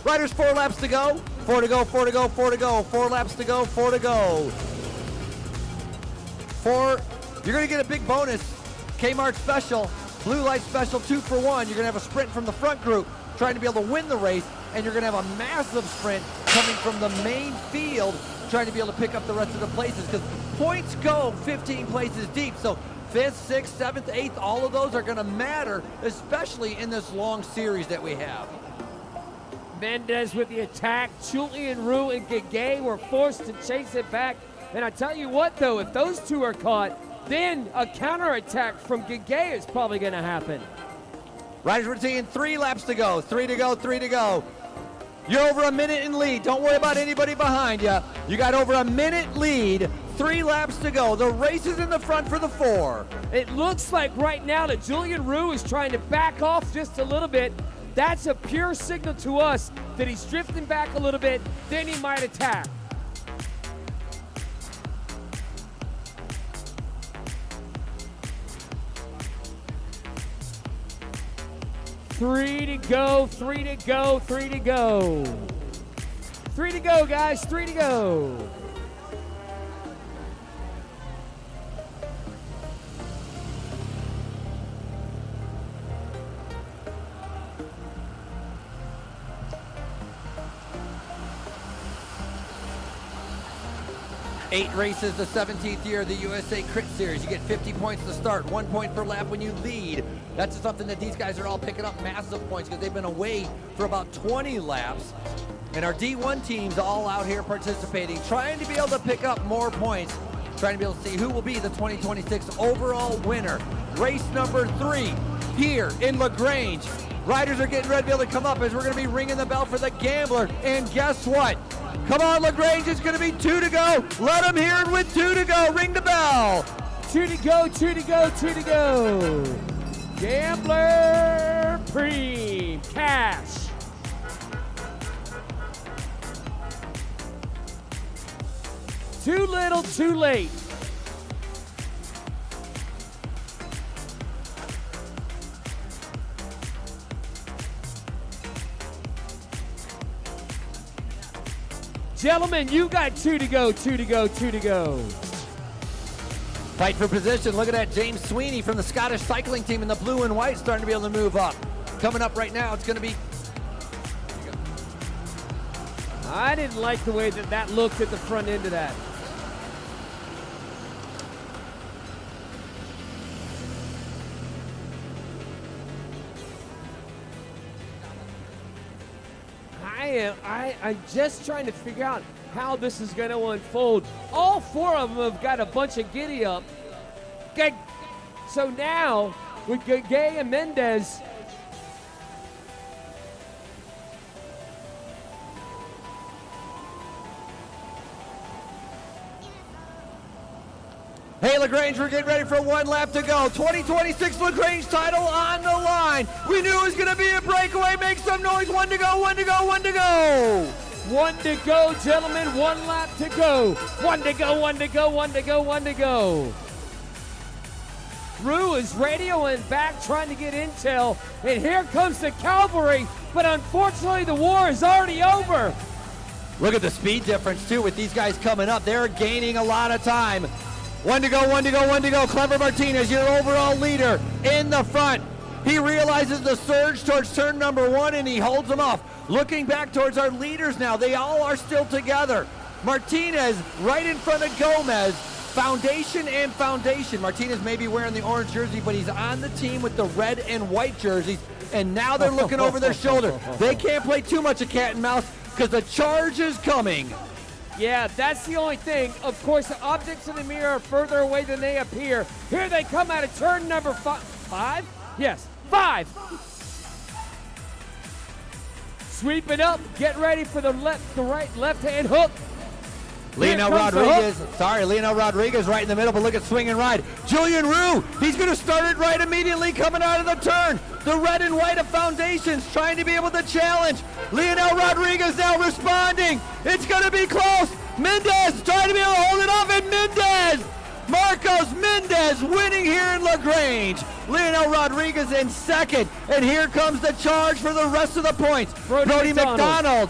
Riders, 4 laps to go. 4 to go, 4 to go, 4 to go. 4 laps to go, 4 to go. 4, you're going to get a big bonus. Kmart special, blue light special, 2 for 1. You're going to have a sprint from the front group trying to be able to win the race, and you're going to have a massive sprint coming from the main field trying to be able to pick up the rest of the places because points go 15 places deep. So 5th, 6th, 7th, 8th, all of those are going to matter, especially in this long series that we have. Mendez with the attack. Julian Rue and Gagay were forced to chase it back. And I tell you what, though, if those 2 are caught, then a counterattack from Gagay is probably going to happen. Riders, we're seeing 3 laps to go. 3 to go, 3 to go. You're over a minute in lead. Don't worry about anybody behind you. You got over a minute lead. 3 laps to go. The race is in the front for the 4. It looks like right now that Julian Rue is trying to back off just a little bit. That's a pure signal to us that he's drifting back a little bit. Then he might attack. Three to go, 3 to go, 3 to go. 3 to go, guys, 3 to go. Eight races, the 17th year of the USA Crit Series. You get 50 points to start, 1 point per lap when you lead. That's something that these guys are all picking up massive points because they've been away for about 20 laps. And our D1 team's all out here participating, trying to be able to pick up more points, trying to be able to see who will be the 2026 overall winner. Race number 3 here in LaGrange. Riders are getting ready to be able to come up as we're going to be ringing the bell for the Gambler. And guess what? Come on, LaGrange, it's going to be 2 to go. Let them hear it with 2 to go. Ring the bell. 2 to go, 2 to go, 2 to go. Gambler Preem Cash. Too little, too late. Gentlemen, you got 2 to go, 2 to go, 2 to go. Fight for position. Look at that. James Sweeney from the Scottish cycling team in the blue and white starting to be able to move up. Coming up right now, it's going to be... I didn't like the way that looked at the front end of that. I'm just trying to figure out how this is going to unfold. All 4 of them have got a bunch of giddy up. So now, with Gagay and Mendez, Hey, LaGrange, we're getting ready for one lap to go. 2026 LaGrange title on the line. We knew it was going to be a breakaway. Make some noise. One to go, one to go, one to go. One to go, gentlemen. One lap to go. One to go, one to go, one to go, one to go. Rue is radioing back, trying to get intel. And here comes the cavalry. But unfortunately, the war is already over. Look at the speed difference, too, with these guys coming up. They're gaining a lot of time. One to go, one to go, one to go. Clever Martinez, your overall leader in the front. He realizes the surge towards turn number 1, and he holds them off. Looking back towards our leaders now. They all are still together. Martinez right in front of Gomez. Foundation and Foundation. Martinez may be wearing the orange jersey, but he's on the team with the red and white jerseys. And now they're looking over their shoulder. They can't play too much of cat and mouse because the charge is coming. Yeah, that's the only thing. Of course, the objects in the mirror are further away than they appear. Here they come out of turn number 5. Yes, 5. Sweep it up. Get ready for the left-hand hook. Leonel Rodriguez right in the middle, but look at swing and ride. Julian Rue, he's going to start it right immediately coming out of the turn. The red and white of Foundations trying to be able to challenge. Leonel Rodriguez now responding. It's going to be close. Mendez trying to be able to hold it off, and Marcos Mendez winning here in LaGrange. Leonel Rodriguez in second, and here comes the charge for the rest of the points. Brody McDonald.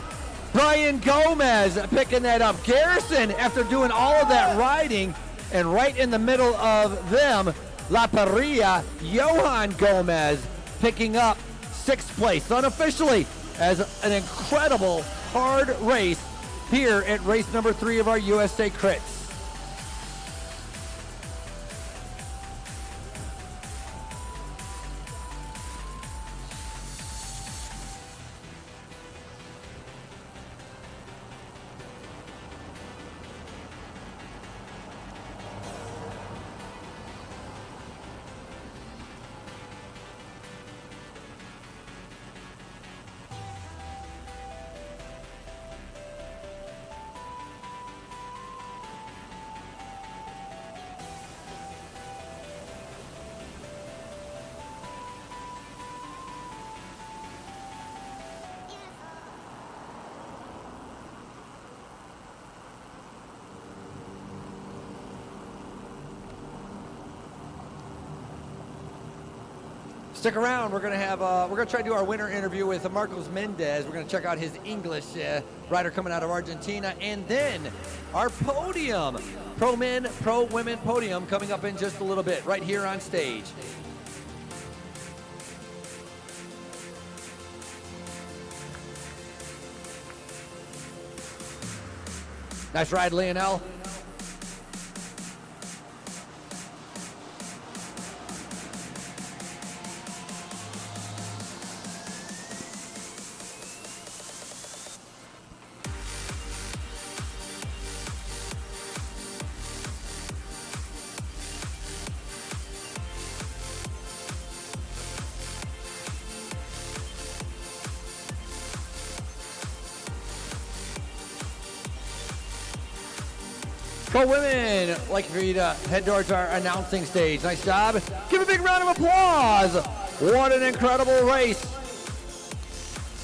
Brian Gomez picking that up. Garrison, after doing all of that riding, and right in the middle of them, La Parrilla, Johan Gomez picking up 6th place unofficially as an incredible hard race here at race number 3 of our USA Crits. Stick around. We're gonna try to do our winner interview with Marcos Mendez. We're gonna check out his English rider coming out of Argentina, and then our podium, pro men, pro women podium coming up in just a little bit right here on stage. Nice ride, Leonel. Pro women, I'd like for you to head towards our announcing stage. Nice job. Give a big round of applause. What an incredible race.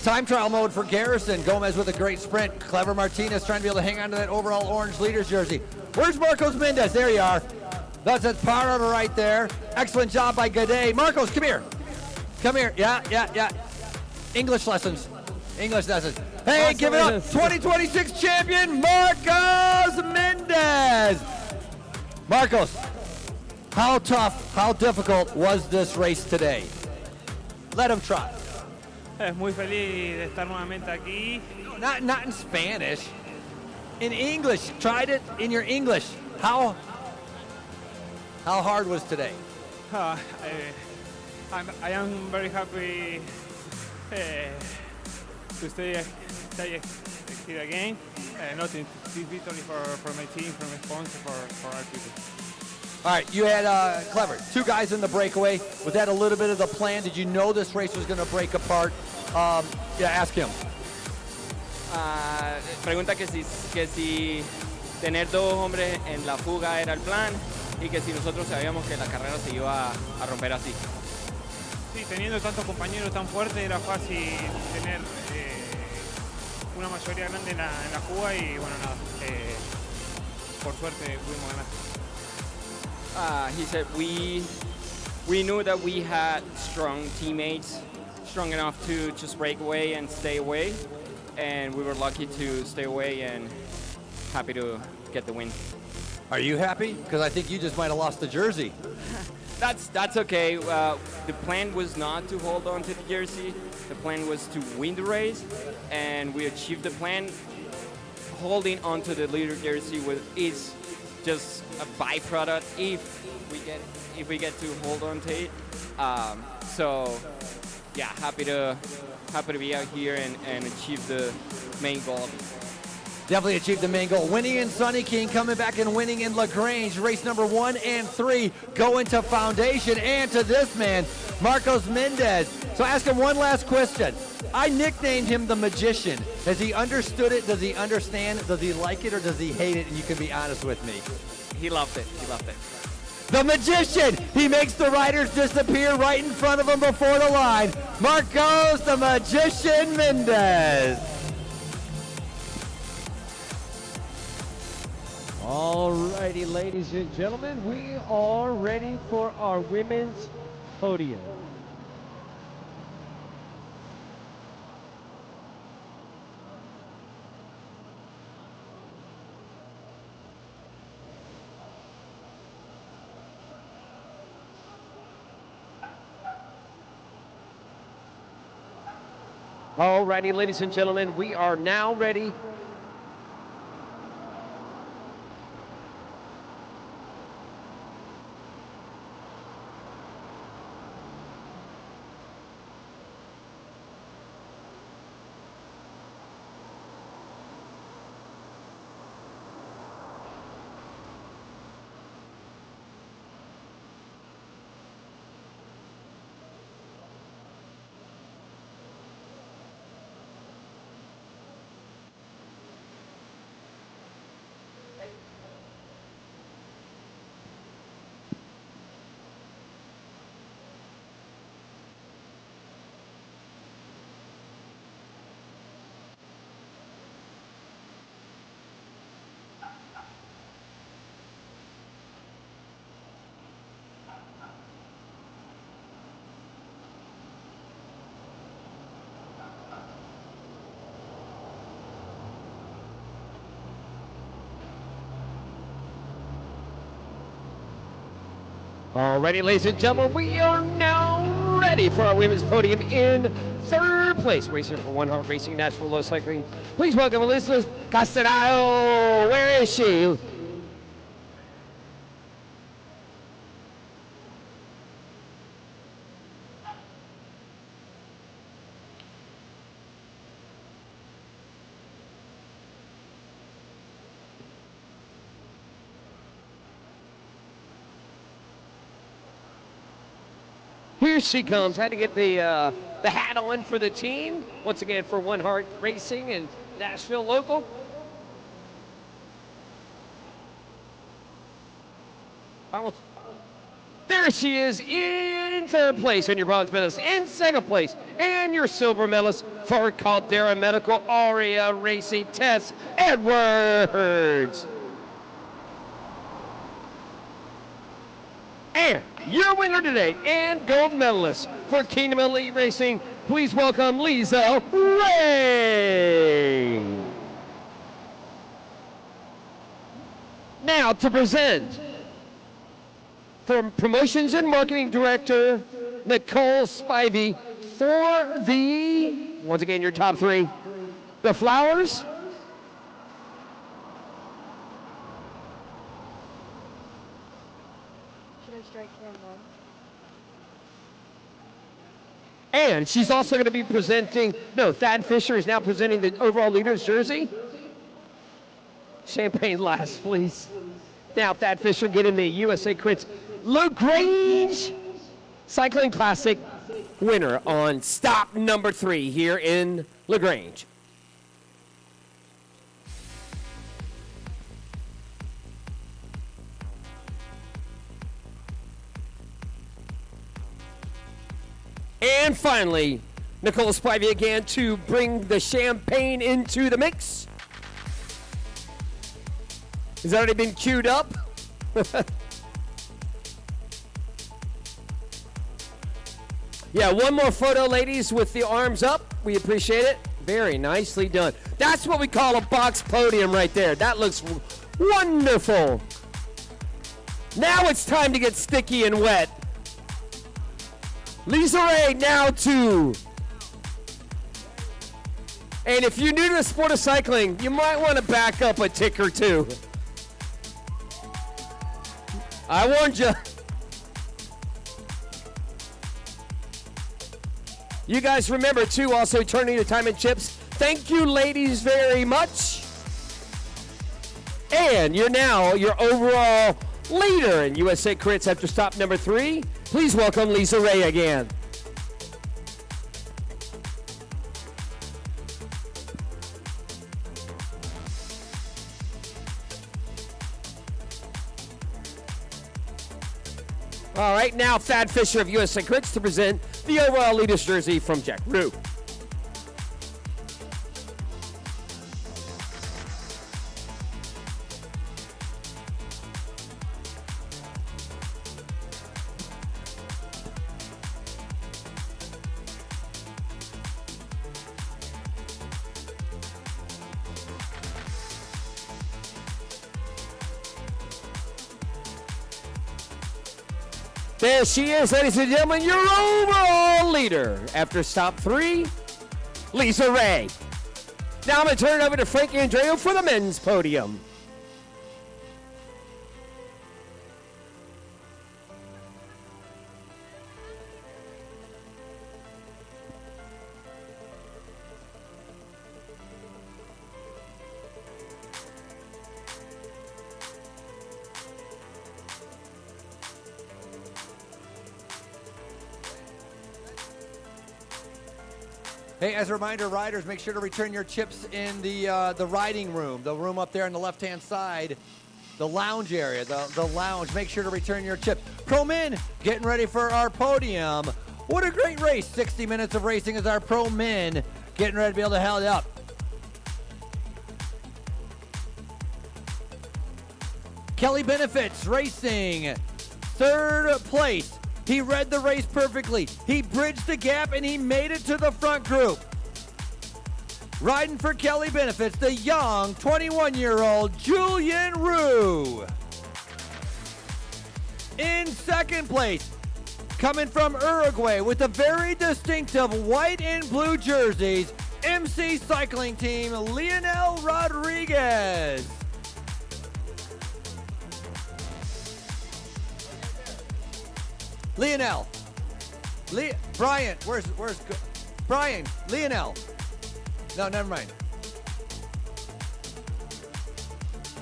Time trial mode for Garrison. Gomez with a great sprint. Clever Martinez trying to be able to hang on to that overall orange leader's jersey. Where's Marcos Mendez? There you are. That's a power right there. Excellent job by Gade. Marcos, come here. Come here. Yeah. English lessons. Hey, awesome. Give it up. 2026 champion, Marcos Mendez. Marcos, how tough, how difficult was this race today? Let him try. Muy feliz de estar nuevamente aquí. Not in Spanish. In English. Tried it in your English. How hard was today? I am very happy to stay here again. Nothing. This victory for my team, for my sponsor, for our people. All right, you had Clever, 2 guys in the breakaway. Was that a little bit of the plan? Did you know this race was going to break apart? Ask him. Pregunta que si tener 2 hombres en la fuga era el plan. y que si nosotros sabíamos que la carrera se iba a romper así. Sí, teniendo tantos compañeros tan fuertes era fácil tener una mayoría grande en la Cuba y bueno, nada, por suerte pudimos ganar. He said we knew that we had strong teammates, strong enough to just break away and stay away, and we were lucky to stay away and happy to get the win. Are you happy? Because I think you just might have lost the jersey. That's okay. The plan was not to hold on to the jersey. The plan was to win the race, and we achieved the plan. Holding on to the leader jersey is just a byproduct if we get to hold on to it. So yeah, happy to be out here and achieve the main goal. Definitely achieved the main goal. Winning in Sunny King, coming back and winning in LaGrange. Race number 1 and 3 going to Foundation and to this man, Marcos Mendez. So ask him one last question. I nicknamed him the Magician. Has he understood it? Does he understand? Does he like it or does he hate it? And you can be honest with me. He loved it. He loved it. The Magician. He makes the riders disappear right in front of him before the line. Marcos the Magician Mendez. All righty, ladies and gentlemen, we are ready for our women's podium. All righty, ladies and gentlemen, we are now ready. Alrighty, ladies and gentlemen, we are now ready for our women's podium in third place. Racing for One Heart Racing, Nashville Low Cycling. Please welcome Elizabeth Castellano. Where is she? Here she comes. Had to get the hat on for the team. Once again for One Heart Racing and Nashville Local. There she is in third place in your bronze medalist. In second place and your silver medalist for Caldera Medical Aurea Racing, Tess Edwards. And your winner today and gold medalist for Kingdom Elite Racing, please welcome Lisa Ray. Now to present, for Promotions and Marketing Director, Nicole Spivey, for the, once again, your top three, the flowers, and she's also going to be presenting, no, Thad Fisher is now presenting the overall leader's jersey. Champagne last, please. Now Thad Fisher getting the USA Crits LaGrange Cycling Classic winner on stop number 3 here in LaGrange. And finally, Nicole Spivey again to bring the champagne into the mix. Has already been queued up. Yeah, one more photo, ladies, with the arms up. We appreciate it. Very nicely done. That's what we call a box podium right there. That looks wonderful. Now it's time to get sticky and wet. Lisa Ray now two. And if you're new to the sport of cycling, you might want to back up a tick or two. I warned you. You guys remember, too, also turning to time and chips. Thank you, ladies, very much. And you're now your overall leader in USA Crits after stop number 3. Please welcome Lisa Ray again. All right, now Thad Fisher of USA Crits to present the overall leader's jersey from Jack Rue. There she is, ladies and gentlemen, your overall leader after stop 3, Lisa Ray. Now I'm going to turn it over to Frank Andreo for the men's podium. Hey, as a reminder, riders, make sure to return your chips in the riding room, the room up there on the left-hand side, the lounge area, the lounge. Make sure to return your chips. Pro Men, getting ready for our podium. What a great race. 60 minutes of racing as our Pro Men getting ready to be able to hold up. Kelly Benefits Racing, 3rd place. He read the race perfectly. He bridged the gap and he made it to the front group. Riding for Kelly Benefits, the young 21-year-old Julian Rue. In 2nd place, coming from Uruguay with a very distinctive white and blue jerseys, MC Cycling Team, Leonel Rodriguez. Leonel. Brian, where's Brian? Leonel. No, never mind.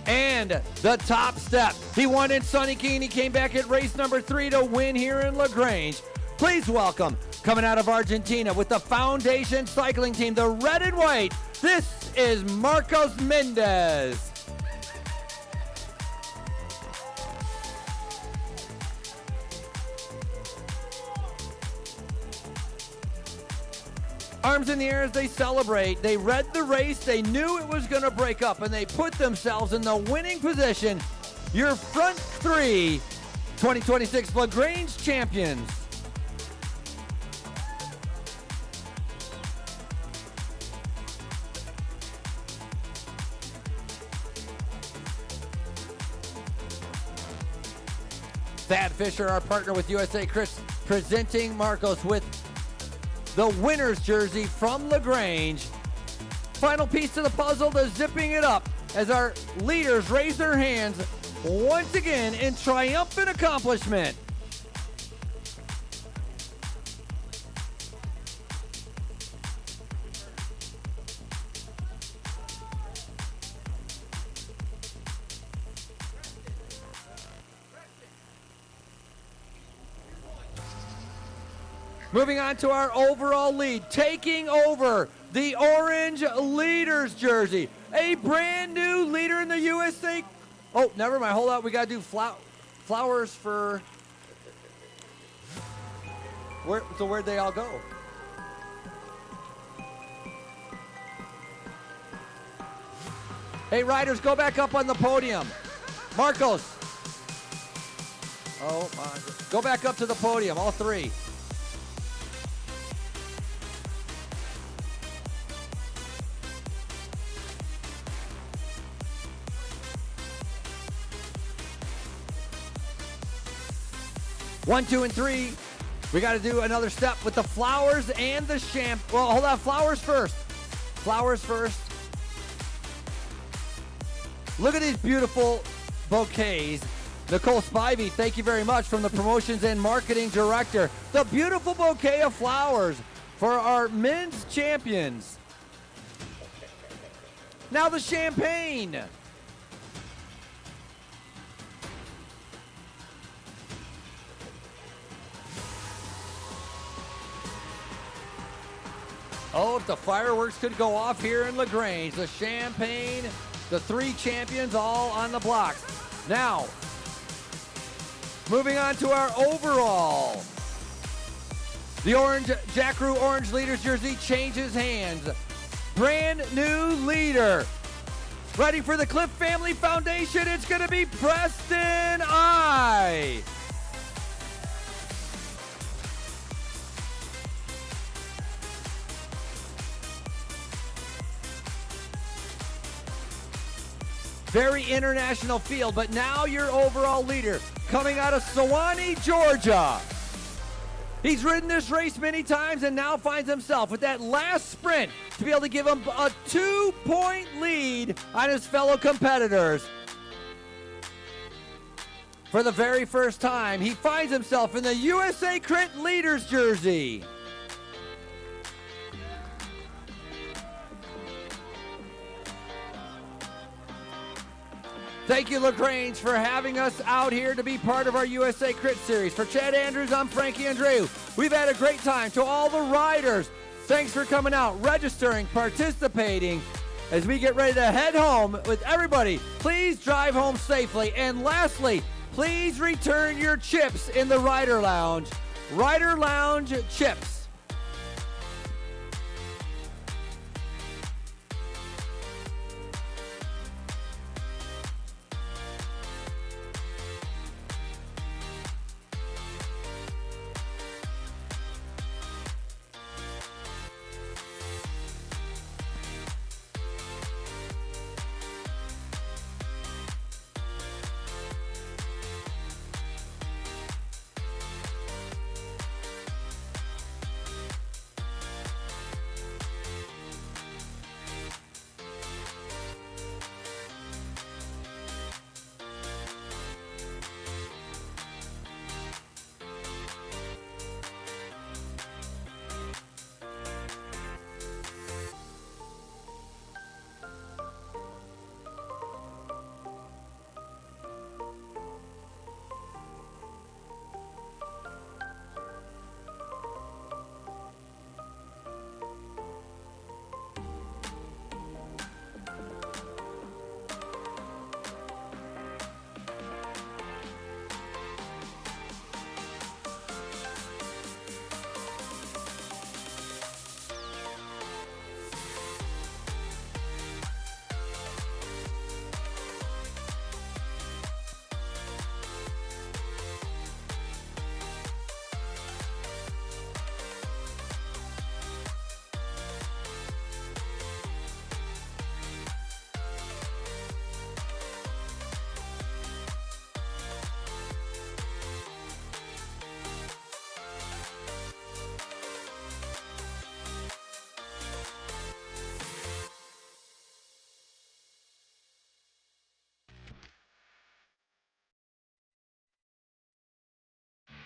And the top step. He won in Sunny Keene. He came back at race number 3 to win here in LaGrange. Please welcome, coming out of Argentina with the Foundation Cycling Team, the red and white, this is Marcos Mendez. Arms in the air as they celebrate. They read the race. They knew it was going to break up, and they put themselves in the winning position. Your front 3 2026 LaGrange champions. Thad Fisher, our partner with USA Crits, presenting Marcos with the winner's jersey from LaGrange. Final piece to the puzzle, the zipping it up as our leaders raise their hands once again in triumphant accomplishment. Moving on to our overall lead, taking over the orange leader's jersey. A brand new leader in the USA. Oh, never mind. Hold on. We got to do flowers for. So where'd they all go? Hey, riders, go back up on the podium. Marcos. Oh, my. Go back up to the podium, all three. One, two, and three. We got to do another step with the flowers and the well, hold on. Flowers first. Flowers first. Look at these beautiful bouquets. Nicole Spivey, thank you very much, from the Promotions and Marketing Director. The beautiful bouquet of flowers for our men's champions. Now the champagne. Oh, if the fireworks could go off here in LaGrange. The champagne, the three champions all on the blocks. Now, moving on to our overall. The orange Jack-Roo Orange Leaders jersey changes hands. Brand new leader. Ready for the Cliff Family Foundation, it's going to be Preston I. Very international field, but now your overall leader coming out of Sewanee, Georgia. He's ridden this race many times and now finds himself with that last sprint to be able to give him a 2-point lead on his fellow competitors. For the very first time, he finds himself in the USA Crit Leaders jersey. Thank you, LaGrange, for having us out here to be part of our USA Crit Series. For Chad Andrews, I'm Frankie Andreu. We've had a great time. To all the riders, thanks for coming out, registering, participating. As we get ready to head home with everybody, please drive home safely. And lastly, please return your chips in the Rider Lounge. Rider Lounge chips.